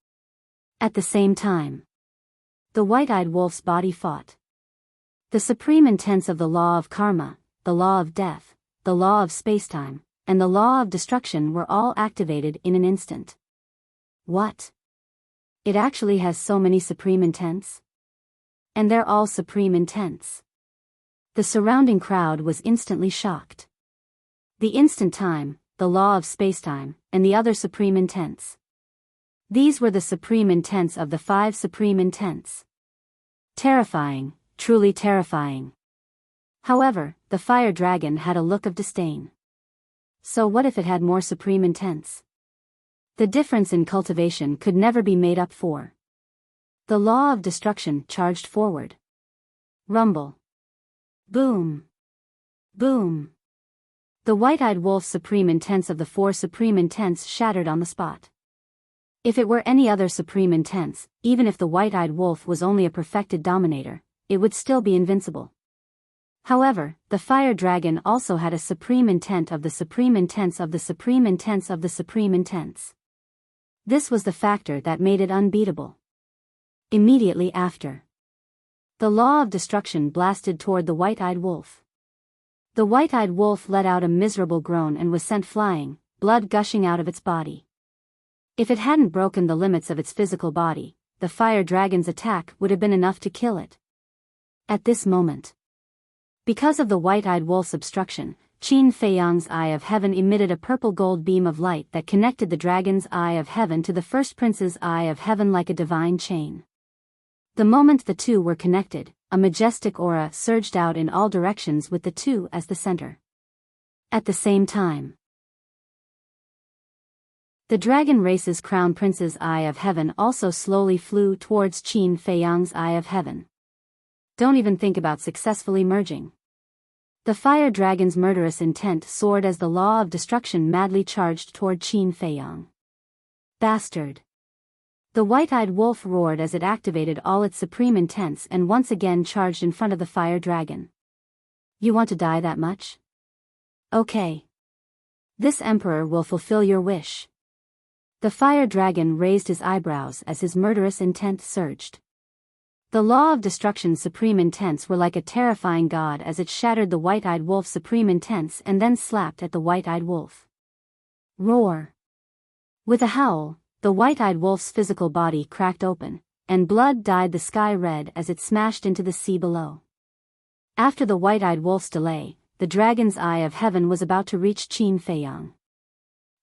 At the same time, the white-eyed wolf's body fought. The supreme intents of the law of karma, the law of death, the law of spacetime, and the law of destruction were all activated in an instant. What? It actually has so many supreme intents? And they're all supreme intents. The surrounding crowd was instantly shocked. The instant time, the law of spacetime, and the other supreme intents. These were the supreme intents of the 5 supreme intents. Terrifying, truly terrifying. However, the fire dragon had a look of disdain. So what if it had more supreme intents? The difference in cultivation could never be made up for. The law of destruction charged forward. Rumble. Boom. Boom. The white-eyed wolf's supreme intents of the 4 supreme intents shattered on the spot. If it were any other supreme intents, even if the white-eyed wolf was only a perfected dominator, it would still be invincible. However, the fire dragon also had a supreme intent of the supreme intents of the supreme intents of the supreme intents. This was the factor that made it unbeatable. Immediately after, the law of destruction blasted toward the white-eyed wolf. The white-eyed wolf let out a miserable groan and was sent flying, blood gushing out of its body. If it hadn't broken the limits of its physical body, the fire dragon's attack would have been enough to kill it. At this moment, because of the white-eyed wolf's obstruction, Qin Feiyang's eye of heaven emitted a purple gold beam of light that connected the dragon's eye of heaven to the first prince's eye of heaven like a divine chain. The moment the two were connected, a majestic aura surged out in all directions with the two as the center. At the same time, the dragon race's crown prince's eye of heaven also slowly flew towards Qin Feiyang's eye of heaven. Don't even think about successfully merging. The fire dragon's murderous intent soared as the law of destruction madly charged toward Qin Feiyang. Bastard! The white-eyed wolf roared as it activated all its supreme intents and once again charged in front of the fire dragon. You want to die that much? Okay. This emperor will fulfill your wish. The fire dragon raised his eyebrows as his murderous intent surged. The law of destruction's supreme intents were like a terrifying god as it shattered the white-eyed wolf's supreme intents and then slapped at the white-eyed wolf. Roar! With a howl, the white-eyed wolf's physical body cracked open, and blood dyed the sky red as it smashed into the sea below. After the white-eyed wolf's delay, the dragon's eye of heaven was about to reach Qin Feiyang.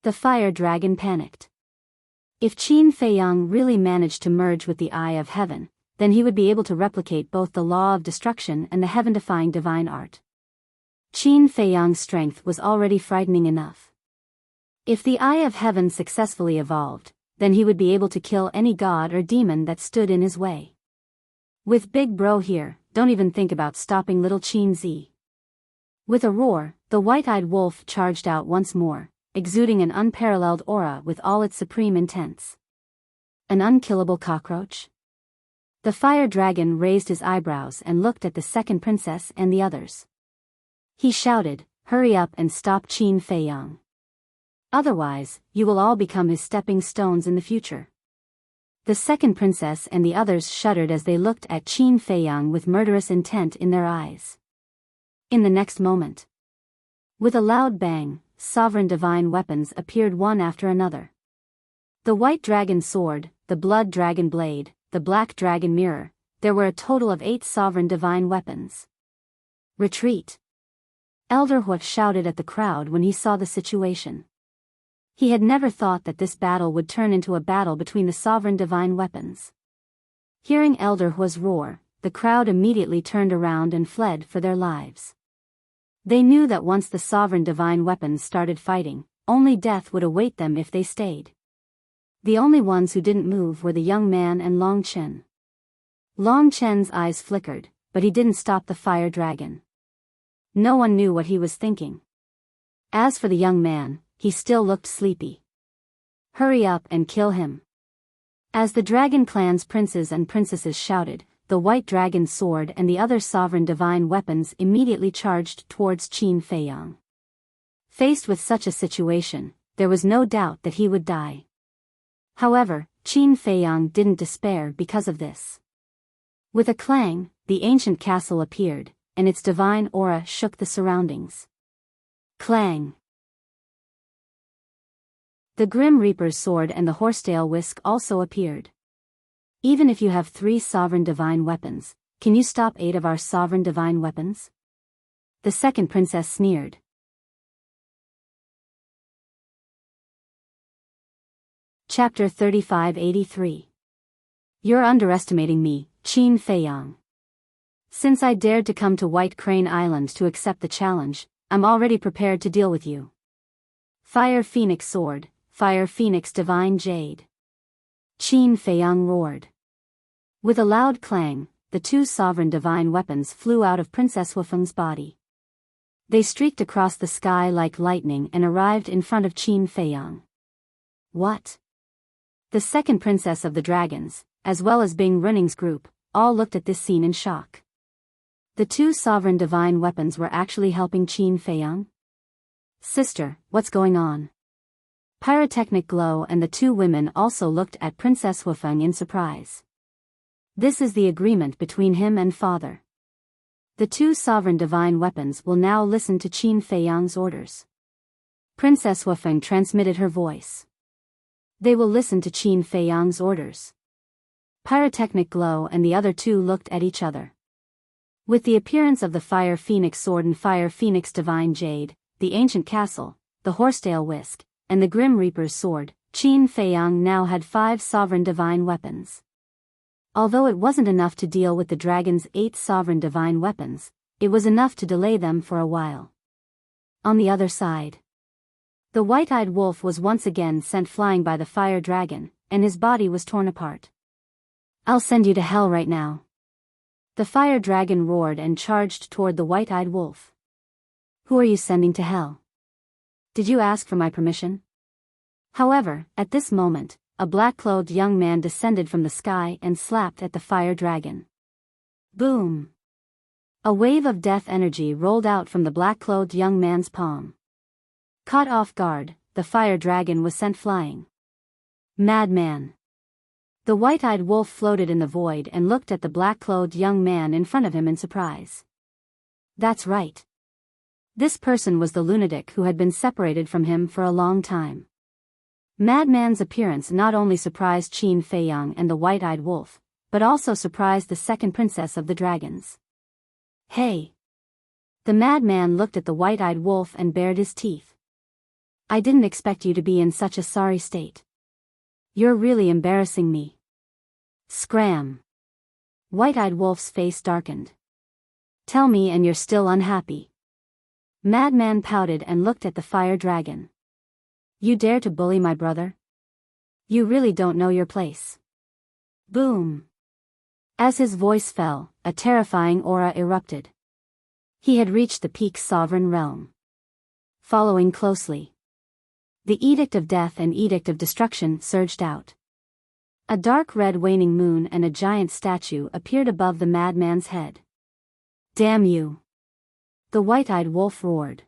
The fire dragon panicked. If Qin Feiyang really managed to merge with the eye of heaven, then he would be able to replicate both the law of destruction and the heaven-defying divine art. Qin Feiyang's strength was already frightening enough. If the eye of heaven successfully evolved, then he would be able to kill any god or demon that stood in his way. With Big Bro here, don't even think about stopping little Qin Z. With a roar, the white-eyed wolf charged out once more, exuding an unparalleled aura with all its supreme intents. An unkillable cockroach? The fire dragon raised his eyebrows and looked at the second princess and the others. He shouted, "Hurry up and stop Qin Feiyang. Otherwise, you will all become his stepping stones in the future." The second princess and the others shuddered as they looked at Qin Feiyang with murderous intent in their eyes. In the next moment, with a loud bang, sovereign divine weapons appeared one after another. The white dragon sword, the blood dragon blade, the black dragon mirror, there were a total of 8 sovereign divine weapons. Retreat! Elder Hu shouted at the crowd when he saw the situation. He had never thought that this battle would turn into a battle between the sovereign divine weapons. Hearing Elder Hu's roar, the crowd immediately turned around and fled for their lives. They knew that once the sovereign divine weapons started fighting, only death would await them if they stayed. The only ones who didn't move were the young man and Long Chen. Long Chen's eyes flickered, but he didn't stop the fire dragon. No one knew what he was thinking. As for the young man, he still looked sleepy. Hurry up and kill him. As the dragon clan's princes and princesses shouted, the white dragon sword and the other sovereign divine weapons immediately charged towards Qin Feiyang. Faced with such a situation, there was no doubt that he would die. However, Qin Feiyang didn't despair because of this. With a clang, the ancient castle appeared, and its divine aura shook the surroundings. Clang! The Grim Reaper's sword and the horsetail whisk also appeared. Even if you have 3 sovereign divine weapons, can you stop 8 of our sovereign divine weapons? The second princess sneered. Chapter 3583. You're underestimating me, Qin Feiyang. Since I dared to come to White Crane Island to accept the challenge, I'm already prepared to deal with you. Fire Phoenix Sword, Fire Phoenix Divine Jade. Qin Feiyang roared. With a loud clang, the 2 sovereign divine weapons flew out of Princess Wufeng's body. They streaked across the sky like lightning and arrived in front of Qin Feiyang. What? The second princess of the dragons, as well as Bing Running's group, all looked at this scene in shock. The 2 sovereign divine weapons were actually helping Qin Feiyang? Sister, what's going on? Pyrotechnic Glow and the 2 women also looked at Princess Wufeng in surprise. This is the agreement between him and father. The 2 sovereign divine weapons will now listen to Qin Feiyang's orders. Princess Wufeng transmitted her voice. They will listen to Qin Feiyang's orders. Pyrotechnic Glow and the other 2 looked at each other. With the appearance of the Fire Phoenix Sword and Fire Phoenix Divine Jade, the ancient castle, the horsetail whisk, and the Grim Reaper's sword, Qin Feiyang now had 5 sovereign divine weapons. Although it wasn't enough to deal with the dragon's 8 sovereign divine weapons, it was enough to delay them for a while. On the other side, the white-eyed wolf was once again sent flying by the fire dragon, and his body was torn apart. I'll send you to hell right now. The fire dragon roared and charged toward the white-eyed wolf. Who are you sending to hell? Did you ask for my permission? However, at this moment, a black-clothed young man descended from the sky and slapped at the fire dragon. Boom! A wave of death energy rolled out from the black-clothed young man's palm. Caught off guard, the fire dragon was sent flying. Madman! The white-eyed wolf floated in the void and looked at the black-clothed young man in front of him in surprise. That's right. This person was the lunatic who had been separated from him for a long time. Madman's appearance not only surprised Qin Feiyang and the white-eyed wolf, but also surprised the second princess of the dragons. Hey! The madman looked at the white-eyed wolf and bared his teeth. I didn't expect you to be in such a sorry state. You're really embarrassing me. Scram! White-eyed wolf's face darkened. Tell me and you're still unhappy. Madman pouted and looked at the fire dragon. You dare to bully my brother? You really don't know your place. Boom! As his voice fell, a terrifying aura erupted. He had reached the peak sovereign realm. Following closely, the Edict of Death and Edict of Destruction surged out. A dark red waning moon and a giant statue appeared above the madman's head. Damn you! The white-eyed wolf roared.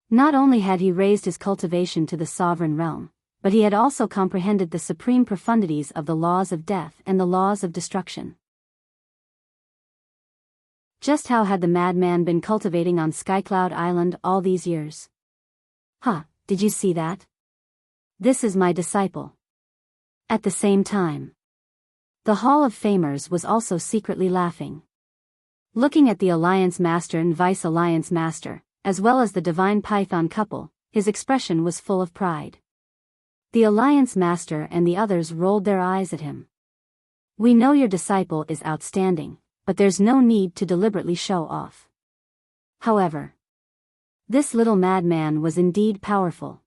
Not only had he raised his cultivation to the sovereign realm, but he had also comprehended the supreme profundities of the laws of death and the laws of destruction. Just how had the madman been cultivating on Skycloud Island all these years? "Huh, did you see that? This is my disciple." At the same time, the Hall of Famers was also secretly laughing. Looking at the Alliance Master and Vice Alliance Master, as well as the Divine Python couple, his expression was full of pride. The Alliance Master and the others rolled their eyes at him. "We know your disciple is outstanding, but there's no need to deliberately show off." However, this little madman was indeed powerful.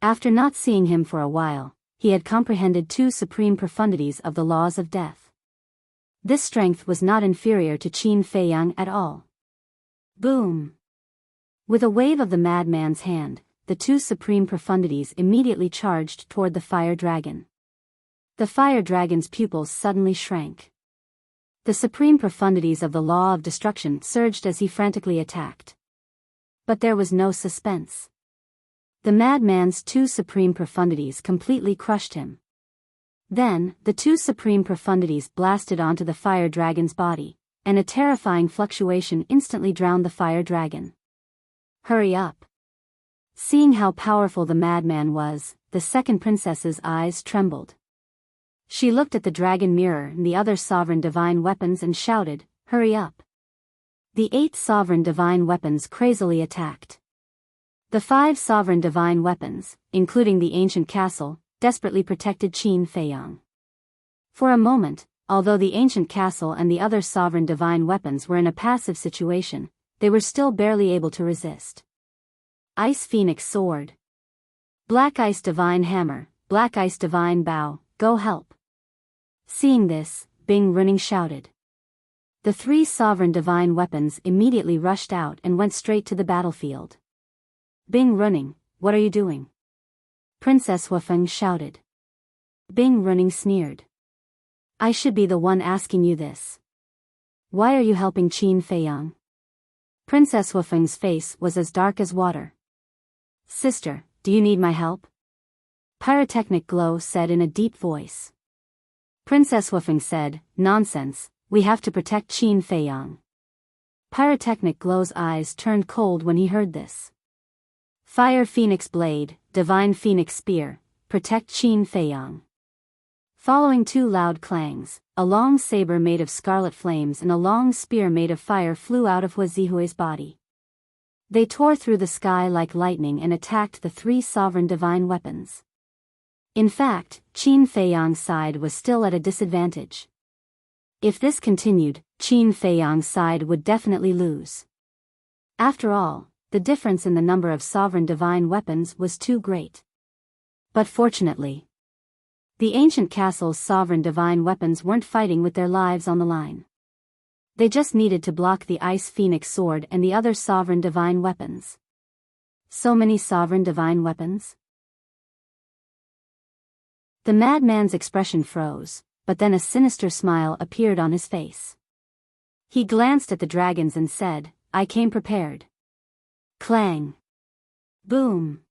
After not seeing him for a while, he had comprehended two supreme profundities of the laws of death. This strength was not inferior to Qin Feiyang at all. Boom! With a wave of the madman's hand, the two supreme profundities immediately charged toward the fire dragon. The fire dragon's pupils suddenly shrank. The supreme profundities of the law of destruction surged as he frantically attacked. But there was no suspense. The madman's two supreme profundities completely crushed him. Then, the two supreme profundities blasted onto the fire dragon's body, and a terrifying fluctuation instantly drowned the fire dragon. "Hurry up!" Seeing how powerful the madman was, the second princess's eyes trembled. She looked at the dragon mirror and the other sovereign divine weapons and shouted, "Hurry up!" The 8 sovereign divine weapons crazily attacked. The 5 sovereign divine weapons, including the ancient castle, desperately protected Qin Feiyang. For a moment, although the ancient castle and the other sovereign divine weapons were in a passive situation, they were still barely able to resist. Ice Phoenix Sword. Black Ice Divine Hammer, Black Ice Divine Bow, go help. Seeing this, Bing Running shouted. The 3 sovereign divine weapons immediately rushed out and went straight to the battlefield. "Bing Running, what are you doing?" Princess Huafeng shouted. Bing Running sneered. "I should be the one asking you this. Why are you helping Qin Feiyang?" Princess Huafeng's face was as dark as water. "Sister, do you need my help?" Pyrotechnic Glow said in a deep voice. Princess Huafeng said, "Nonsense, we have to protect Qin Feiyang." Pyrotechnic Glow's eyes turned cold when he heard this. Fire Phoenix Blade, Divine Phoenix Spear, protect Qin Feiyang. Following 2 loud clangs, a long saber made of scarlet flames and a long spear made of fire flew out of Hua Zihui's body. They tore through the sky like lightning and attacked the 3 sovereign divine weapons. In fact, Qin Feiyang's side was still at a disadvantage. If this continued, Qin Feiyang's side would definitely lose. After all, the difference in the number of sovereign divine weapons was too great. But fortunately, the ancient castle's sovereign divine weapons weren't fighting with their lives on the line. They just needed to block the Ice Phoenix Sword and the other sovereign divine weapons. So many sovereign divine weapons? The madman's expression froze, but then a sinister smile appeared on his face. He glanced at the dragons and said, "I came prepared." Clang. Boom.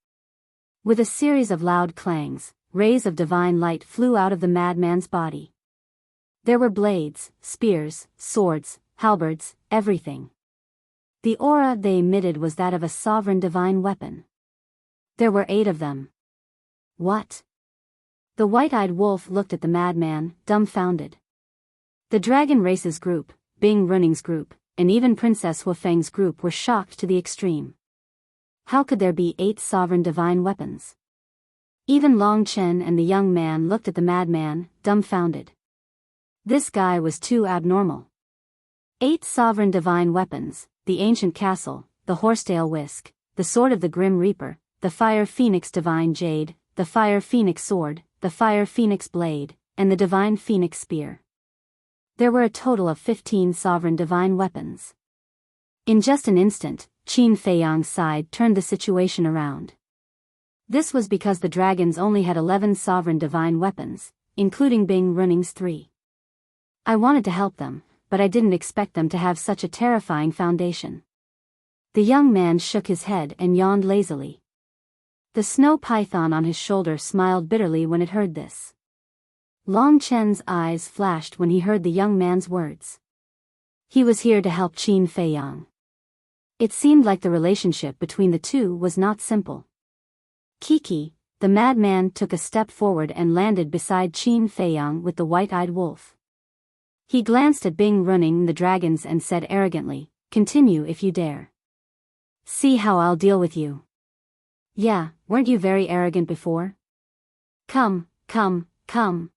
With a series of loud clangs, rays of divine light flew out of the madman's body. There were blades, spears, swords, halberds, everything. The aura they emitted was that of a sovereign divine weapon. There were 8 of them. What? The white-eyed wolf looked at the madman, dumbfounded. The dragon race's group, Bing Running's group, and even Princess Huafeng's group were shocked to the extreme. How could there be 8 sovereign divine weapons? Even Long Chen and the young man looked at the madman, dumbfounded. This guy was too abnormal. 8 sovereign divine weapons, the ancient castle, the horsetail whisk, the sword of the Grim Reaper, the Fire Phoenix Divine Jade, the Fire Phoenix Sword, the Fire Phoenix Blade, and the Divine Phoenix Spear. There were a total of 15 sovereign divine weapons. In just an instant, Qin Feiyang's side turned the situation around. This was because the dragons only had 11 sovereign divine weapons, including Bing Running's 3. I wanted to help them, but I didn't expect them to have such a terrifying foundation. The young man shook his head and yawned lazily. The snow python on his shoulder smiled bitterly when it heard this. Long Chen's eyes flashed when he heard the young man's words. He was here to help Qin Feiyang. It seemed like the relationship between the two was not simple. Kiki, the madman, took a step forward and landed beside Qin Feiyang with the white-eyed wolf. He glanced at Bing running the dragons and said arrogantly, "Continue if you dare. See how I'll deal with you." "Yeah, weren't you very arrogant before? Come, come, come."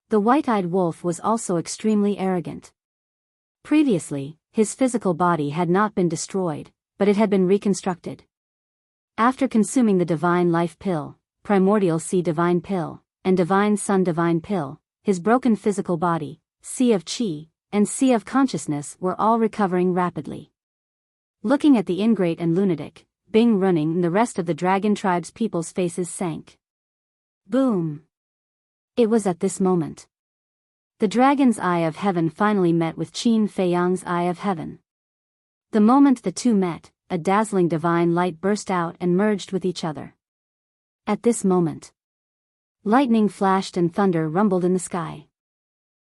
The white-eyed wolf was also extremely arrogant. Previously, his physical body had not been destroyed, but it had been reconstructed. After consuming the Divine Life Pill, Primordial Sea Divine Pill, and Divine Sun Divine Pill, his broken physical body, Sea of Qi, and Sea of Consciousness were all recovering rapidly. Looking at the ingrate and lunatic, Bing running and the rest of the dragon tribe's people's faces sank. Boom! It was at this moment. The dragon's eye of heaven finally met with Qin Feiyang's eye of heaven. The moment the two met, a dazzling divine light burst out and merged with each other. At this moment, lightning flashed and thunder rumbled in the sky.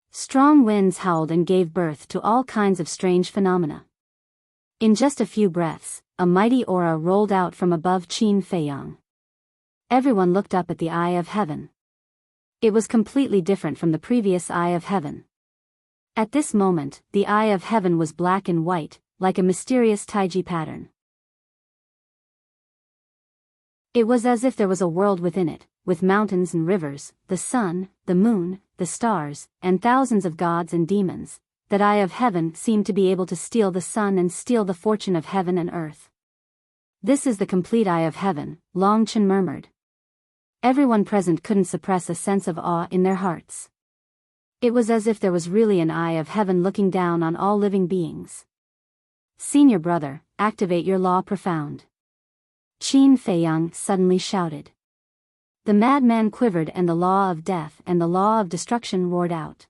Strong winds howled and gave birth to all kinds of strange phenomena. In just a few breaths, a mighty aura rolled out from above Qin Feiyang. Everyone looked up at the eye of heaven. It was completely different from the previous eye of heaven. At this moment, the eye of heaven was black and white, like a mysterious taiji pattern. It was as if there was a world within it, with mountains and rivers, the sun, the moon, the stars, and thousands of gods and demons. That eye of heaven seemed to be able to steal the sun and steal the fortune of heaven and earth. "This is the complete eye of heaven," Long Chen murmured. Everyone present couldn't suppress a sense of awe in their hearts. It was as if there was really an eye of heaven looking down on all living beings. "Senior brother, activate your law profound," Qin Feiyang suddenly shouted. The madman quivered and the law of death and the law of destruction roared out.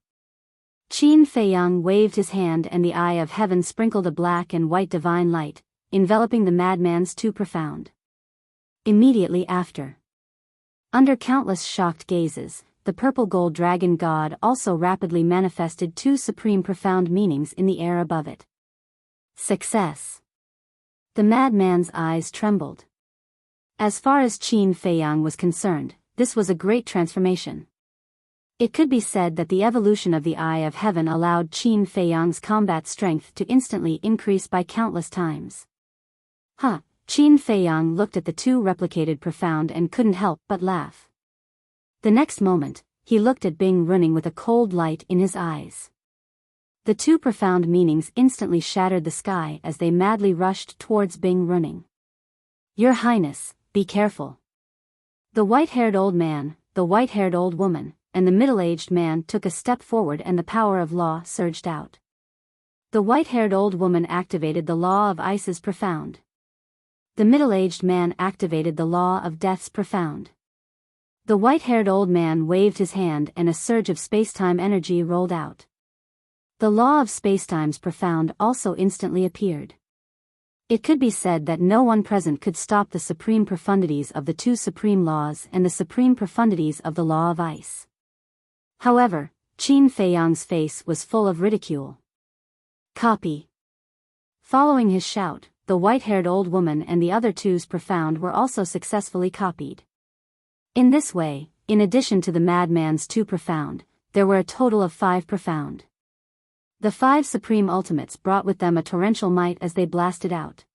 Qin Feiyang waved his hand and the eye of heaven sprinkled a black and white divine light, enveloping the madman's too profound. Immediately after, under countless shocked gazes, the purple gold dragon god also rapidly manifested two supreme profound meanings in the air above it. Success. The madman's eyes trembled. As far as Qin Feiyang was concerned, this was a great transformation. It could be said that the evolution of the eye of heaven allowed Qin Feiyang's combat strength to instantly increase by countless times. Qin Feiyang looked at the two replicated profound and couldn't help but laugh. The next moment, he looked at Bing running with a cold light in his eyes. The two profound meanings instantly shattered the sky as they madly rushed towards Bing running. "Your Highness, be careful." The white-haired old man, the white-haired old woman, and the middle-aged man took a step forward and the power of law surged out. The white-haired old woman activated the law of ice's profound. The middle-aged man activated the law of death's profound. The white-haired old man waved his hand and a surge of spacetime energy rolled out. The law of spacetime's profound also instantly appeared. It could be said that no one present could stop the supreme profundities of the two supreme laws and the supreme profundities of the law of ice. However, Qin Feiyang's face was full of ridicule. "Copy." Following his shout, the white-haired old woman and the other two's profound were also successfully copied. In this way, in addition to the madman's two profound, there were a total of 5 profound. The 5 supreme ultimates brought with them a torrential might as they blasted out.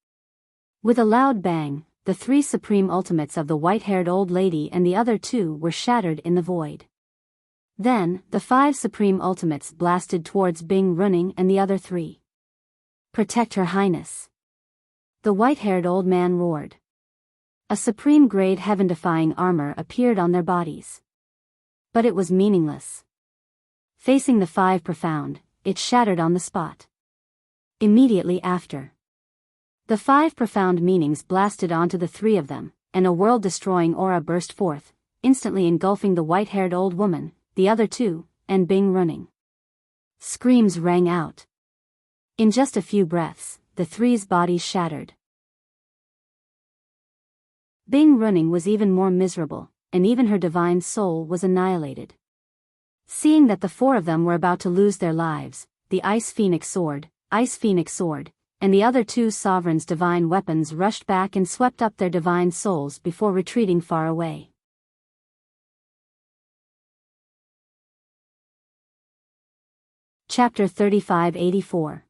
With a loud bang, the 3 supreme ultimates of the white-haired old lady and the other 2 were shattered in the void. Then, the 5 supreme ultimates blasted towards Bing running and the other 3. "Protect Her Highness," the white-haired old man roared. A supreme-grade heaven-defying armor appeared on their bodies. But it was meaningless. Facing the 5 profound, it shattered on the spot. Immediately after, the 5 profound meanings blasted onto the 3 of them, and a world-destroying aura burst forth, instantly engulfing the white-haired old woman, the other 2, and Bing running. Screams rang out. In just a few breaths, the 3's bodies shattered. Bing Running was even more miserable, and even her divine soul was annihilated. Seeing that the four of them were about to lose their lives, the Ice Phoenix Sword, and the other two sovereigns' divine weapons rushed back and swept up their divine souls before retreating far away. Chapter 3584.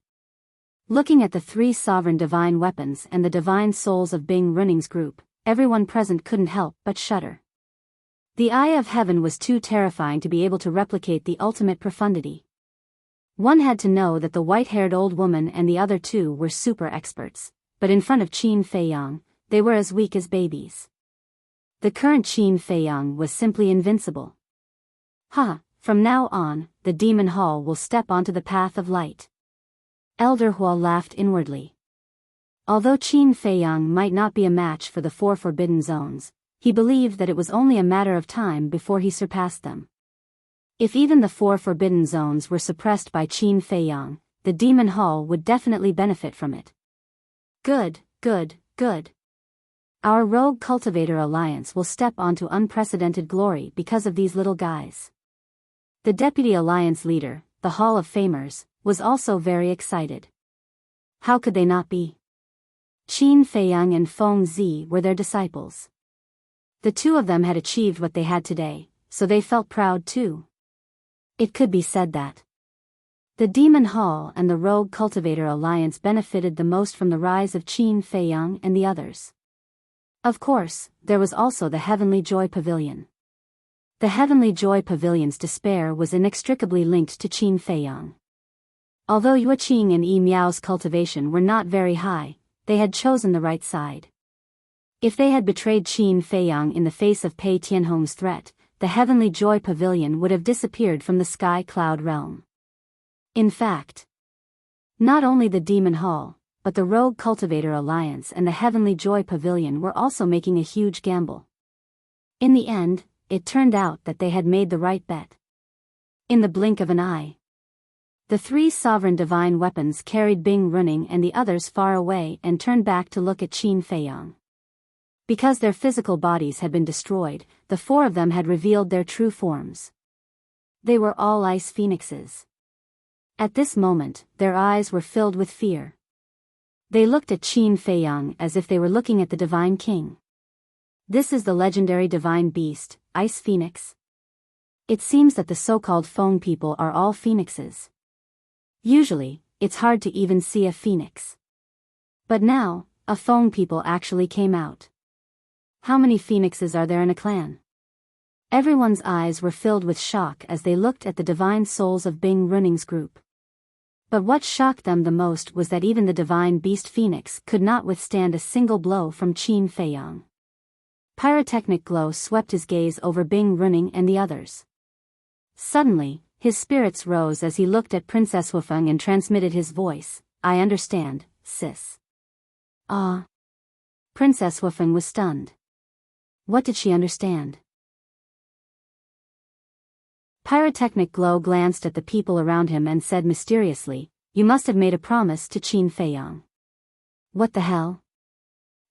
Looking at the three sovereign divine weapons and the divine souls of Bing Running's group, everyone present couldn't help but shudder. The Eye of Heaven was too terrifying to be able to replicate the ultimate profundity. One had to know that the white-haired old woman and the other two were super experts, but in front of Qin Feiyang, they were as weak as babies. The current Qin Feiyang was simply invincible. From now on, the Demon Hall will step onto the path of light. Elder Hua laughed inwardly. Although Qin Feiyang might not be a match for the four Forbidden Zones, he believed that it was only a matter of time before he surpassed them. If even the four Forbidden Zones were suppressed by Qin Feiyang, the Demon Hall would definitely benefit from it. Good. Our Rogue Cultivator Alliance will step onto unprecedented glory because of these little guys. The Deputy Alliance leader, the Hall of Famers, was also very excited. How could they not be? Qin Feiyang and Feng Zi were their disciples. The two of them had achieved what they had today, so they felt proud too. It could be said that the Demon Hall and the Rogue Cultivator Alliance benefited the most from the rise of Qin Feiyang and the others. Of course, there was also the Heavenly Joy Pavilion. The Heavenly Joy Pavilion's despair was inextricably linked to Qin Feiyang. Although Yue Qing and Yi Miao's cultivation were not very high, they had chosen the right side. If they had betrayed Qin Feiyang in the face of Pei Tianhong's threat, the Heavenly Joy Pavilion would have disappeared from the Sky Cloud realm. In fact, not only the Demon Hall, but the Rogue Cultivator Alliance and the Heavenly Joy Pavilion were also making a huge gamble. In the end, it turned out that they had made the right bet. In the blink of an eye, the three sovereign divine weapons carried Bing Running and the others far away and turned back to look at Qin Feiyang. Because their physical bodies had been destroyed, the four of them had revealed their true forms. They were all ice phoenixes. At this moment, their eyes were filled with fear. They looked at Qin Feiyang as if they were looking at the Divine King. This is the legendary divine beast, Ice Phoenix. It seems that the so-called Feng people are all phoenixes. Usually, it's hard to even see a phoenix. But now, a Feng people actually came out. How many phoenixes are there in a clan? Everyone's eyes were filled with shock as they looked at the divine souls of Bing Running's group. But what shocked them the most was that even the divine beast phoenix could not withstand a single blow from Qin Feiyang. Pyrotechnic glow swept his gaze over Bing Running and the others. Suddenly, his spirits rose as he looked at Princess Wufeng and transmitted his voice. I understand, sis. Princess Wufeng was stunned. What did she understand? Pyrotechnic glow glanced at the people around him and said mysteriously, you must have made a promise to Qin Feiyang. What the hell?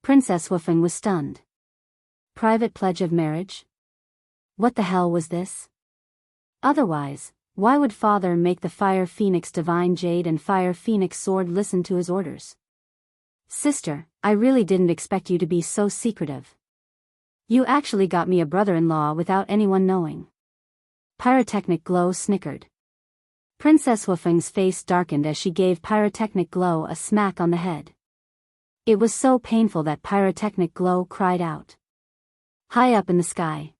Princess Wufeng was stunned. Private pledge of marriage? What the hell was this? Otherwise, why would Father make the Fire Phoenix Divine Jade and Fire Phoenix Sword listen to his orders? Sister, I really didn't expect you to be so secretive. You actually got me a brother-in-law without anyone knowing. Pyrotechnic glow snickered. Princess Wufeng's face darkened as she gave Pyrotechnic glow a smack on the head. It was so painful that Pyrotechnic glow cried out. High up in the sky,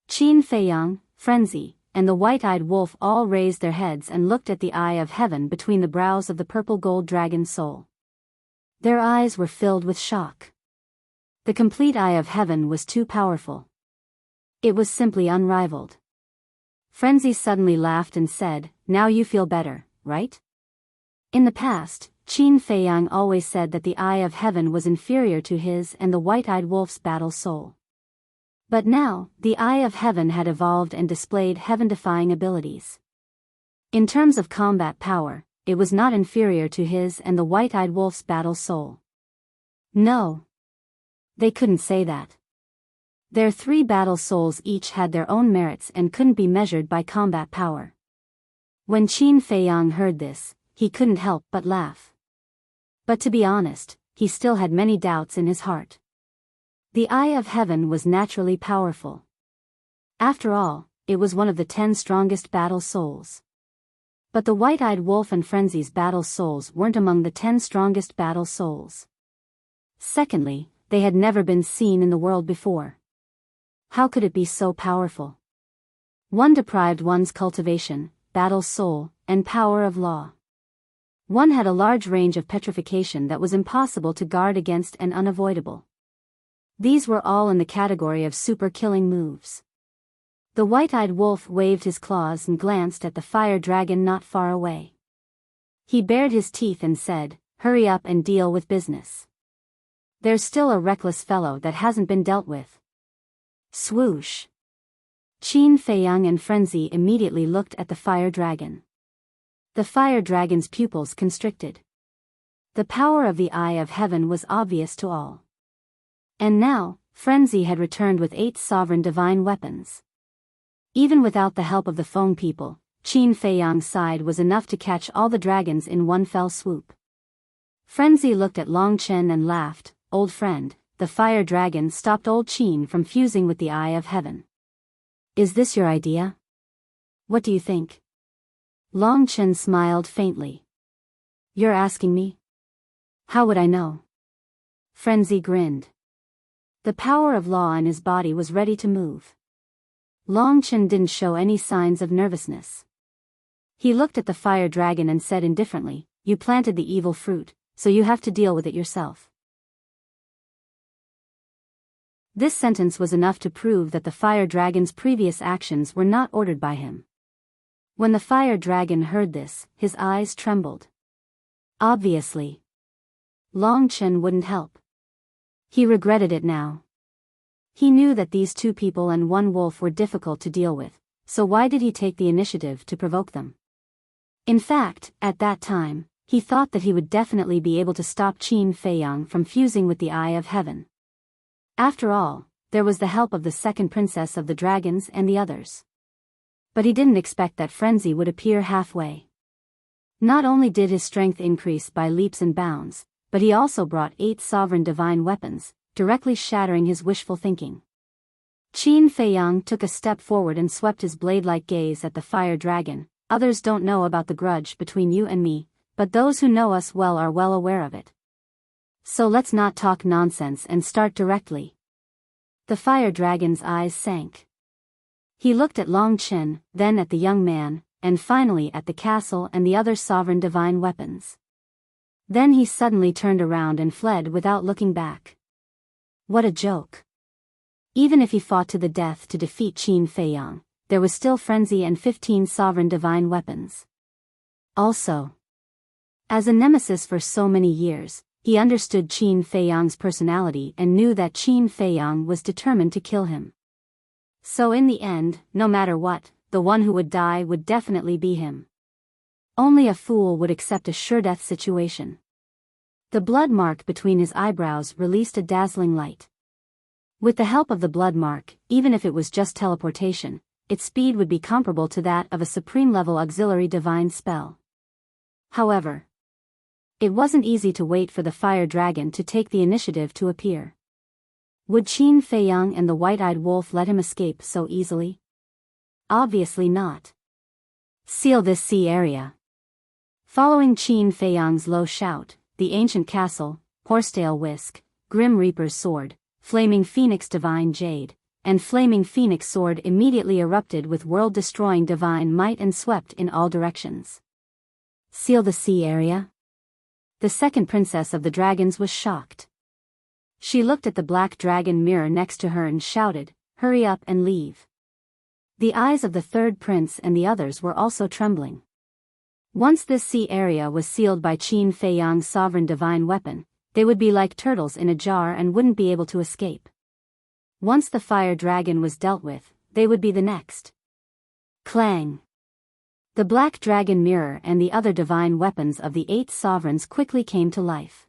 Qin Feiyang, Frenzy, and the white-eyed wolf all raised their heads and looked at the Eye of Heaven between the brows of the purple gold dragon soul. Their eyes were filled with shock. The complete Eye of Heaven was too powerful. It was simply unrivaled. Frenzy suddenly laughed and said, now you feel better, right? In the past, Qin Feiyang always said that the Eye of Heaven was inferior to his and the white-eyed wolf's battle soul. But now, the Eye of Heaven had evolved and displayed heaven-defying abilities. In terms of combat power, it was not inferior to his and the white-eyed wolf's battle soul. No. They couldn't say that. Their 3 battle souls each had their own merits and couldn't be measured by combat power. When Qin Feiyang heard this, he couldn't help but laugh. But to be honest, he still had many doubts in his heart. The Eye of Heaven was naturally powerful. After all, it was one of the 10 strongest battle souls. But the white-eyed wolf and Frenzy's battle souls weren't among the 10 strongest battle souls. Secondly, they had never been seen in the world before. How could it be so powerful? One deprived one's cultivation, battle soul, and power of law. One had a large range of petrification that was impossible to guard against and unavoidable. These were all in the category of super-killing moves. The white-eyed wolf waved his claws and glanced at the fire dragon not far away. He bared his teeth and said, "Hurry up and deal with business. There's still a reckless fellow that hasn't been dealt with." Swoosh! Qin Feiyang and Frenzy immediately looked at the fire dragon. The fire dragon's pupils constricted. The power of the Eye of Heaven was obvious to all. And now, Frenzy had returned with 8 sovereign divine weapons. Even without the help of the phone people, Qin Feiyang's side was enough to catch all the dragons in one fell swoop. Frenzy looked at Long Chen and laughed. "Old friend, the fire dragon stopped old Qin from fusing with the Eye of Heaven. Is this your idea? What do you think?" Long Chen smiled faintly. "You're asking me? How would I know?" Frenzy grinned. The power of law in his body was ready to move. Long Chen didn't show any signs of nervousness. He looked at the fire dragon and said indifferently, "You planted the evil fruit, so you have to deal with it yourself." This sentence was enough to prove that the fire dragon's previous actions were not ordered by him. When the fire dragon heard this, his eyes trembled. Obviously, Long Chen wouldn't help. He regretted it now. He knew that these 2 people and 1 wolf were difficult to deal with, so why did he take the initiative to provoke them? In fact, at that time, he thought that he would definitely be able to stop Qin Feiyang from fusing with the Eye of Heaven. After all, there was the help of the second princess of the dragons and the others. But he didn't expect that Frenzy would appear halfway. Not only did his strength increase by leaps and bounds, but he also brought 8 sovereign divine weapons, directly shattering his wishful thinking. Qin Feiyang took a step forward and swept his blade-like gaze at the fire dragon. "Others don't know about the grudge between you and me, but those who know us well are well aware of it. So let's not talk nonsense and start directly." The fire dragon's eyes sank. He looked at Long Chen, then at the young man, and finally at the castle and the other sovereign divine weapons. Then he suddenly turned around and fled without looking back. What a joke. Even if he fought to the death to defeat Qin Feiyang, there was still Frenzy and 15 sovereign divine weapons. Also, as a nemesis for so many years, he understood Qin Feiyang's personality and knew that Qin Feiyang was determined to kill him. So in the end, no matter what, the one who would die would definitely be him. Only a fool would accept a sure-death situation. The blood mark between his eyebrows released a dazzling light. With the help of the blood mark, even if it was just teleportation, its speed would be comparable to that of a supreme-level auxiliary divine spell. However, it wasn't easy to wait for the fire dragon to take the initiative to appear. Would Qin Feiyang and the white-eyed wolf let him escape so easily? Obviously not. "Seal this sea area." Following Qin Feiyang's low shout, the ancient castle, Horsetail Whisk, Grim Reaper's sword, Flaming Phoenix Divine Jade, and Flaming Phoenix Sword immediately erupted with world-destroying divine might and swept in all directions. "Seal the sea area?" The second princess of the dragons was shocked. She looked at the black dragon mirror next to her and shouted, "Hurry up and leave." The eyes of the third prince and the others were also trembling. Once this sea area was sealed by Qin Feiyang's sovereign divine weapon, they would be like turtles in a jar and wouldn't be able to escape. Once the fire dragon was dealt with, they would be the next. Clang! The black dragon mirror and the other divine weapons of the 8 sovereigns quickly came to life.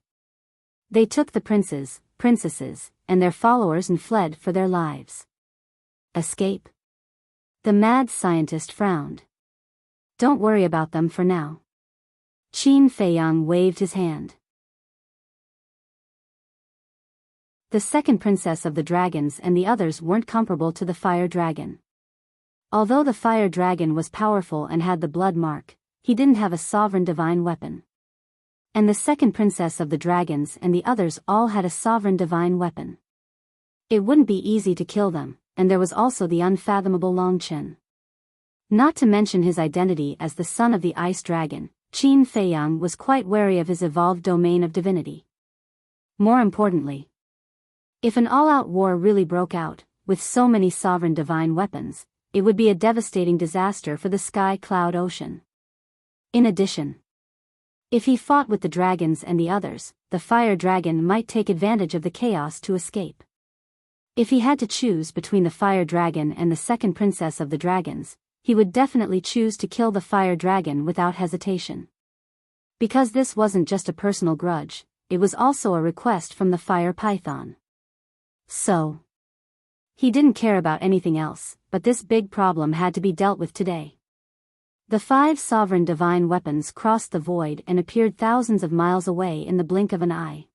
They took the princes, princesses, and their followers and fled for their lives. Escape? The mad scientist frowned. Don't worry about them for now. Qin Feiyang waved his hand. The second princess of the dragons and the others weren't comparable to the fire dragon. Although the fire dragon was powerful and had the blood mark, he didn't have a sovereign divine weapon. And the second princess of the dragons and the others all had a sovereign divine weapon. It wouldn't be easy to kill them, and there was also the unfathomable Longchen. Not to mention his identity as the son of the ice dragon, Qin Feiyang was quite wary of his evolved domain of divinity. More importantly, if an all-out war really broke out, with so many sovereign divine weapons, it would be a devastating disaster for the Sky Cloud Ocean. In addition, if he fought with the dragons and the others, the fire dragon might take advantage of the chaos to escape. If he had to choose between the fire dragon and the second princess of the dragons, he would definitely choose to kill the fire dragon without hesitation. Because this wasn't just a personal grudge, it was also a request from the fire python. So, he didn't care about anything else, but this big problem had to be dealt with today. The 5 sovereign divine weapons crossed the void and appeared thousands of miles away in the blink of an eye.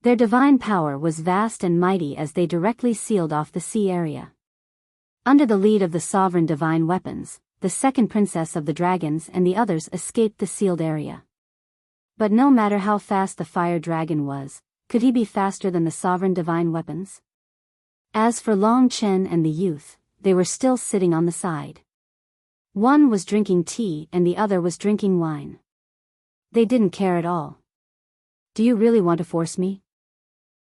Their divine power was vast and mighty as they directly sealed off the sea area. Under the lead of the sovereign divine weapons, the second princess of the dragons and the others escaped the sealed area. But no matter how fast the fire dragon was, could he be faster than the sovereign divine weapons? As for Long Chen and the youth, they were still sitting on the side. One was drinking tea and the other was drinking wine. They didn't care at all. Do you really want to force me?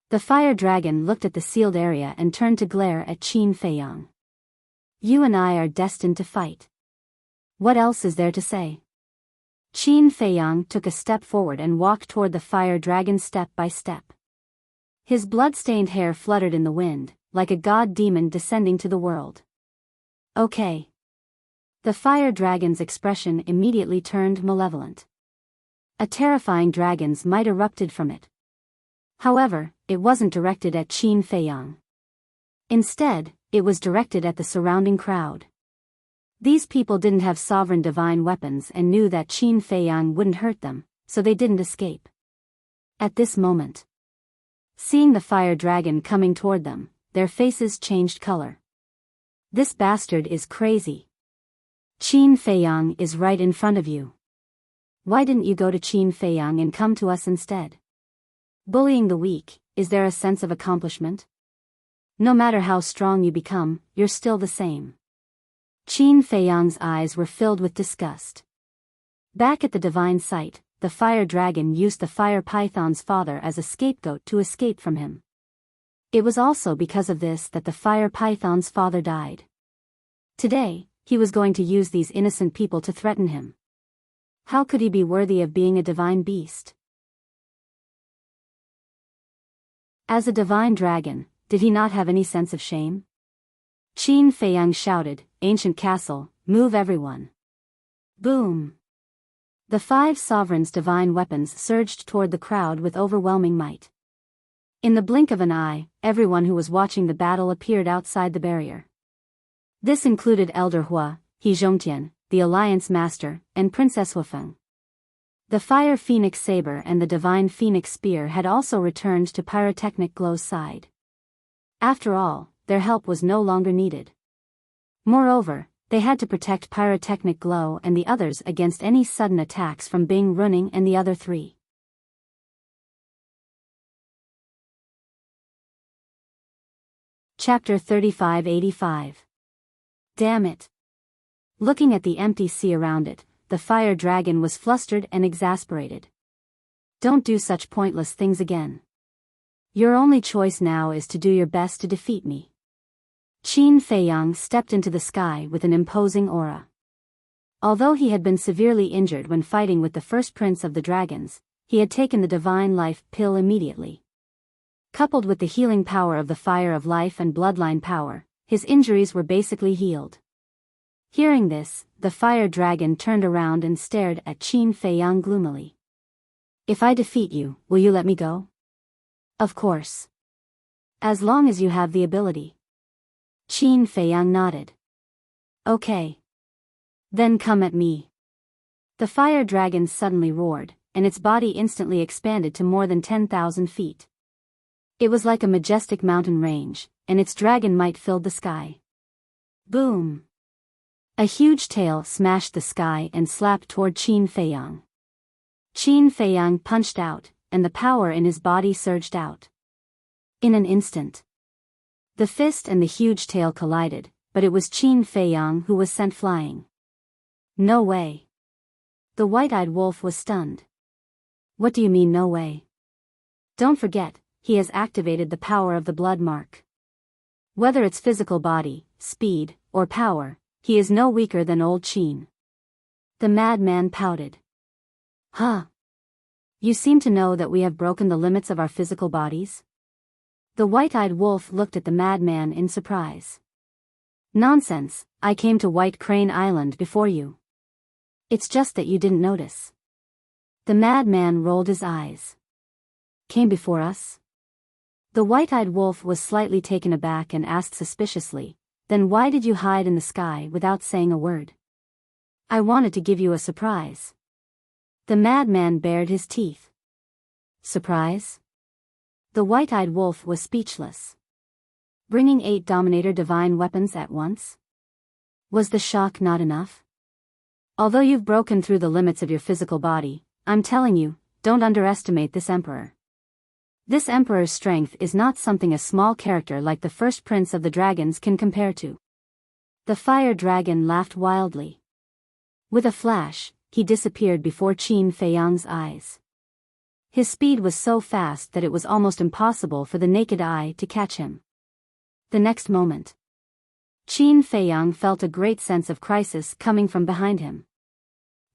The fire dragon looked at the sealed area and turned to glare at Qin Feiyang. You and I are destined to fight. What else is there to say? Qin Feiyang took a step forward and walked toward the fire dragon step by step. His blood-stained hair fluttered in the wind, like a god-demon descending to the world. Okay. The fire dragon's expression immediately turned malevolent. A terrifying dragon's might erupted from it. However, it wasn't directed at Qin Feiyang. Instead, it was directed at the surrounding crowd. These people didn't have sovereign divine weapons and knew that Qin Feiyang wouldn't hurt them, so they didn't escape. At this moment, seeing the fire dragon coming toward them, their faces changed color. This bastard is crazy. Qin Feiyang is right in front of you. Why didn't you go to Qin Feiyang and come to us instead? Bullying the weak, is there a sense of accomplishment? No matter how strong you become, you're still the same. Qin Feiyang's eyes were filled with disgust. Back at the divine site, the fire dragon used the fire python's father as a scapegoat to escape from him. It was also because of this that the fire python's father died. Today, he was going to use these innocent people to threaten him. How could he be worthy of being a divine beast? As a divine dragon, did he not have any sense of shame? Qin Feiyang shouted, "Ancient castle, move everyone." Boom! The 5 sovereigns' divine weapons surged toward the crowd with overwhelming might. In the blink of an eye, everyone who was watching the battle appeared outside the barrier. This included Elder Hua, He Zhongtian, the Alliance Master, and Princess Huafeng. The Fire Phoenix Saber and the Divine Phoenix Spear had also returned to Pyrotechnic Glow's side. After all, their help was no longer needed. Moreover, they had to protect Pyrotechnic Glow and the others against any sudden attacks from Bing Running and the other 3. Chapter 3585. Damn it. Looking at the empty sea around it, the fire dragon was flustered and exasperated. Don't do such pointless things again. Your only choice now is to do your best to defeat me. Qin Feiyang stepped into the sky with an imposing aura. Although he had been severely injured when fighting with the first prince of the dragons, he had taken the divine life pill immediately. Coupled with the healing power of the fire of life and bloodline power, his injuries were basically healed. Hearing this, the fire dragon turned around and stared at Qin Feiyang gloomily. If I defeat you, will you let me go? Of course. As long as you have the ability. Qin Feiyang nodded. Okay. Then come at me. The fire dragon suddenly roared, and its body instantly expanded to more than 10,000 feet. It was like a majestic mountain range, and its dragon might filled the sky. Boom! A huge tail smashed the sky and slapped toward Qin Feiyang. Qin Feiyang punched out, and the power in his body surged out. In an instant, the fist and the huge tail collided, but it was Qin Feiyang who was sent flying. No way. The white-eyed wolf was stunned. What do you mean no way? Don't forget, he has activated the power of the blood mark. Whether it's physical body, speed, or power, he is no weaker than old Qin. The madman pouted. Huh? You seem to know that we have broken the limits of our physical bodies? The white-eyed wolf looked at the madman in surprise. Nonsense, I came to White Crane Island before you. It's just that you didn't notice. The madman rolled his eyes. Came before us? The white-eyed wolf was slightly taken aback and asked suspiciously, then why did you hide in the sky without saying a word? I wanted to give you a surprise. The madman bared his teeth. Surprise? The white-eyed wolf was speechless. Bringing 8 Dominator divine weapons at once? Was the shock not enough? Although you've broken through the limits of your physical body, I'm telling you, don't underestimate this emperor. This emperor's strength is not something a small character like the first prince of the dragons can compare to. The fire dragon laughed wildly. With a flash, he disappeared before Qin Feiyang's eyes. His speed was so fast that it was almost impossible for the naked eye to catch him. The next moment, Qin Feiyang felt a great sense of crisis coming from behind him.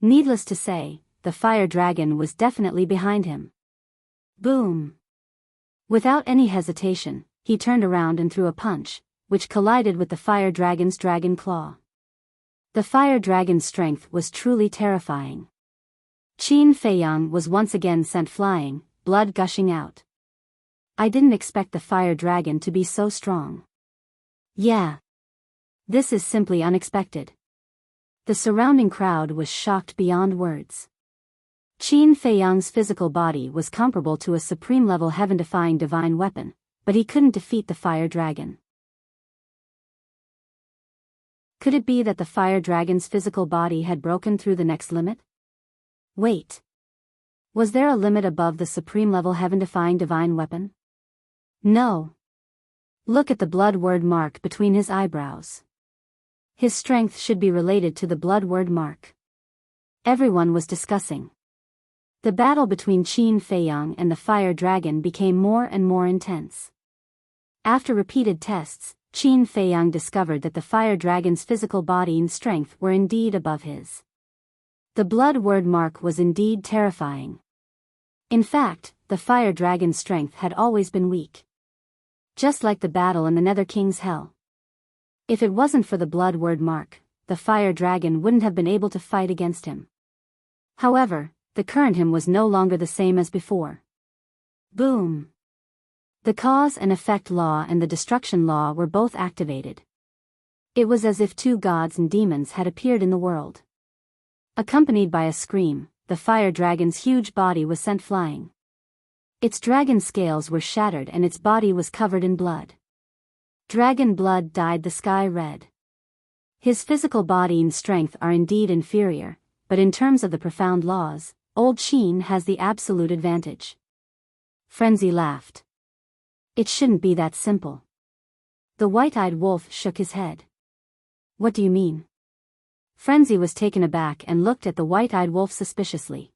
Needless to say, the fire dragon was definitely behind him. Boom! Without any hesitation, he turned around and threw a punch, which collided with the fire dragon's dragon claw. The fire dragon's strength was truly terrifying. Qin Feiyang was once again sent flying, blood gushing out. I didn't expect the fire dragon to be so strong. Yeah. This is simply unexpected. The surrounding crowd was shocked beyond words. Qin Feiyang's physical body was comparable to a supreme-level heaven-defying divine weapon, but he couldn't defeat the fire dragon. Could it be that the fire dragon's physical body had broken through the next limit? Wait. Was there a limit above the supreme-level heaven-defying divine weapon? No. Look at the blood word mark between his eyebrows. His strength should be related to the blood word mark. Everyone was discussing. The battle between Qin Feiyang and the fire dragon became more and more intense. After repeated tests, Qin Feiyang discovered that the fire dragon's physical body and strength were indeed above his. The blood word mark was indeed terrifying. In fact, the fire dragon's strength had always been weak. Just like the battle in the Nether King's Hell. If it wasn't for the blood word mark, the fire dragon wouldn't have been able to fight against him. However, the current him was no longer the same as before. Boom! The cause and effect law and the destruction law were both activated. It was as if 2 gods and demons had appeared in the world. Accompanied by a scream, the fire dragon's huge body was sent flying. Its dragon scales were shattered and its body was covered in blood. Dragon blood dyed the sky red. His physical body and strength are indeed inferior, but in terms of the profound laws, old Qin has the absolute advantage. Frenzy laughed. It shouldn't be that simple. The white-eyed wolf shook his head. What do you mean? Frenzy was taken aback and looked at the white-eyed wolf suspiciously.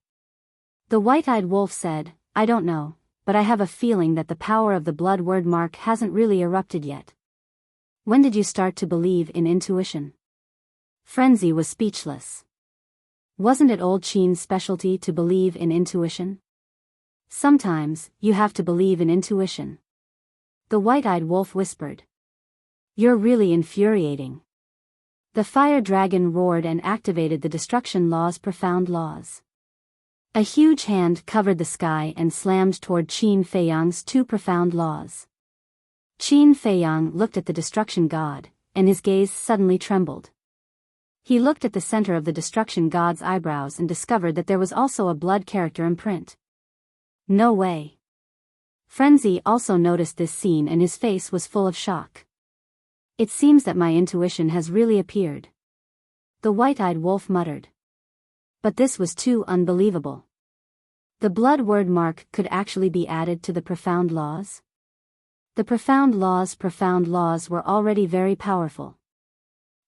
The white-eyed wolf said, I don't know, but I have a feeling that the power of the blood word mark hasn't really erupted yet. When did you start to believe in intuition? Frenzy was speechless. Wasn't it old Qin's specialty to believe in intuition? Sometimes, you have to believe in intuition. The white-eyed wolf whispered. You're really infuriating. The fire dragon roared and activated the destruction law's profound laws. A huge hand covered the sky and slammed toward Qin Feiyang's 2 profound laws. Qin Feiyang looked at the destruction god, and his gaze suddenly trembled. He looked at the center of the destruction god's eyebrows and discovered that there was also a blood character imprint. No way. Frenzy also noticed this scene and his face was full of shock. It seems that my intuition has really appeared. The white-eyed wolf muttered. But this was too unbelievable. The blood word mark could actually be added to the profound laws? The profound laws were already very powerful.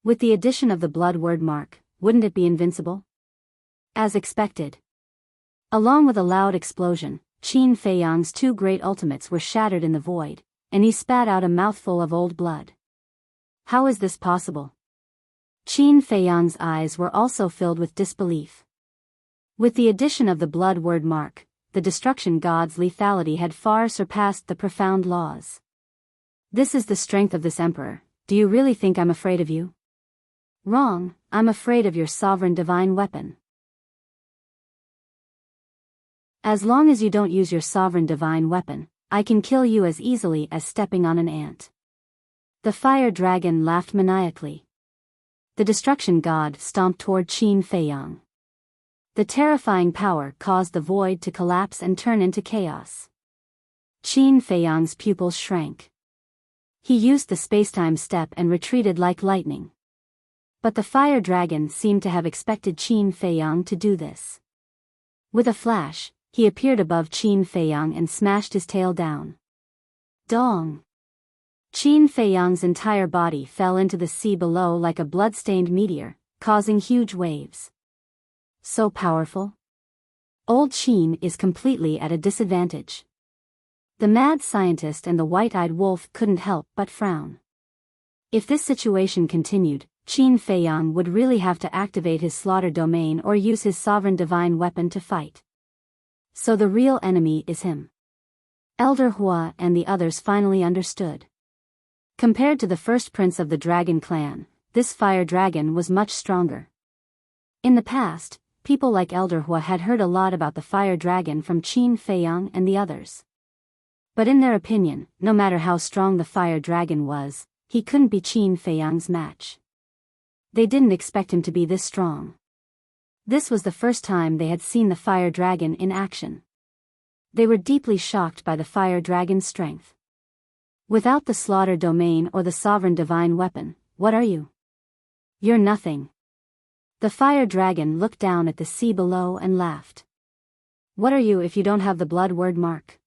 With the addition of the blood word mark, wouldn't it be invincible? As expected. Along with a loud explosion, Qin Feiyang's two great ultimates were shattered in the void, and he spat out a mouthful of old blood. How is this possible? Qin Feiyang's eyes were also filled with disbelief. With the addition of the blood word mark, the destruction god's lethality had far surpassed the profound laws. This is the strength of this emperor. Do you really think I'm afraid of you? Wrong, I'm afraid of your sovereign divine weapon. As long as you don't use your sovereign divine weapon, I can kill you as easily as stepping on an ant. The fire dragon laughed maniacally. The destruction god stomped toward Qin Feiyang. The terrifying power caused the void to collapse and turn into chaos. Qin Feiyang's pupils shrank. He used the spacetime step and retreated like lightning. But the fire dragon seemed to have expected Qin Feiyang to do this. With a flash, he appeared above Qin Feiyang and smashed his tail down. Dong! Qin Feiyang's entire body fell into the sea below like a blood-stained meteor, causing huge waves. So powerful? Old Qin is completely at a disadvantage. The mad scientist and the white-eyed wolf couldn't help but frown. If this situation continued, Qin Feiyang would really have to activate his slaughter domain or use his sovereign divine weapon to fight. So the real enemy is him. Elder Hua and the others finally understood. Compared to the first prince of the dragon clan, this fire dragon was much stronger. In the past, people like Elder Hua had heard a lot about the fire dragon from Qin Feiyang and the others. But in their opinion, no matter how strong the fire dragon was, he couldn't be Qin Feiyang's match. They didn't expect him to be this strong. This was the first time they had seen the fire dragon in action. They were deeply shocked by the fire dragon's strength. Without the slaughter domain or the sovereign divine weapon, what are you? You're nothing. The fire dragon looked down at the sea below and laughed. What are you if you don't have the blood word mark?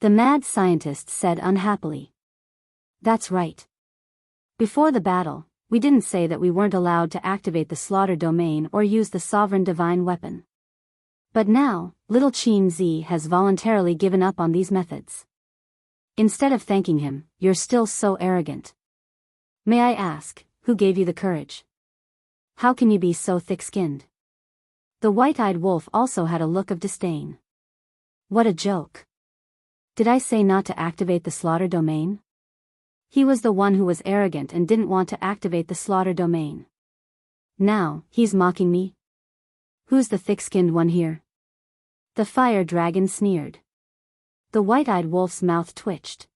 The mad scientist said unhappily. That's right. Before the battle, we didn't say that we weren't allowed to activate the slaughter domain or use the sovereign divine weapon. But now, little Qin Zi has voluntarily given up on these methods. Instead of thanking him, you're still so arrogant. May I ask, who gave you the courage? How can you be so thick-skinned? The white-eyed wolf also had a look of disdain. What a joke. Did I say not to activate the slaughter domain? He was the one who was arrogant and didn't want to activate the slaughter domain. Now, he's mocking me? Who's the thick-skinned one here? The fire dragon sneered. The white-eyed wolf's mouth twitched.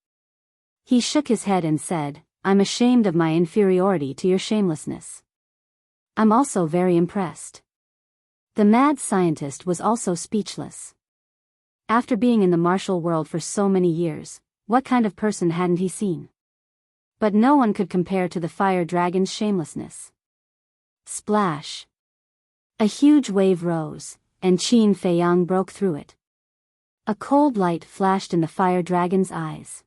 He shook his head and said, I'm ashamed of my inferiority to your shamelessness. I'm also very impressed. The mad scientist was also speechless. After being in the martial world for so many years, what kind of person hadn't he seen? But no one could compare to the fire dragon's shamelessness. Splash! A huge wave rose, and Qin Feiyang broke through it. A cold light flashed in the fire dragon's eyes.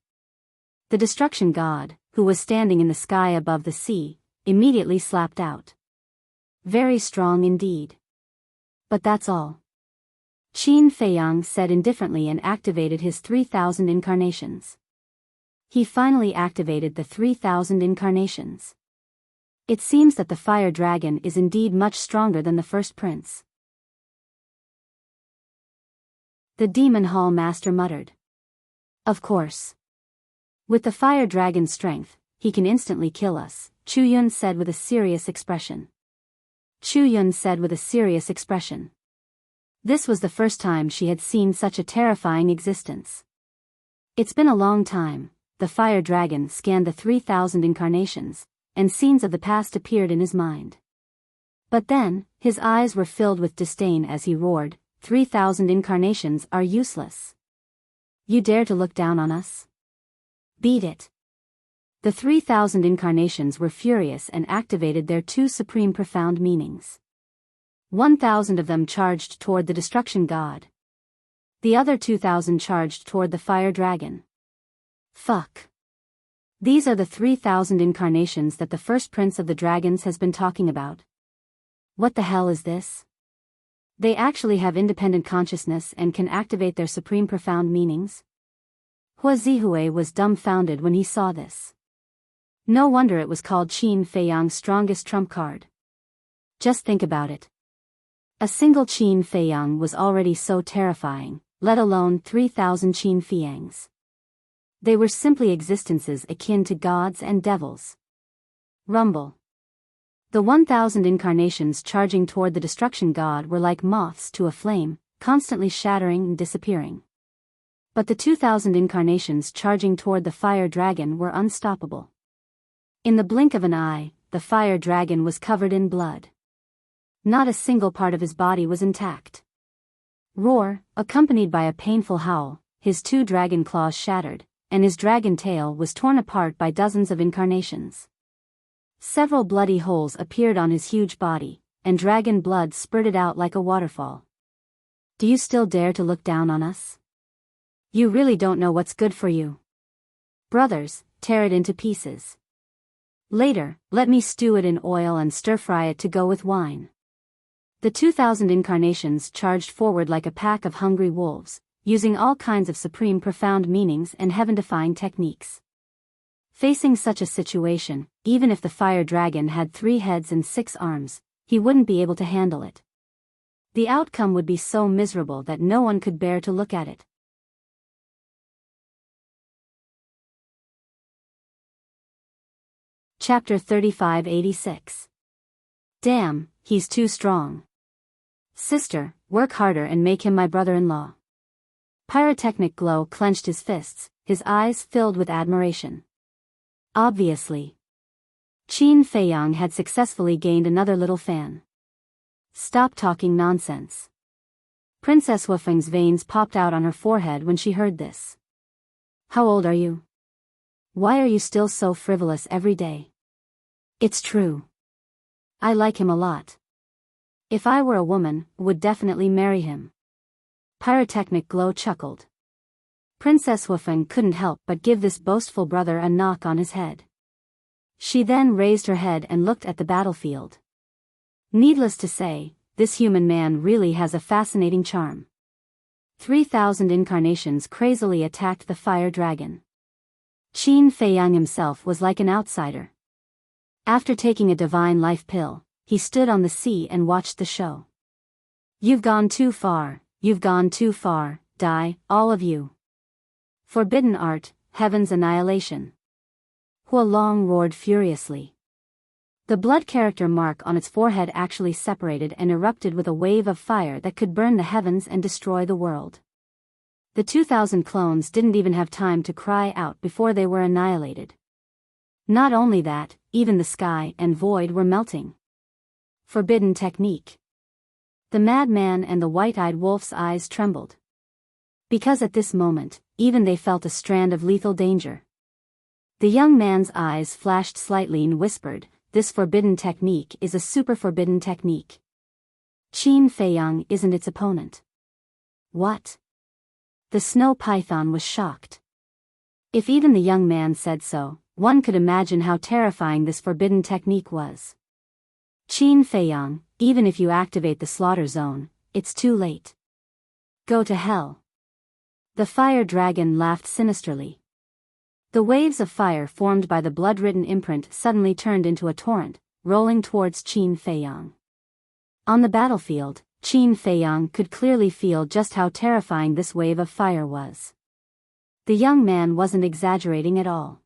The destruction god, who was standing in the sky above the sea, immediately slapped out. Very strong indeed. But that's all. Qin Feiyang said indifferently and activated his 3,000 incarnations. He finally activated the 3,000 incarnations. It seems that the fire dragon is indeed much stronger than the first prince. The Demon Hall Master muttered. Of course. With the fire dragon's strength, he can instantly kill us, Chu Yun said with a serious expression. Chu Yun said with a serious expression. This was the first time she had seen such a terrifying existence. It's been a long time, the fire dragon scanned the 3,000 incarnations, and scenes of the past appeared in his mind. But then, his eyes were filled with disdain as he roared, 3,000 incarnations are useless. You dare to look down on us? Beat it. The 3,000 incarnations were furious and activated their two supreme profound meanings. 1,000 of them charged toward the destruction god. The other 2,000 charged toward the fire dragon. Fuck. These are the 3,000 incarnations that the first prince of the dragons has been talking about. What the hell is this? They actually have independent consciousness and can activate their supreme profound meanings? Hua Zihue was dumbfounded when he saw this. No wonder it was called Qin Fei Yang's strongest trump card. Just think about it. A single Qin Fei Yang was already so terrifying, let alone 3,000 Qin Fei Yangs. They were simply existences akin to gods and devils. Rumble. The 1,000 incarnations charging toward the destruction god were like moths to a flame, constantly shattering and disappearing. But the 2,000 incarnations charging toward the fire dragon were unstoppable. In the blink of an eye, the fire dragon was covered in blood. Not a single part of his body was intact. Roar, accompanied by a painful howl, his two dragon claws shattered, and his dragon tail was torn apart by dozens of incarnations. Several bloody holes appeared on his huge body, and dragon blood spurted out like a waterfall. Do you still dare to look down on us? You really don't know what's good for you. Brothers, tear it into pieces. Later, let me stew it in oil and stir-fry it to go with wine. The 2,000 incarnations charged forward like a pack of hungry wolves, using all kinds of supreme profound meanings and heaven-defying techniques. Facing such a situation, even if the fire dragon had 3 heads and 6 arms, he wouldn't be able to handle it. The outcome would be so miserable that no one could bear to look at it. Chapter 3586. Damn, he's too strong. Sister, work harder and make him my brother-in-law. Pyrotechnic Glow clenched his fists, his eyes filled with admiration. Obviously. Qin Fei Yang had successfully gained another little fan. Stop talking nonsense. Princess Wufeng's veins popped out on her forehead when she heard this. How old are you? Why are you still so frivolous every day? It's true. I like him a lot. If I were a woman, would definitely marry him. Pyrotechnic Glow chuckled. Princess Wufeng couldn't help but give this boastful brother a knock on his head. She then raised her head and looked at the battlefield. Needless to say, this human man really has a fascinating charm. 3,000 incarnations crazily attacked the fire dragon. Qin Fei Yang himself was like an outsider. After taking a divine life pill, he stood on the sea and watched the show. You've gone too far, die, all of you. Forbidden art, heaven's annihilation. Hua Long roared furiously. The blood character mark on its forehead actually separated and erupted with a wave of fire that could burn the heavens and destroy the world. The 2,000 clones didn't even have time to cry out before they were annihilated. Not only that, even the sky and void were melting. Forbidden technique. The madman and the white-eyed wolf's eyes trembled. Because at this moment, even they felt a strand of lethal danger. The young man's eyes flashed slightly and whispered, "This forbidden technique is a super forbidden technique. Qin Fei Yang isn't its opponent." What? The snow python was shocked. If even the young man said so, one could imagine how terrifying this forbidden technique was. Qin Fei Yang, even if you activate the slaughter zone, it's too late. Go to hell. The fire dragon laughed sinisterly. The waves of fire formed by the blood-ridden imprint suddenly turned into a torrent, rolling towards Qin Fei Yang. On the battlefield, Qin Fei Yang could clearly feel just how terrifying this wave of fire was. The young man wasn't exaggerating at all.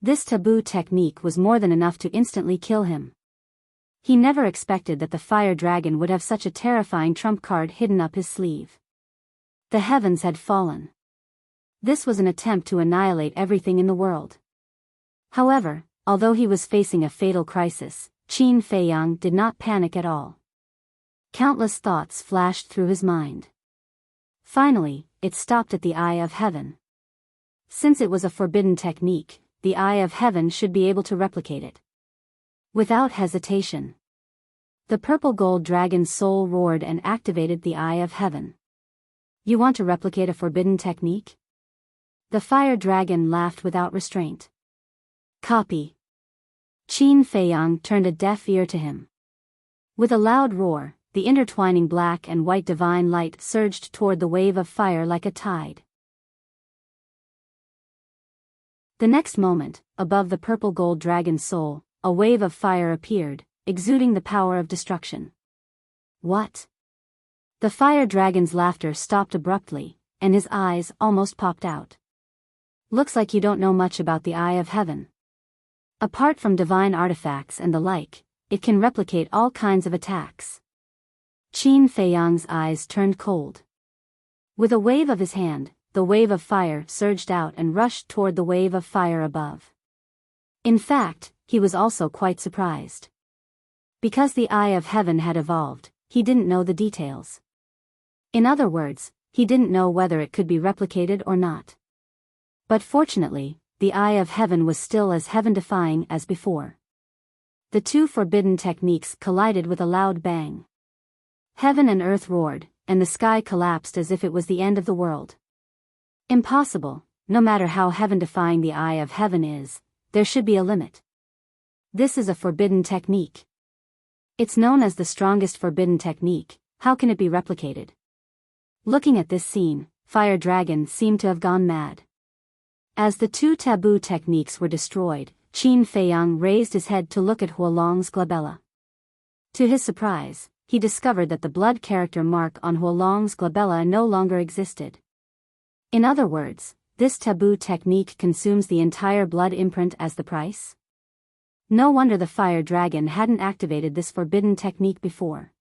This taboo technique was more than enough to instantly kill him. He never expected that the fire dragon would have such a terrifying trump card hidden up his sleeve. The heavens had fallen. This was an attempt to annihilate everything in the world. However, although he was facing a fatal crisis, Qin Feiyang did not panic at all. Countless thoughts flashed through his mind. Finally, it stopped at the Eye of Heaven. Since it was a forbidden technique, the Eye of Heaven should be able to replicate it. Without hesitation, the purple gold dragon's soul roared and activated the Eye of Heaven. You want to replicate a forbidden technique? The fire dragon laughed without restraint. Copy. Qin Feiyang turned a deaf ear to him. With a loud roar, the intertwining black and white divine light surged toward the wave of fire like a tide. The next moment, above the purple gold dragon's soul, a wave of fire appeared, exuding the power of destruction. What? The fire dragon's laughter stopped abruptly, and his eyes almost popped out. Looks like you don't know much about the Eye of Heaven. Apart from divine artifacts and the like, it can replicate all kinds of attacks. Qin Feiyang's eyes turned cold. With a wave of his hand, the wave of fire surged out and rushed toward the wave of fire above. In fact, he was also quite surprised. Because the Eye of Heaven had evolved, he didn't know the details. In other words, he didn't know whether it could be replicated or not. But fortunately, the Eye of Heaven was still as heaven-defying as before. The two forbidden techniques collided with a loud bang. Heaven and earth roared, and the sky collapsed as if it was the end of the world. Impossible, no matter how heaven-defying the Eye of Heaven is, there should be a limit. This is a forbidden technique. It's known as the strongest forbidden technique. How can it be replicated? Looking at this scene, Fire Dragon seemed to have gone mad. As the two taboo techniques were destroyed, Qin Feiyang raised his head to look at Huolong's glabella. To his surprise, he discovered that the blood character mark on Huolong's glabella no longer existed. In other words, this taboo technique consumes the entire blood imprint as the price? No wonder the fire dragon hadn't activated this forbidden technique before.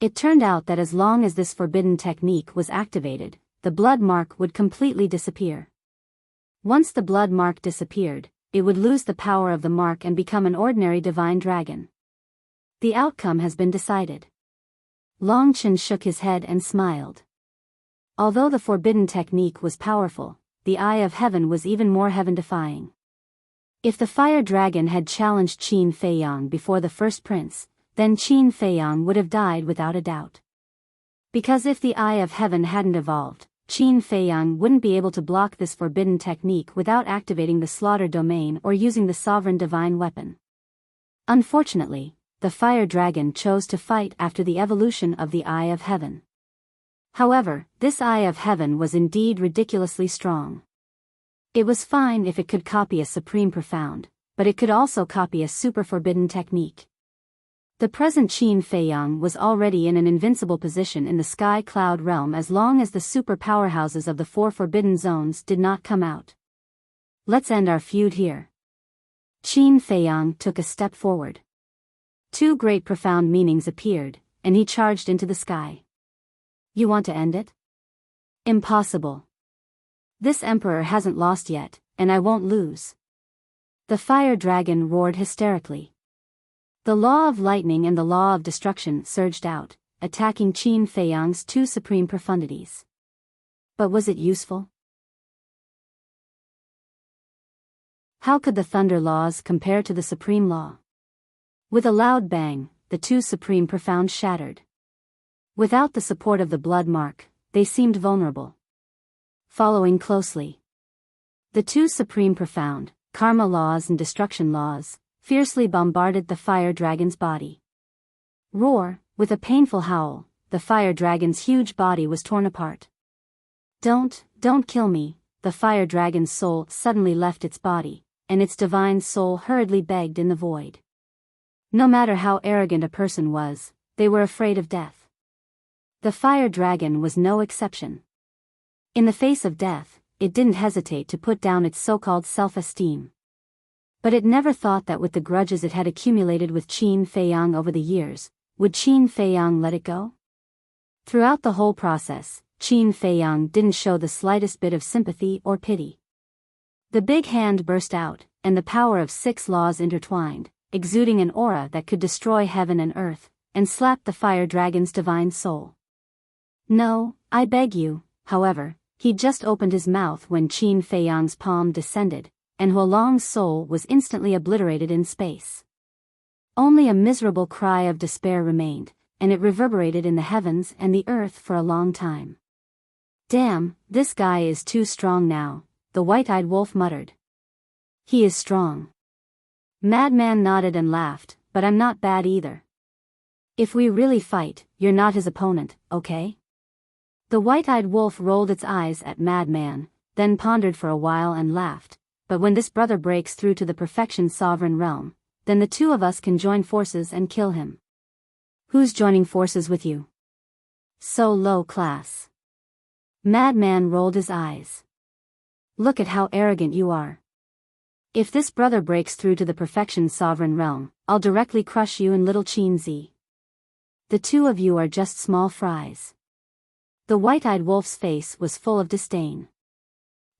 It turned out that as long as this forbidden technique was activated, the blood mark would completely disappear. Once the blood mark disappeared, it would lose the power of the mark and become an ordinary divine dragon. The outcome has been decided. Long Chen shook his head and smiled. Although the forbidden technique was powerful, the Eye of Heaven was even more heaven-defying. If the fire dragon had challenged Qin Feiyang before the first prince, then Qin Feiyang would have died without a doubt. Because if the Eye of Heaven hadn't evolved, Qin Feiyang wouldn't be able to block this forbidden technique without activating the slaughter domain or using the sovereign divine weapon. Unfortunately, the fire dragon chose to fight after the evolution of the Eye of Heaven. However, this Eye of Heaven was indeed ridiculously strong. It was fine if it could copy a supreme profound, but it could also copy a super forbidden technique. The present Qin Feiyang was already in an invincible position in the sky cloud realm as long as the super powerhouses of the four forbidden zones did not come out. Let's end our feud here. Qin Feiyang took a step forward. Two great profound meanings appeared, and he charged into the sky. You want to end it? Impossible. This emperor hasn't lost yet, and I won't lose. The fire dragon roared hysterically. The law of lightning and the law of destruction surged out, attacking Qin Feiyang's two supreme profundities. But was it useful? How could the thunder laws compare to the supreme law? With a loud bang, the two supreme profounds shattered. Without the support of the blood mark, they seemed vulnerable. Following closely, the two supreme profound, karma laws and destruction laws, fiercely bombarded the fire dragon's body. Roar, with a painful howl, the fire dragon's huge body was torn apart. Don't kill me, the fire dragon's soul suddenly left its body, and its divine soul hurriedly begged in the void. No matter how arrogant a person was, they were afraid of death. The fire dragon was no exception. In the face of death, it didn't hesitate to put down its so-called self-esteem. But it never thought that with the grudges it had accumulated with Qin Feiyang over the years, would Qin Feiyang let it go? Throughout the whole process, Qin Feiyang didn't show the slightest bit of sympathy or pity. The big hand burst out, and the power of 6 laws intertwined, exuding an aura that could destroy heaven and earth, and slapped the fire dragon's divine soul. No, I beg you. However, he just opened his mouth when Qin Feiyang's palm descended, and Huolong's soul was instantly obliterated in space. Only a miserable cry of despair remained, and it reverberated in the heavens and the earth for a long time. Damn, this guy is too strong now, the white-eyed wolf muttered. He is strong. Madman nodded and laughed, but I'm not bad either. If we really fight, you're not his opponent, okay? The white-eyed wolf rolled its eyes at Madman, then pondered for a while and laughed. But when this brother breaks through to the perfection sovereign realm, then the two of us can join forces and kill him. Who's joining forces with you? So low class. Madman rolled his eyes. Look at how arrogant you are. If this brother breaks through to the perfection sovereign realm, I'll directly crush you and little Qin Zi. The two of you are just small fries. The white-eyed wolf's face was full of disdain.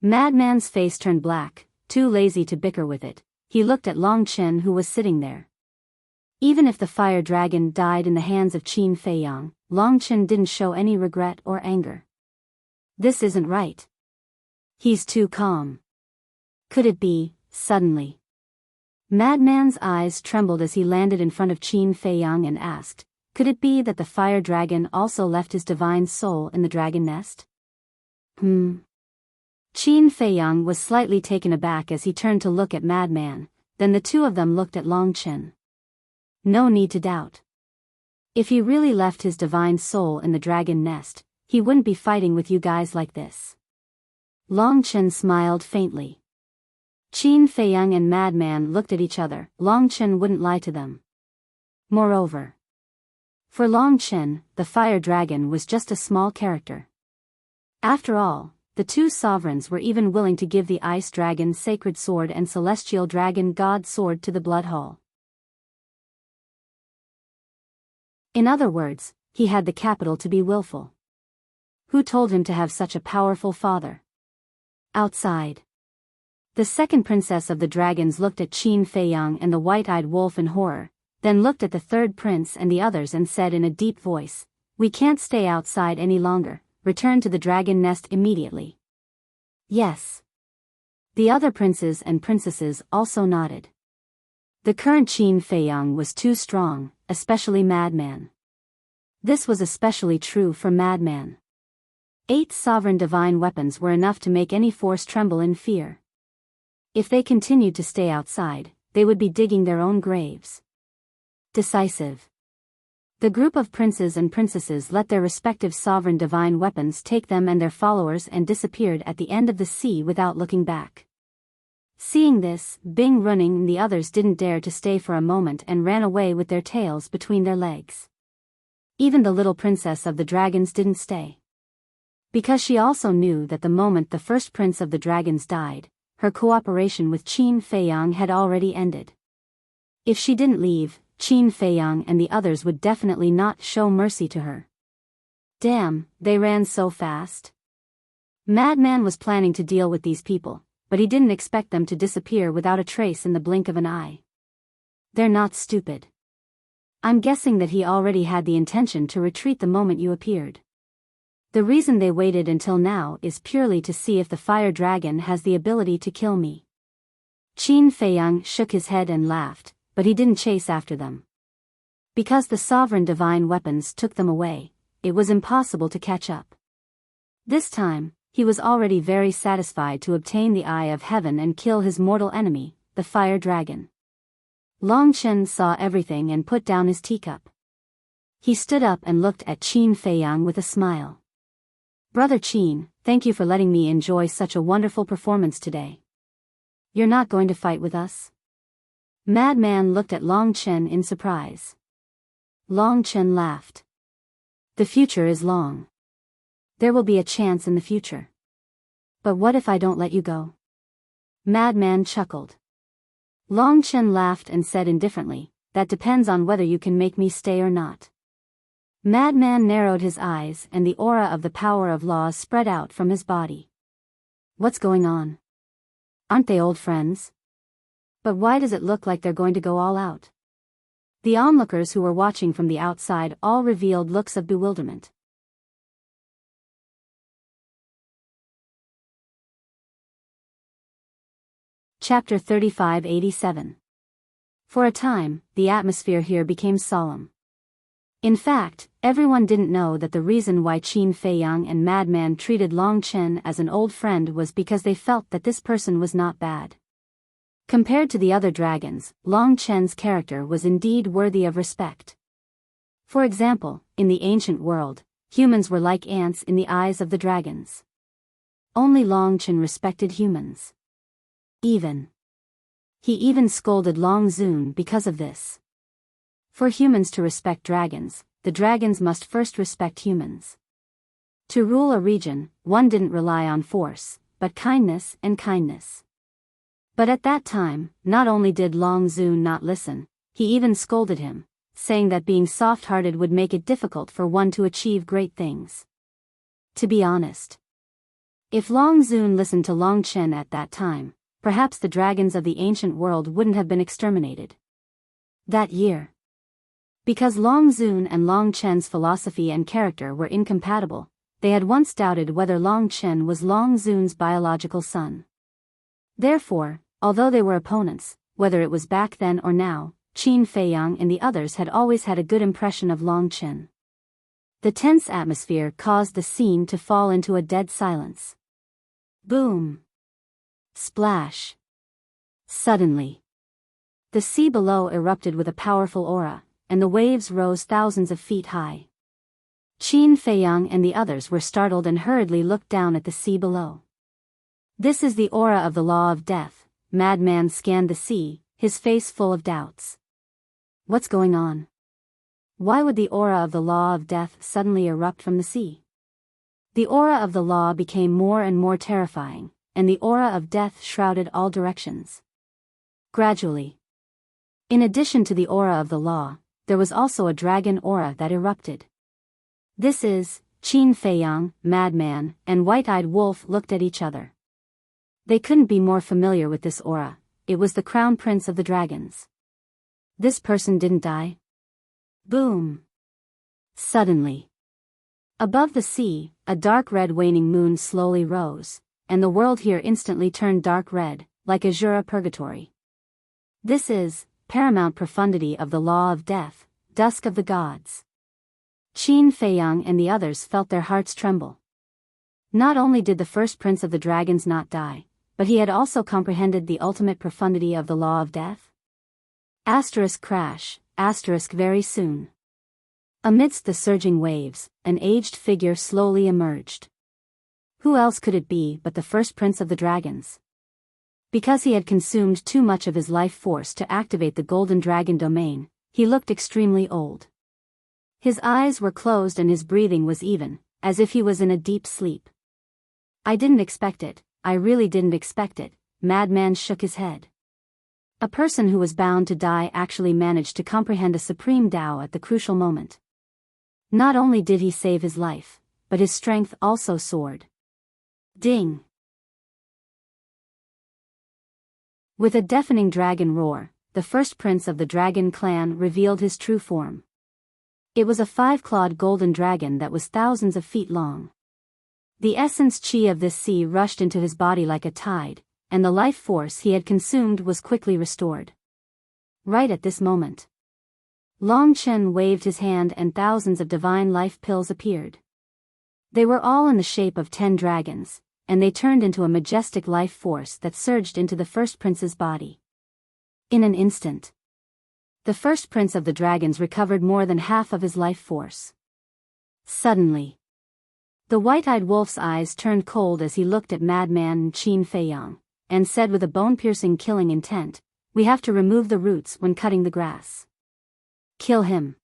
Madman's face turned black, too lazy to bicker with it. He looked at Long Chen who was sitting there. Even if the fire dragon died in the hands of Qin Feiyang, Long Chen didn't show any regret or anger. This isn't right. He's too calm. Could it be, suddenly? Madman's eyes trembled as he landed in front of Qin Feiyang and asked, could it be that the fire dragon also left his divine soul in the dragon nest? Qin Feiyang was slightly taken aback as he turned to look at Madman, then the two of them looked at Long Chen. No need to doubt. If he really left his divine soul in the dragon nest, he wouldn't be fighting with you guys like this. Long Chen smiled faintly. Qin Feiyang and Madman looked at each other. Long Chen wouldn't lie to them. Moreover, for Long Chen, the fire dragon was just a small character. After all, the two sovereigns were even willing to give the ice dragon sacred sword and celestial dragon god sword to the blood hall. In other words, he had the capital to be willful. Who told him to have such a powerful father? Outside. The second princess of the dragons looked at Qin Feiyang and the white-eyed wolf in horror, then looked at the third prince and the others and said in a deep voice, we can't stay outside any longer, return to the dragon nest immediately. Yes. The other princes and princesses also nodded. The current Qin Feiyang was too strong, especially Madman. This was especially true for Madman. 8 sovereign divine weapons were enough to make any force tremble in fear. If they continued to stay outside, they would be digging their own graves. Decisive. The group of princes and princesses let their respective sovereign divine weapons take them and their followers and disappeared at the end of the sea without looking back. Seeing this, Bing Running and the others didn't dare to stay for a moment and ran away with their tails between their legs. Even the little princess of the dragons didn't stay. Because she also knew that the moment the first prince of the dragons died, her cooperation with Qin Feiyang had already ended. If she didn't leave, Qin Feiyang and the others would definitely not show mercy to her. Damn, they ran so fast. Madman was planning to deal with these people, but he didn't expect them to disappear without a trace in the blink of an eye. They're not stupid. I'm guessing that he already had the intention to retreat the moment you appeared. The reason they waited until now is purely to see if the fire dragon has the ability to kill me. Qin Feiyang shook his head and laughed, but he didn't chase after them. Because the sovereign divine weapons took them away, it was impossible to catch up. This time, he was already very satisfied to obtain the Eye of Heaven and kill his mortal enemy, the fire dragon. Long Chen saw everything and put down his teacup. He stood up and looked at Qin Feiyang with a smile. Brother Qin, thank you for letting me enjoy such a wonderful performance today. You're not going to fight with us? Madman looked at Long Chen in surprise. Long Chen laughed. The future is long. There will be a chance in the future. But what if I don't let you go? Madman chuckled. Long Chen laughed and said indifferently, that depends on whether you can make me stay or not. Madman narrowed his eyes and the aura of the power of laws spread out from his body. What's going on? Aren't they old friends? But why does it look like they're going to go all out? The onlookers who were watching from the outside all revealed looks of bewilderment. Chapter 3587. For a time, the atmosphere here became solemn. In fact, everyone didn't know that the reason why Qin Feiyang and Madman treated Long Chen as an old friend was because they felt that this person was not bad. Compared to the other dragons, Long Chen's character was indeed worthy of respect. For example, in the ancient world, humans were like ants in the eyes of the dragons. Only Long Chen respected humans. He even scolded Long Zun because of this. For humans to respect dragons, the dragons must first respect humans. To rule a region, one didn't rely on force, but kindness and kindness. But at that time, not only did Long Zun not listen, he even scolded him, saying that being soft-hearted would make it difficult for one to achieve great things. To be honest, if Long Zun listened to Long Chen at that time, perhaps the dragons of the ancient world wouldn't have been exterminated. That year, because Long Zun and Long Chen's philosophy and character were incompatible, they had once doubted whether Long Chen was Long Zun's biological son. Therefore, although they were opponents, whether it was back then or now, Qin Feiyang and the others had always had a good impression of Long Chen. The tense atmosphere caused the scene to fall into a dead silence. Boom! Splash! Suddenly, the sea below erupted with a powerful aura, and the waves rose thousands of feet high. Qin Feiyang and the others were startled and hurriedly looked down at the sea below. This is the aura of the law of death. Madman scanned the sea, his face full of doubts. What's going on? Why would the aura of the law of death suddenly erupt from the sea? The aura of the law became more and more terrifying, and the aura of death shrouded all directions. Gradually, in addition to the aura of the law, there was also a dragon aura that erupted. This is, Qin Feiyang, Madman, and White-Eyed Wolf looked at each other. They couldn't be more familiar with this aura. It was the crown prince of the dragons. This person didn't die. Boom! Suddenly, above the sea, a dark red waning moon slowly rose, and the world here instantly turned dark red, like azure purgatory. This is paramount profundity of the law of death, dusk of the gods. Qin Feiyang and the others felt their hearts tremble. Not only did the first prince of the dragons not die, but he had also comprehended the ultimate profundity of the law of death. Asterisk crash, asterisk very soon. Amidst the surging waves, an aged figure slowly emerged. Who else could it be but the first prince of the dragons? Because he had consumed too much of his life force to activate the golden dragon domain, he looked extremely old. His eyes were closed and his breathing was even, as if he was in a deep sleep. I didn't expect it, I really didn't expect it, Madman shook his head. A person who was bound to die actually managed to comprehend a supreme Tao at the crucial moment. Not only did he save his life, but his strength also soared. Ding! With a deafening dragon roar, the first prince of the dragon clan revealed his true form. It was a 5-clawed golden dragon that was thousands of feet long. The essence qi of this sea rushed into his body like a tide, and the life force he had consumed was quickly restored. Right at this moment, Long Chen waved his hand and thousands of divine life pills appeared. They were all in the shape of 10 dragons, and they turned into a majestic life force that surged into the first prince's body. In an instant, the first prince of the dragons recovered more than half of his life force. Suddenly, the white-eyed wolf's eyes turned cold as he looked at Madman Qin Feiyang, and said with a bone-piercing killing intent, "We have to remove the roots when cutting the grass." Kill him.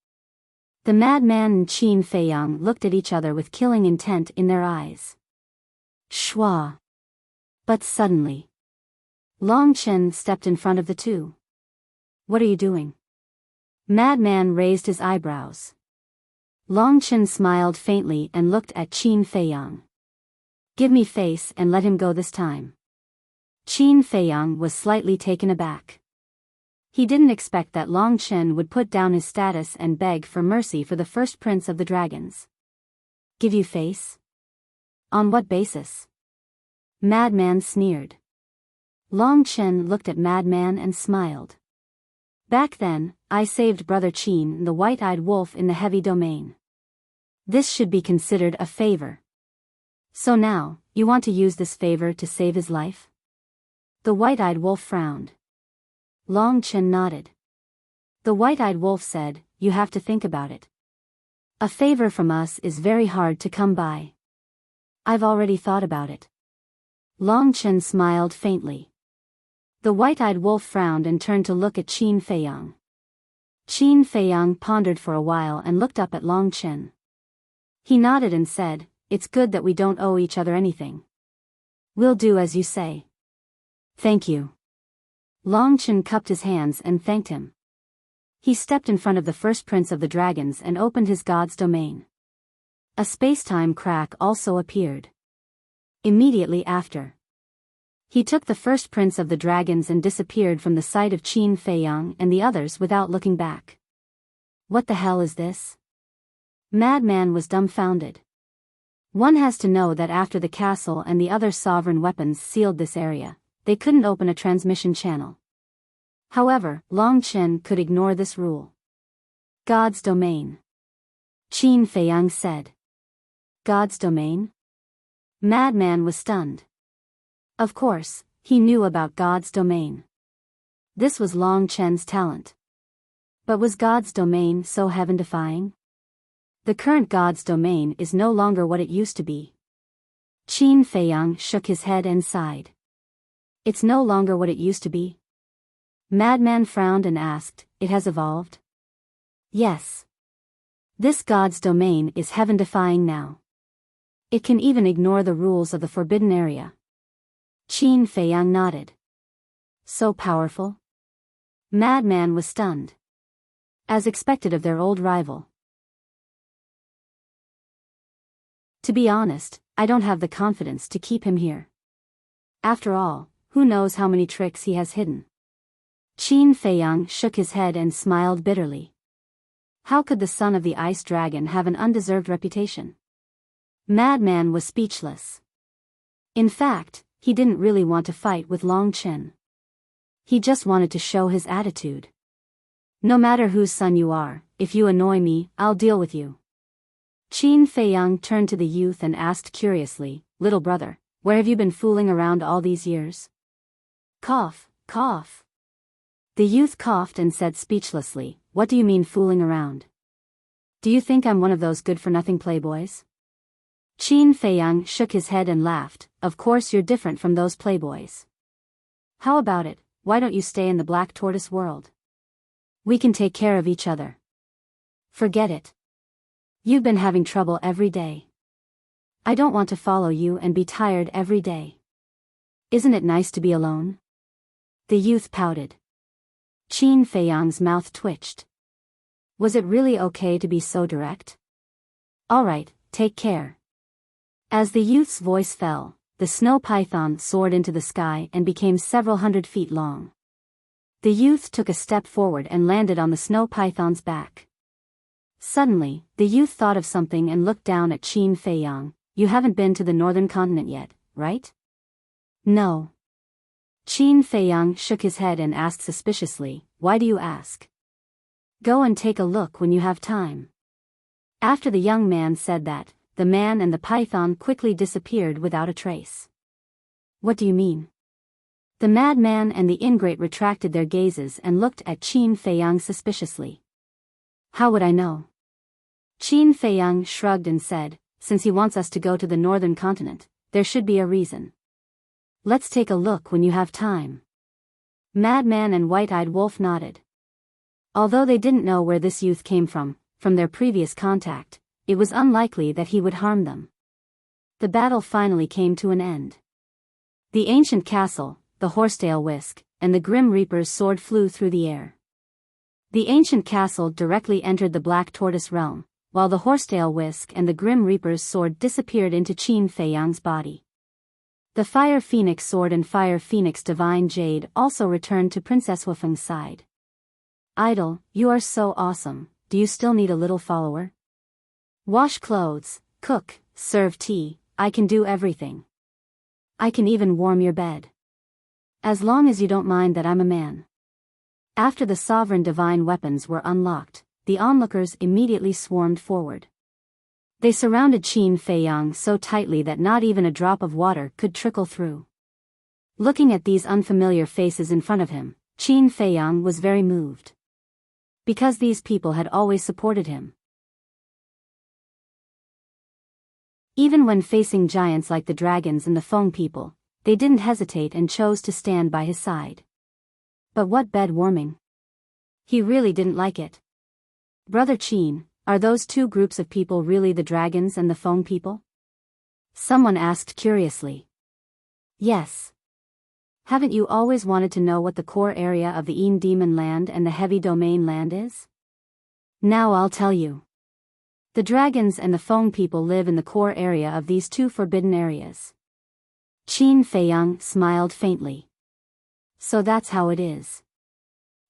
The Madman and Qin Feiyang looked at each other with killing intent in their eyes. Schwa. But suddenly, Long Chen stepped in front of the two. What are you doing? Madman raised his eyebrows. Long Chen smiled faintly and looked at Qin Feiyang. Give me face and let him go this time. Qin Feiyang was slightly taken aback. He didn't expect that Long Chen would put down his status and beg for mercy for the first prince of the dragons. Give you face? On what basis? Madman sneered. Long Chen looked at Madman and smiled. Back then, I saved Brother Qin, the white-eyed wolf, in the heavy domain. This should be considered a favor. So now, you want to use this favor to save his life? The white-eyed wolf frowned. Long Chen nodded. The white-eyed wolf said, you have to think about it. A favor from us is very hard to come by. I've already thought about it. Long Chen smiled faintly. The white-eyed wolf frowned and turned to look at Qin Feiyang. Qin Feiyang pondered for a while and looked up at Long Chen. He nodded and said, it's good that we don't owe each other anything. We'll do as you say. Thank you. Long Chen cupped his hands and thanked him. He stepped in front of the first prince of the dragons and opened his god's domain. A space-time crack also appeared. Immediately after, he took the first prince of the dragons and disappeared from the sight of Qin Feiyang and the others without looking back. What the hell is this? Madman was dumbfounded. One has to know that after the castle and the other sovereign weapons sealed this area, they couldn't open a transmission channel. However, Long Chen could ignore this rule. God's domain. Qin Feiyang said. God's domain? Madman was stunned. Of course, he knew about God's domain. This was Long Chen's talent. But was God's domain so heaven-defying? The current God's domain is no longer what it used to be. Qin Feiyang shook his head and sighed. It's no longer what it used to be? Madman frowned and asked, it has evolved? Yes. This God's domain is heaven-defying now. It can even ignore the rules of the forbidden area. Qin Feiyang nodded. So powerful? Madman was stunned. As expected of their old rival. To be honest, I don't have the confidence to keep him here. After all, who knows how many tricks he has hidden? Qin Feiyang shook his head and smiled bitterly. How could the son of the ice dragon have an undeserved reputation? Madman was speechless. In fact, he didn't really want to fight with Long Chen. He just wanted to show his attitude. No matter whose son you are, if you annoy me, I'll deal with you. Qin Feiyang turned to the youth and asked curiously, little brother, where have you been fooling around all these years? Cough, cough. The youth coughed and said speechlessly, what do you mean fooling around? Do you think I'm one of those good-for-nothing playboys? Qin Feiyang shook his head and laughed, of course you're different from those playboys. How about it, why don't you stay in the Black Tortoise world? We can take care of each other. Forget it. You've been having trouble every day. I don't want to follow you and be tired every day. Isn't it nice to be alone? The youth pouted. Qin Feiyang's mouth twitched. Was it really okay to be so direct? All right, take care. As the youth's voice fell, the snow python soared into the sky and became several hundred feet long. The youth took a step forward and landed on the snow python's back. Suddenly, the youth thought of something and looked down at Qin Feiyang. You haven't been to the northern continent yet, right? No. Qin Feiyang shook his head and asked suspiciously, why do you ask? Go and take a look when you have time. After the young man said that, the man and the python quickly disappeared without a trace. What do you mean? The madman and the ingrate retracted their gazes and looked at Qin Feiyang suspiciously. How would I know? Qin Feiyang shrugged and said, since he wants us to go to the northern continent, there should be a reason. Let's take a look when you have time. Madman and White-Eyed Wolf nodded. Although they didn't know where this youth came from their previous contact, it was unlikely that he would harm them. The battle finally came to an end. The ancient castle, the horsetail whisk, and the Grim Reaper's sword flew through the air. The ancient castle directly entered the Black Tortoise realm, while the horsetail whisk and the Grim Reaper's sword disappeared into Qin Feiyang's body. The Fire Phoenix sword and Fire Phoenix Divine Jade also returned to Princess Wufeng's side. Idol, you are so awesome, do you still need a little follower? Wash clothes, cook, serve tea, I can do everything. I can even warm your bed. As long as you don't mind that I'm a man. After the sovereign divine weapons were unlocked, the onlookers immediately swarmed forward. They surrounded Qin Feiyang so tightly that not even a drop of water could trickle through. Looking at these unfamiliar faces in front of him, Qin Feiyang was very moved. Because these people had always supported him. Even when facing giants like the dragons and the Feng people, they didn't hesitate and chose to stand by his side. But what bed warming? He really didn't like it. Brother Qin, are those two groups of people really the dragons and the Feng people? Someone asked curiously. Yes. Haven't you always wanted to know what the core area of the Yin Demon Land and the Heavy Domain Land is? Now I'll tell you. The dragons and the Feng people live in the core area of these two forbidden areas. Qin Feiyang smiled faintly. So that's how it is.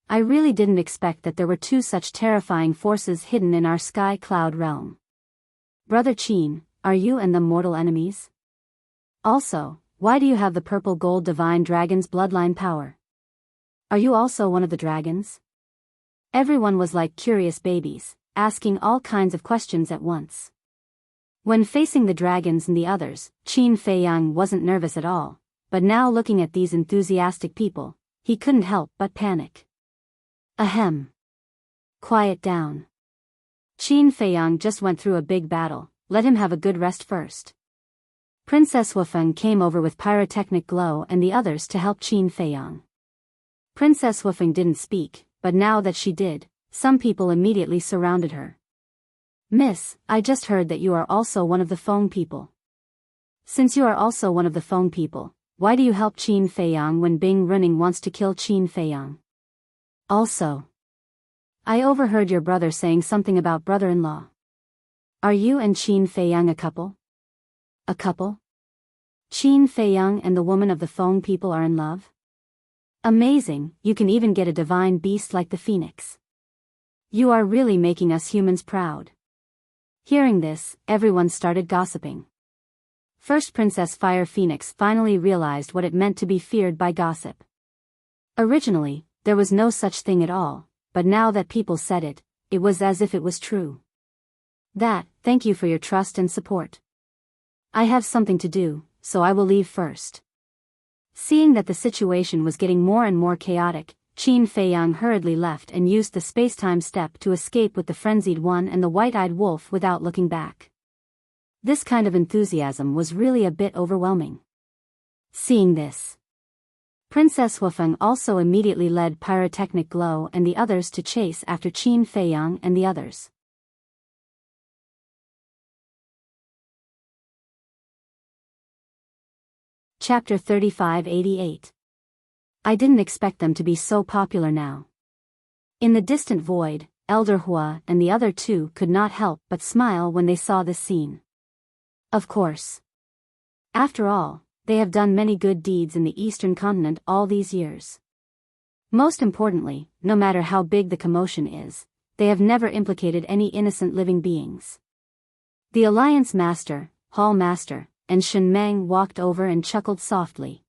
I really didn't expect that there were two such terrifying forces hidden in our sky cloud realm. Brother Qin, are you and them mortal enemies? Also, why do you have the purple gold divine dragon's bloodline power? Are you also one of the dragons? Everyone was like curious babies, asking all kinds of questions at once. When facing the dragons and the others, Qin Feiyang wasn't nervous at all, but now looking at these enthusiastic people, he couldn't help but panic. Ahem. Quiet down. Qin Feiyang just went through a big battle, let him have a good rest first. Princess Wufeng came over with pyrotechnic glow and the others to help Qin Feiyang. Princess Wufeng didn't speak, but now that she did, some people immediately surrounded her. Miss, I just heard that you are also one of the Feng people. Since you are also one of the Feng people, why do you help Qin Feiyang when Bing Running wants to kill Qin Feiyang? Also, I overheard your brother saying something about brother-in-law. Are you and Qin Feiyang a couple? A couple? Qin Feiyang and the woman of the Feng people are in love? Amazing, you can even get a divine beast like the phoenix. You are really making us humans proud. Hearing this, everyone started gossiping. First Princess Fire Phoenix finally realized what it meant to be feared by gossip. Originally, there was no such thing at all, but now that people said it, it was as if it was true. Thank you for your trust and support. I have something to do, so I will leave first. Seeing that the situation was getting more and more chaotic, Qin Feiyang hurriedly left and used the space-time step to escape with the frenzied one and the white-eyed wolf without looking back. This kind of enthusiasm was really a bit overwhelming. Seeing this, Princess Wufeng also immediately led Pyrotechnic Glow and the others to chase after Qin Feiyang and the others. Chapter 3588. I didn't expect them to be so popular now. In the distant void, Elder Hua and the other two could not help but smile when they saw this scene. Of course. After all, they have done many good deeds in the Eastern continent all these years. Most importantly, no matter how big the commotion is, they have never implicated any innocent living beings. The Alliance Master, Hall Master, and Shen Meng walked over and chuckled softly.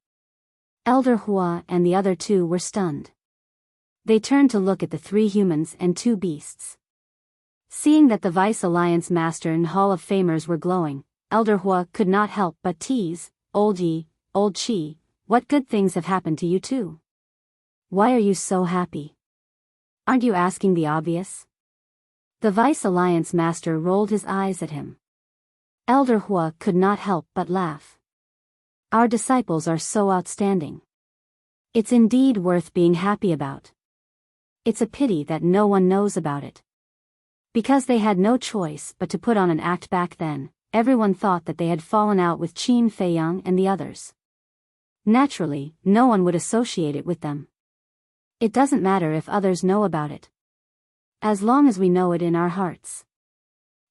Elder Hua and the other two were stunned. They turned to look at the three humans and two beasts. Seeing that the Vice Alliance Master and Hall of Famers were glowing, Elder Hua could not help but tease, Old Yi, Old Chi, what good things have happened to you too? Why are you so happy? Aren't you asking the obvious? The Vice Alliance Master rolled his eyes at him. Elder Hua could not help but laugh. Our disciples are so outstanding. It's indeed worth being happy about. It's a pity that no one knows about it. Because they had no choice but to put on an act back then, everyone thought that they had fallen out with Qin Feiyang and the others. Naturally, no one would associate it with them. It doesn't matter if others know about it. As long as we know it in our hearts.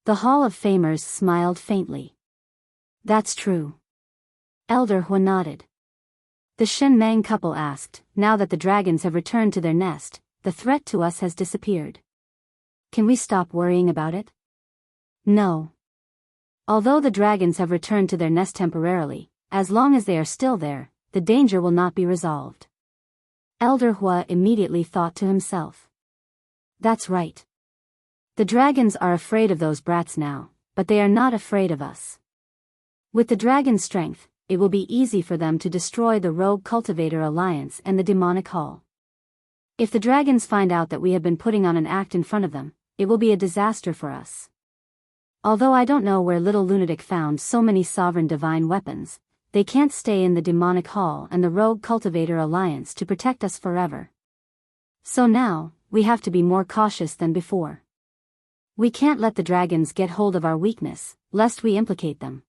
The Hall of Famers smiled faintly. That's true. Elder Hua nodded. The Shen Mang couple asked, now that the dragons have returned to their nest, the threat to us has disappeared. Can we stop worrying about it? No. Although the dragons have returned to their nest temporarily, as long as they are still there, the danger will not be resolved. Elder Hua immediately thought to himself. That's right. The dragons are afraid of those brats now, but they are not afraid of us. With the dragon's strength, it will be easy for them to destroy the Rogue Cultivator Alliance and the Demonic Hall. If the dragons find out that we have been putting on an act in front of them, it will be a disaster for us. Although I don't know where Little Lunatic found so many sovereign divine weapons, they can't stay in the Demonic Hall and the Rogue Cultivator Alliance to protect us forever. So now, we have to be more cautious than before. We can't let the dragons get hold of our weakness, lest we implicate them.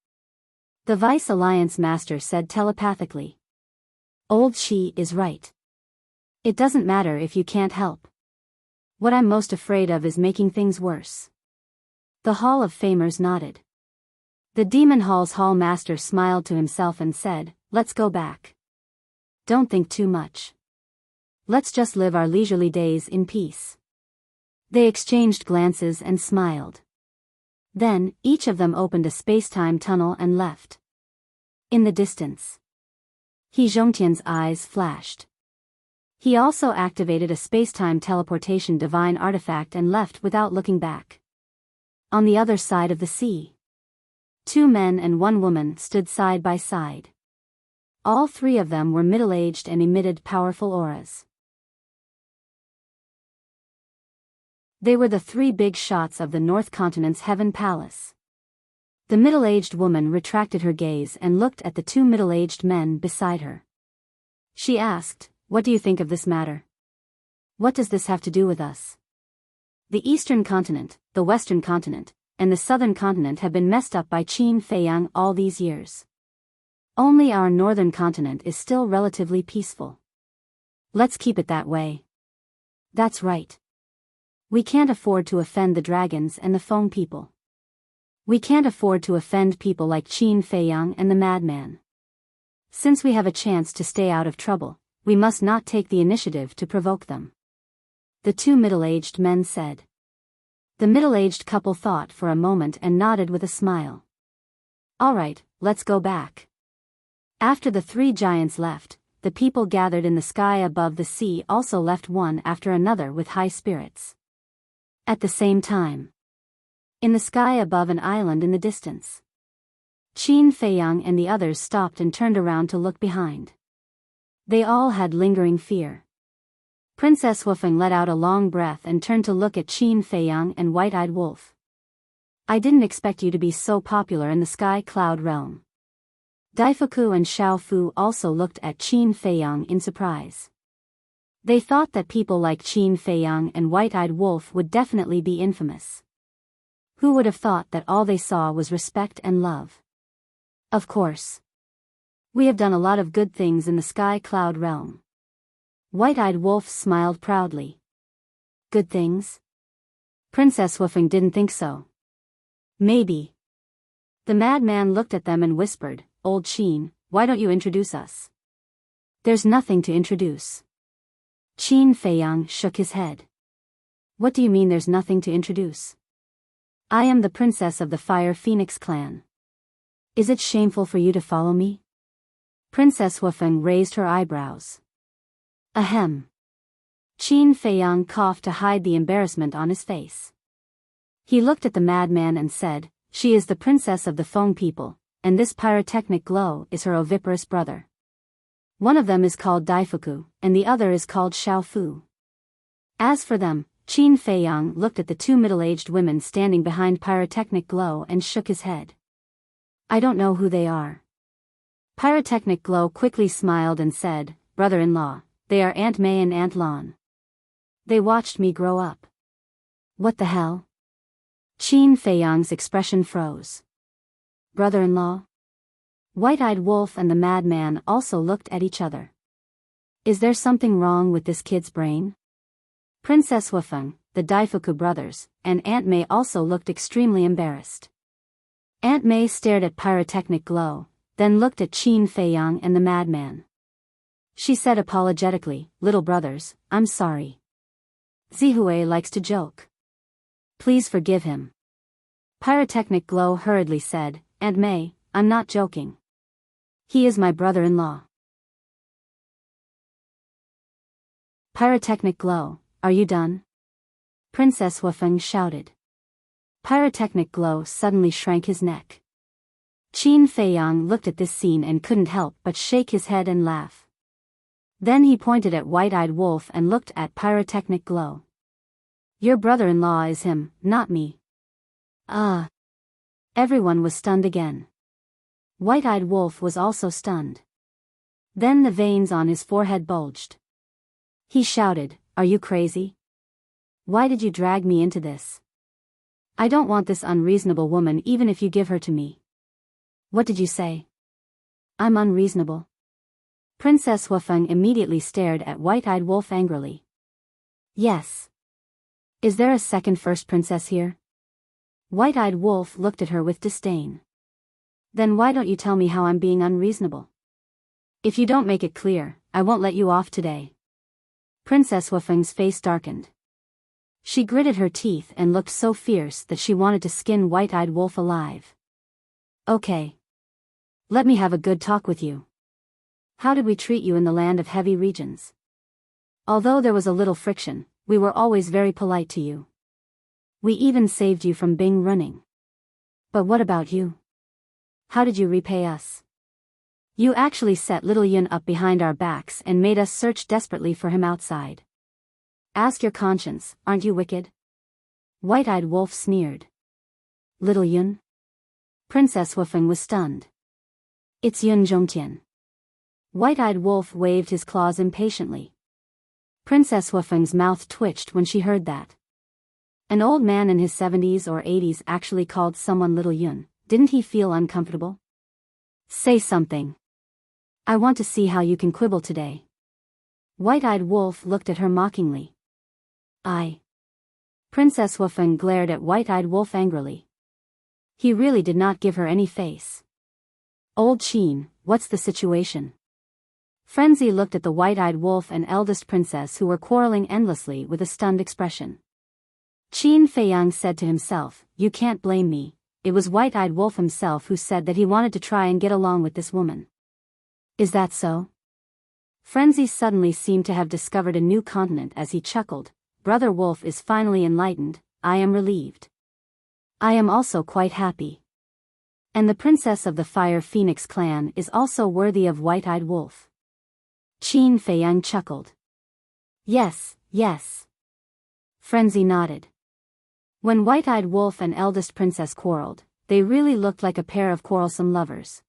The Vice Alliance Master said telepathically. Old Shi is right. It doesn't matter if you can't help. What I'm most afraid of is making things worse. The Hall of Famers nodded. The Demon Hall's Hall Master smiled to himself and said, let's go back. Don't think too much. Let's just live our leisurely days in peace. They exchanged glances and smiled. Then, each of them opened a space-time tunnel and left. In the distance, He Zhongtian's eyes flashed. He also activated a space-time teleportation divine artifact and left without looking back. On the other side of the sea, 2 men and 1 woman stood side by side. All 3 of them were middle-aged and emitted powerful auras. They were the 3 big shots of the North Continent's Heaven Palace. The middle-aged woman retracted her gaze and looked at the 2 middle-aged men beside her. She asked, what do you think of this matter? What does this have to do with us? The Eastern Continent, the Western Continent, and the Southern Continent have been messed up by Qin Feiyang all these years. Only our Northern Continent is still relatively peaceful. Let's keep it that way. That's right. We can't afford to offend the dragons and the Feng people. We can't afford to offend people like Qin Feiyang and the madman. Since we have a chance to stay out of trouble, we must not take the initiative to provoke them. The 2 middle-aged men said. The middle-aged couple thought for a moment and nodded with a smile. All right, let's go back. After the 3 giants left, the people gathered in the sky above the sea also left one after another with high spirits. At the same time, in the sky above an island in the distance, Qin Feiyang and the others stopped and turned around to look behind. They all had lingering fear. Princess Wufeng let out a long breath and turned to look at Qin Feiyang and White-Eyed Wolf. I didn't expect you to be so popular in the Sky Cloud realm. Daifuku and Xiao Fu also looked at Qin Feiyang in surprise. They thought that people like Qin Feiyang and White-Eyed Wolf would definitely be infamous. Who would have thought that all they saw was respect and love? Of course. We have done a lot of good things in the Sky Cloud realm. White-Eyed Wolf smiled proudly. Good things? Princess Wufeng didn't think so. Maybe. The madman looked at them and whispered, Old Qin, why don't you introduce us? There's nothing to introduce. Qin Feiyang shook his head. What do you mean there's nothing to introduce? I am the princess of the Fire Phoenix clan. Is it shameful for you to follow me? Princess Wufeng raised her eyebrows. Ahem. Qin Feiyang coughed to hide the embarrassment on his face. He looked at the madman and said, she is the princess of the Feng people, and this pyrotechnic glow is her oviparous brother. One of them is called Daifuku, and the other is called Xiao Fu. As for them, Qin Feiyang looked at the 2 middle-aged women standing behind pyrotechnic glow and shook his head. I don't know who they are. Pyrotechnic glow quickly smiled and said, brother-in-law, they are Aunt May and Aunt Lon. They watched me grow up. What the hell? Qin Feiyang's expression froze. Brother-in-law? White-Eyed Wolf and the madman also looked at each other. Is there something wrong with this kid's brain? Princess Wufeng, the Daifuku brothers, and Aunt May also looked extremely embarrassed. Aunt May stared at Pyrotechnic Glow, then looked at Qin Feiyang and the madman. She said apologetically, "Little brothers, I'm sorry. Zihui likes to joke. Please forgive him." Pyrotechnic Glow hurriedly said, "Aunt May, I'm not joking. He is my brother-in-law." Pyrotechnic Glow, are you done? Princess Huafeng shouted. Pyrotechnic Glow suddenly shrank his neck. Qin Feiyang looked at this scene and couldn't help but shake his head and laugh. Then he pointed at White-Eyed Wolf and looked at Pyrotechnic Glow. "Your brother-in-law is him, not me." Everyone was stunned again. White-Eyed Wolf was also stunned. Then the veins on his forehead bulged. He shouted, "Are you crazy? Why did you drag me into this? I don't want this unreasonable woman even if you give her to me." "What did you say? I'm unreasonable?" Princess Huafeng immediately stared at White-Eyed Wolf angrily. "Yes. Is there a second first princess here?" White-Eyed Wolf looked at her with disdain. "Then why don't you tell me how I'm being unreasonable? If you don't make it clear, I won't let you off today." Princess Huafeng's face darkened. She gritted her teeth and looked so fierce that she wanted to skin White-Eyed Wolf alive. "Okay. Let me have a good talk with you. How did we treat you in the land of heavy regions? Although there was a little friction, we were always very polite to you. We even saved you from Bing running. But what about you? How did you repay us? You actually set little Yun up behind our backs and made us search desperately for him outside. Ask your conscience, aren't you wicked?" White-Eyed Wolf sneered. "Little Yun?" Princess Huafeng was stunned. "It's Yun Zhongtian." White-Eyed Wolf waved his claws impatiently. Princess Huafeng's mouth twitched when she heard that. An old man in his 70s or 80s actually called someone Little Yun. Didn't he feel uncomfortable? "Say something. I want to see how you can quibble today." White-Eyed Wolf looked at her mockingly. Princess Huafeng glared at White-Eyed Wolf angrily. He really did not give her any face. "Old Qin, what's the situation?" Frenzy looked at the White-Eyed Wolf and eldest princess who were quarreling endlessly with a stunned expression. Qin Feiyang said to himself, "You can't blame me. It was White-Eyed Wolf himself who said that he wanted to try and get along with this woman." "Is that so?" Frenzy suddenly seemed to have discovered a new continent as he chuckled. "Brother Wolf is finally enlightened, I am relieved. I am also quite happy. And the princess of the Fire Phoenix clan is also worthy of White-Eyed Wolf." Qin Feiyang chuckled. Yes. Frenzy nodded. When White-Eyed Wolf and eldest princess quarreled, they really looked like a pair of quarrelsome lovers.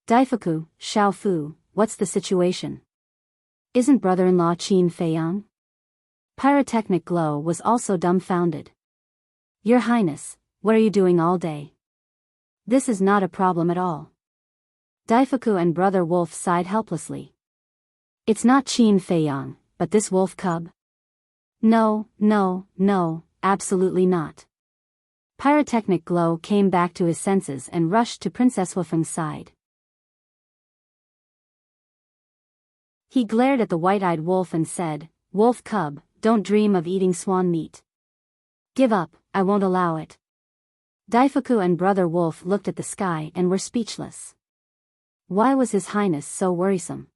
"Daifuku, Xiaofu, what's the situation? Isn't brother-in-law Qin Feiyang?" Pyrotechnic Glow was also dumbfounded. "Your Highness, what are you doing all day? This is not a problem at all." Daifuku and Brother Wolf sighed helplessly. "It's not Qin Feiyang, but this wolf cub?" No, absolutely not." Pyrotechnic Glow came back to his senses and rushed to Princess Huafeng's side. He glared at the White-Eyed Wolf and said, "Wolf cub, don't dream of eating swan meat. Give up, I won't allow it." Daifuku and Brother Wolf looked at the sky and were speechless. Why was His Highness so worrisome?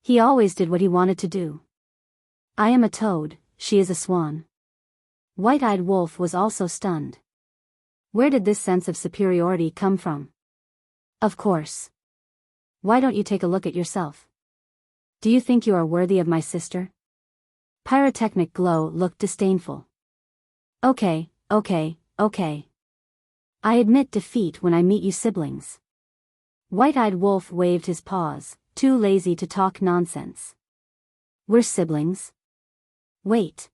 He always did what he wanted to do. "I am a toad, she is a swan." White-Eyed Wolf was also stunned. Where did this sense of superiority come from? Of course. Why don't you take a look at yourself? Do you think you are worthy of my sister? Pyrotechnic Glow looked disdainful. Okay. I admit defeat when I meet you siblings." White-Eyed Wolf waved his paws, too lazy to talk nonsense. "We're siblings? Wait.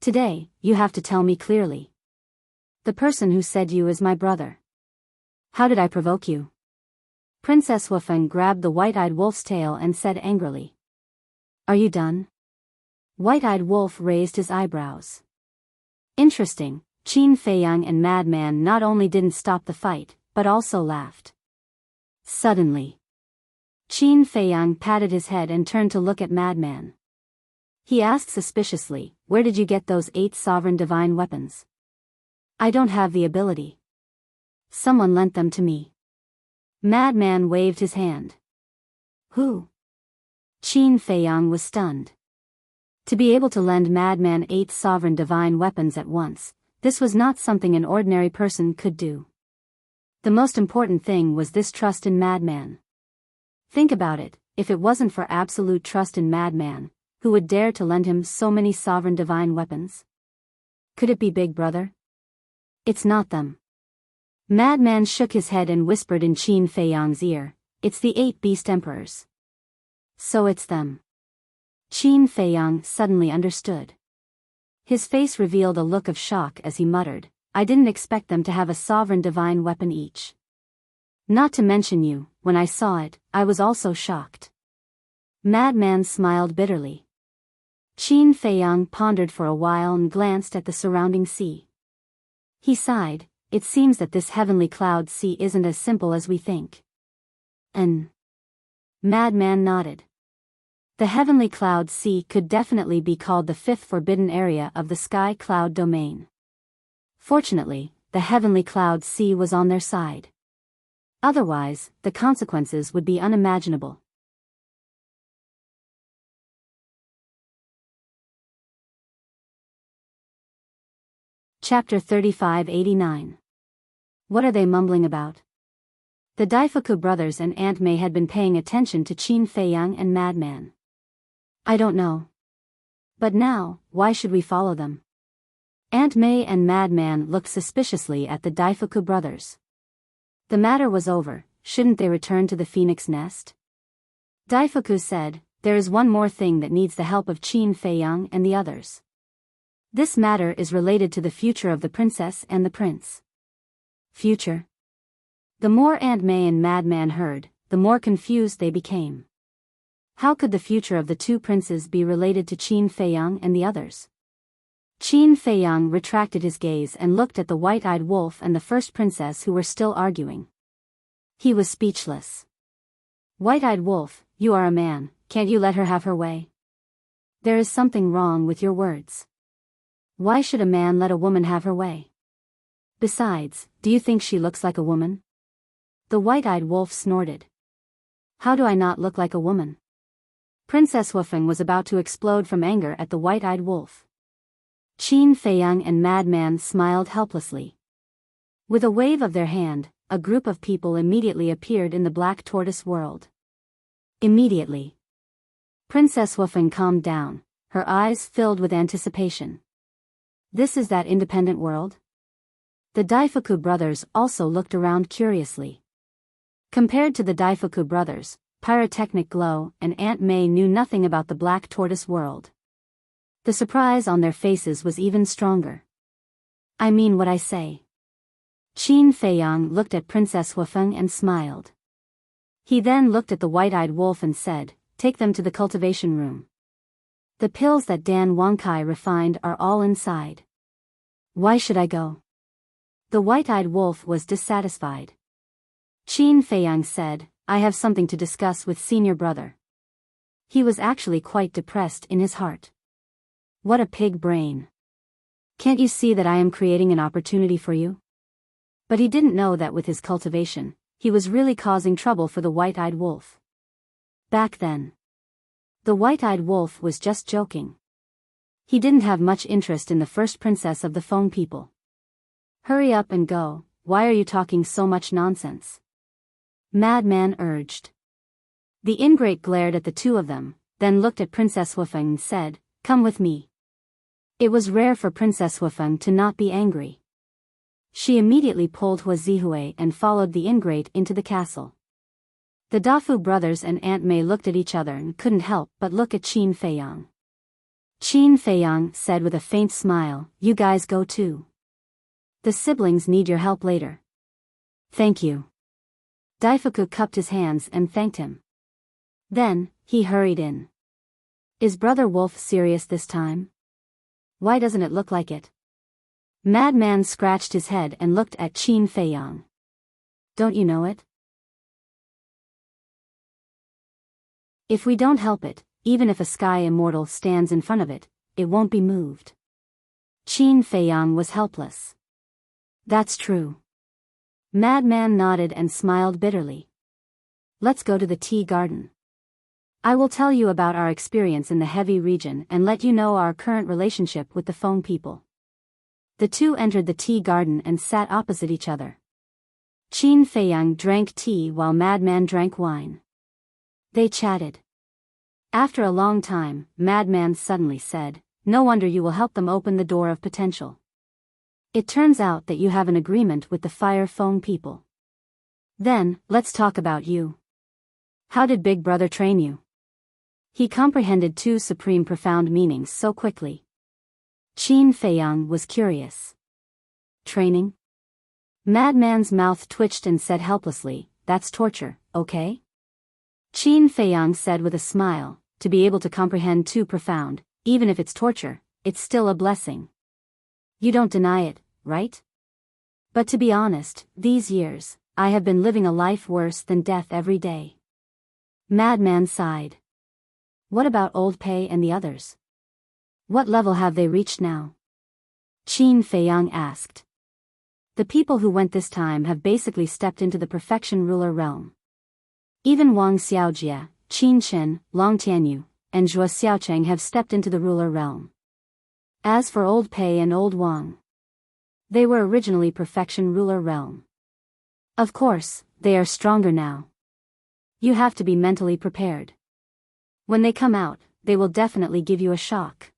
Today, you have to tell me clearly. The person who said you is my brother. How did I provoke you?" Princess Huafeng grabbed the White-Eyed Wolf's tail and said angrily. "Are you done? White-eyed wolf raised his eyebrows. Interesting, Qin Feiyang and Madman not only didn't stop the fight, but also laughed. Suddenly, Qin Feiyang patted his head and turned to look at Madman. He asked suspiciously, "Where did you get those 8 sovereign divine weapons?" "I don't have the ability. Someone lent them to me." Madman waved his hand. "Who?" Qin Feiyang was stunned. To be able to lend Madman 8 sovereign divine weapons at once, this was not something an ordinary person could do. The most important thing was this trust in Madman. Think about it, if it wasn't for absolute trust in Madman, who would dare to lend him so many sovereign divine weapons? Could it be Big Brother? It's not them. Madman shook his head and whispered in Qin Feiyang's ear, "It's the 8 beast emperors." So it's them. Qin Feiyang suddenly understood. His face revealed a look of shock as he muttered, "I didn't expect them to have a sovereign divine weapon each. Not to mention you, when I saw it, I was also shocked." Madman smiled bitterly. Qin Feiyang pondered for a while and glanced at the surrounding sea. He sighed, "It seems that this heavenly cloud sea isn't as simple as we think." Madman nodded. The heavenly cloud sea could definitely be called the 5th forbidden area of the sky cloud domain. Fortunately, the heavenly cloud sea was on their side. Otherwise, the consequences would be unimaginable. Chapter 3589. What are they mumbling about? The Daifuku brothers and Aunt May had been paying attention to Qin Feiyang and Madman. "I don't know. But now, why should we follow them?" Aunt May and Madman looked suspiciously at the Daifuku brothers. The matter was over, shouldn't they return to the phoenix nest? Daifuku said, "There is one more thing that needs the help of Qin Feiyang and the others. This matter is related to the future of the princess and the prince." Future? The more Aunt May and Madman heard, the more confused they became. How could the future of the 2 princes be related to Qin Feiyang and the others? Qin Feiyang retracted his gaze and looked at the white-eyed wolf and the first princess who were still arguing. He was speechless. "White-eyed wolf, you are a man, can't you let her have her way? There is something wrong with your words. Why should a man let a woman have her way? Besides, do you think she looks like a woman?" The white-eyed wolf snorted. "How do I not look like a woman?" Princess Wufeng was about to explode from anger at the white-eyed wolf. Qin Feiyang and Madman smiled helplessly. With a wave of their hand, a group of people immediately appeared in the Black Tortoise world. Immediately, Princess Wufeng calmed down, her eyes filled with anticipation. This is that independent world? The Daifuku brothers also looked around curiously. Compared to the Daifuku brothers, Pyrotechnic Glow and Aunt May knew nothing about the Black Tortoise world. The surprise on their faces was even stronger. "I mean what I say." Qin Feiyang looked at Princess Wufeng and smiled. He then looked at the white-eyed wolf and said, "Take them to the cultivation room. The pills that Dan Wangkai refined are all inside." "Why should I go?" The white-eyed wolf was dissatisfied. Qin Feiyang said, "I have something to discuss with senior brother." He was actually quite depressed in his heart. What a pig brain. "Can't you see that I am creating an opportunity for you?" But he didn't know that with his cultivation, he was really causing trouble for the white-eyed wolf. Back then, the white-eyed wolf was just joking. He didn't have much interest in the first princess of the Feng people. "Hurry up and go, why are you talking so much nonsense?" Madman urged. The ingrate glared at the 2 of them, then looked at Princess Wufeng and said, "Come with me." It was rare for Princess Wufeng to not be angry. She immediately pulled Hua Zihui and followed the ingrate into the castle. The Dafu brothers and Aunt May looked at each other and couldn't help but look at Qin Feiyang. Qin Feiyang said with a faint smile, "You guys go too. The siblings need your help later." "Thank you." Daifuku cupped his hands and thanked him. Then, he hurried in. Is Brother Wolf serious this time? Why doesn't it look like it? Madman scratched his head and looked at Qin Feiyang. Don't you know it? If we don't help it, even if a sky immortal stands in front of it, it won't be moved. Qin Feiyang was helpless. That's true. Madman nodded and smiled bitterly. Let's go to the tea garden. I will tell you about our experience in the heavy region and let you know our current relationship with the Feng people. The two entered the tea garden and sat opposite each other. Qin Feiyang drank tea while Madman drank wine. They chatted. After a long time, Madman suddenly said, "No wonder you will help them open the door of potential. It turns out that you have an agreement with the Fire Feng people. Then, let's talk about you. How did Big Brother train you?" He comprehended two supreme profound meanings so quickly. Qin Feiyang was curious. Training? Madman's mouth twitched and said helplessly, "That's torture, okay?" Qin Feiyang said with a smile, "To be able to comprehend too profound, even if it's torture, it's still a blessing. You don't deny it, right? But to be honest, these years, I have been living a life worse than death every day." Madman sighed. What about Old Pei and the others? What level have they reached now? Qin Feiyang asked. The people who went this time have basically stepped into the perfection ruler realm. Even Wang Xiaojie, Qin Chen, Long Tianyu, and Zhuo Xiaocheng have stepped into the ruler realm. As for Old Pei and Old Wang, they were originally perfection ruler realm. Of course, they are stronger now. You have to be mentally prepared. When they come out, they will definitely give you a shock.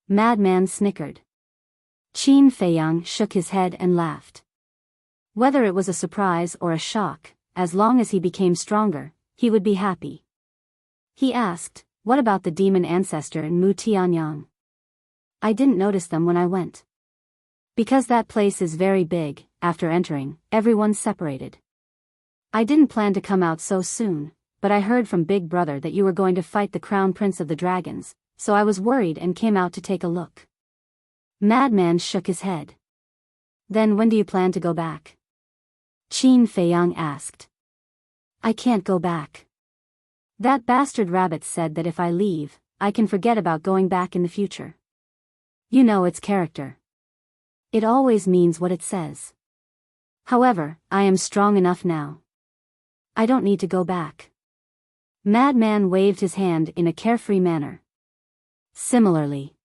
Madman snickered. Qin Feiyang shook his head and laughed. Whether it was a surprise or a shock, as long as he became stronger, he would be happy. He asked, "What about the demon ancestor and Mu Tianyang?" "I didn't notice them when I went. Because that place is very big, after entering, everyone separated. I didn't plan to come out so soon, but I heard from Big Brother that you were going to fight the Crown Prince of the Dragons, so I was worried and came out to take a look." Madman shook his head. "Then when do you plan to go back?" Qin Feiyang asked. "I can't go back. That bastard rabbit said that if I leave, I can forget about going back in the future. You know its character. It always means what it says. However, I am strong enough now. I don't need to go back." Madman waved his hand in a carefree manner. Similarly,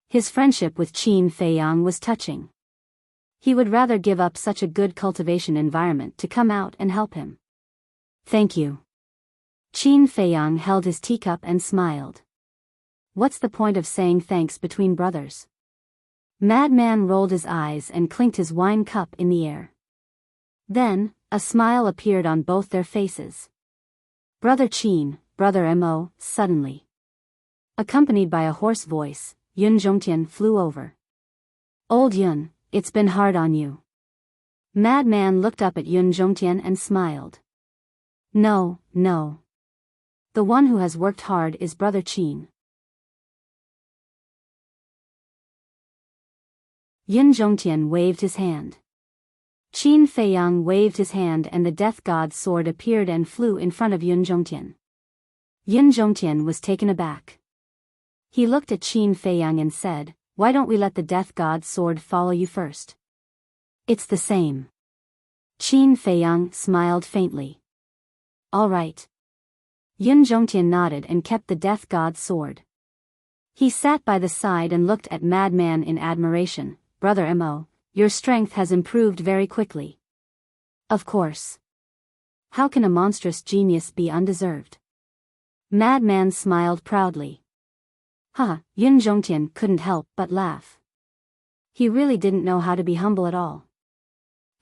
his friendship with Qin Feiyang was touching. He would rather give up such a good cultivation environment to come out and help him. "Thank you." Qin Feiyang held his teacup and smiled. What's the point of saying thanks between brothers? Madman rolled his eyes and clinked his wine cup in the air. Then, a smile appeared on both their faces. "Brother Qin, Brother Mo," suddenly. Accompanied by a hoarse voice, Yun Zhongtian flew over. "Old Yun, it's been hard on you." Madman looked up at Yun Zhongtian and smiled. No. The one who has worked hard is Brother Qin." Yun Zhongtian waved his hand. Qin Feiyang waved his hand and the Death God's sword appeared and flew in front of Yun Zhongtian. Yun Zhongtian was taken aback. He looked at Qin Feiyang and said, "Why don't we let the Death God's sword follow you first?" "It's the same." Qin Feiyang smiled faintly. "All right." Yun Zhongtian nodded and kept the Death God's sword. He sat by the side and looked at Madman in admiration. "Brother Mo, your strength has improved very quickly." "Of course. How can a monstrous genius be undeserved?" Madman smiled proudly. Yun Zhongtian couldn't help but laugh. He really didn't know how to be humble at all.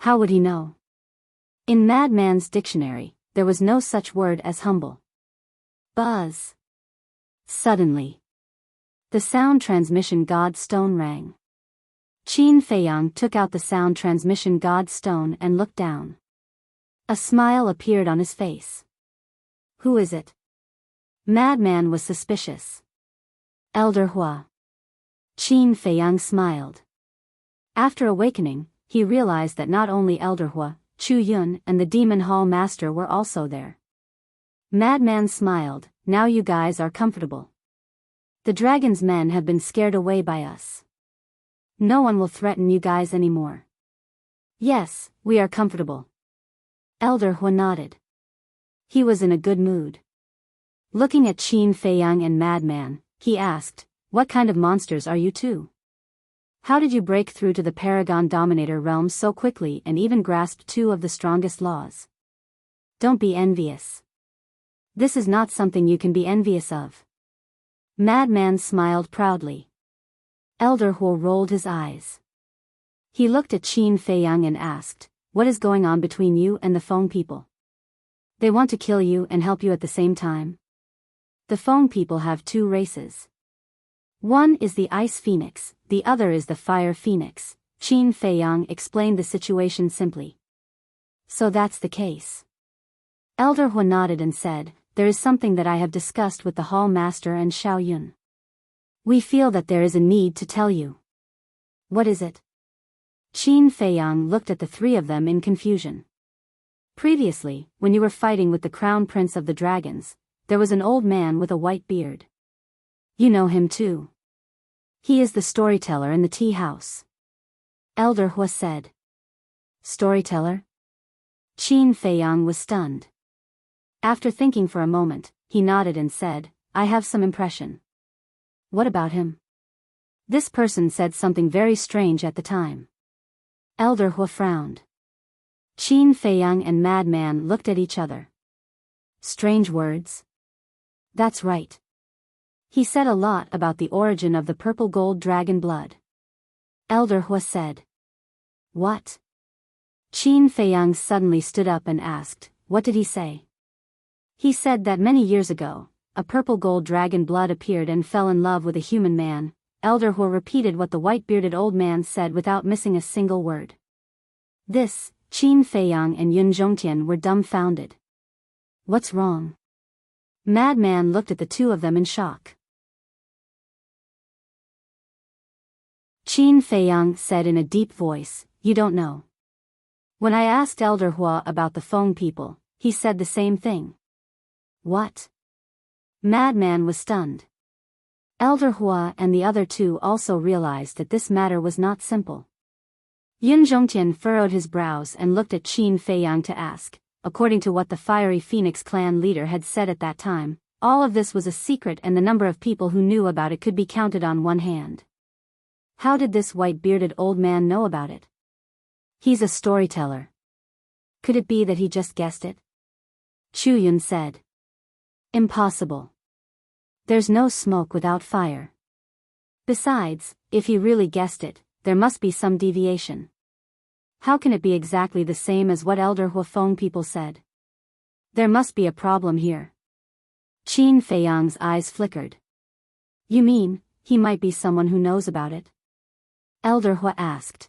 How would he know? In Madman's dictionary, there was no such word as humble. Buzz. Suddenly, the sound transmission god stone rang. Qin Feiyang took out the sound transmission god stone and looked down. A smile appeared on his face. "Who is it?" Madman was suspicious. Elder Hua. Qin Feiyang smiled. After awakening, he realized that not only Elder Hua, Chu Yun and the Demon Hall Master were also there. Madman smiled, now you guys are comfortable. The dragon's men have been scared away by us. No one will threaten you guys anymore. Yes, we are comfortable. Elder Hua nodded. He was in a good mood. Looking at Qin Feiyang and Madman, he asked, what kind of monsters are you two? How did you break through to the Paragon Dominator realm so quickly and even grasp two of the strongest laws? Don't be envious. This is not something you can be envious of. Madman smiled proudly. Elder Hua rolled his eyes. He looked at Qin Feiyang and asked, what is going on between you and the Feng people? They want to kill you and help you at the same time? The Feng people have two races. One is the Ice Phoenix, the other is the Fire Phoenix. Qin Feiyang explained the situation simply. So that's the case. Elder Hua nodded and said, there is something that I have discussed with the Hall Master and Xiao Yun. We feel that there is a need to tell you. What is it? Qin Feiyang looked at the three of them in confusion. Previously, when you were fighting with the Crown Prince of the Dragons, there was an old man with a white beard. You know him too. He is the storyteller in the tea house. Elder Hua said. Storyteller? Qin Feiyang was stunned. After thinking for a moment, he nodded and said, I have some impression. What about him? This person said something very strange at the time. Elder Hua frowned. Qin Feiyang and Madman looked at each other. Strange words? That's right. He said a lot about the origin of the purple gold dragon blood. Elder Hua said. What? Qin Feiyang suddenly stood up and asked, what did he say? He said that many years ago, a purple gold dragon blood appeared and fell in love with a human man. Elder Hua repeated what the white-bearded old man said without missing a single word. This, Qin Feiyang and Yun Zhongtian were dumbfounded. What's wrong? Madman looked at the two of them in shock. Qin Feiyang said in a deep voice, you don't know. When I asked Elder Hua about the Feng people, he said the same thing. What? Madman was stunned. Elder Hua and the other two also realized that this matter was not simple. Yun Zhongtian furrowed his brows and looked at Qin Feiyang to ask, according to what the Fiery Phoenix clan leader had said at that time, all of this was a secret and the number of people who knew about it could be counted on one hand. How did this white-bearded old man know about it? He's a storyteller. Could it be that he just guessed it? Chu Yun said. Impossible. There's no smoke without fire. Besides, if he really guessed it, there must be some deviation. How can it be exactly the same as what Elder Hua Feng people said? There must be a problem here. Qin Feiyang's eyes flickered. You mean, he might be someone who knows about it? Elder Hua asked.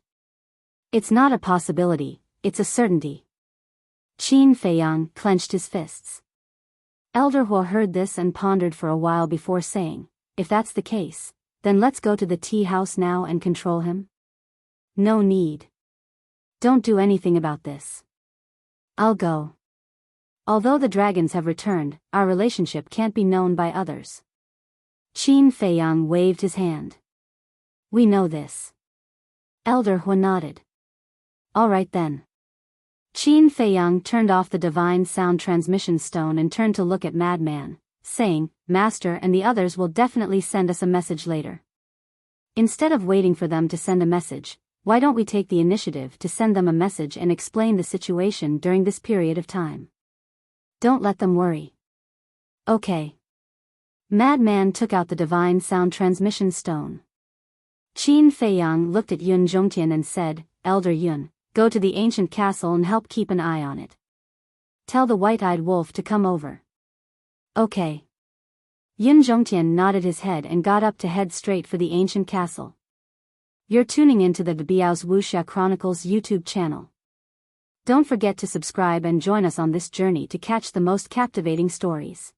It's not a possibility, it's a certainty. Qin Feiyang clenched his fists. Elder Hua heard this and pondered for a while before saying, if that's the case, then let's go to the tea house now and control him. No need. Don't do anything about this. I'll go. Although the dragons have returned, our relationship can't be known by others. Qin Feiyang waved his hand. We know this. Elder Hua nodded. All right then. Qin Feiyang turned off the divine sound transmission stone and turned to look at Madman, saying, Master and the others will definitely send us a message later. Instead of waiting for them to send a message, why don't we take the initiative to send them a message and explain the situation during this period of time? Don't let them worry. Okay. Madman took out the divine sound transmission stone. Qin Feiyang looked at Yun Zhongtian and said, Elder Yun, go to the ancient castle and help keep an eye on it. Tell the white-eyed wolf to come over. Okay. Yun Zhongtian nodded his head and got up to head straight for the ancient castle. You're tuning into the Biyao's Wuxia Chronicles YouTube channel. Don't forget to subscribe and join us on this journey to catch the most captivating stories.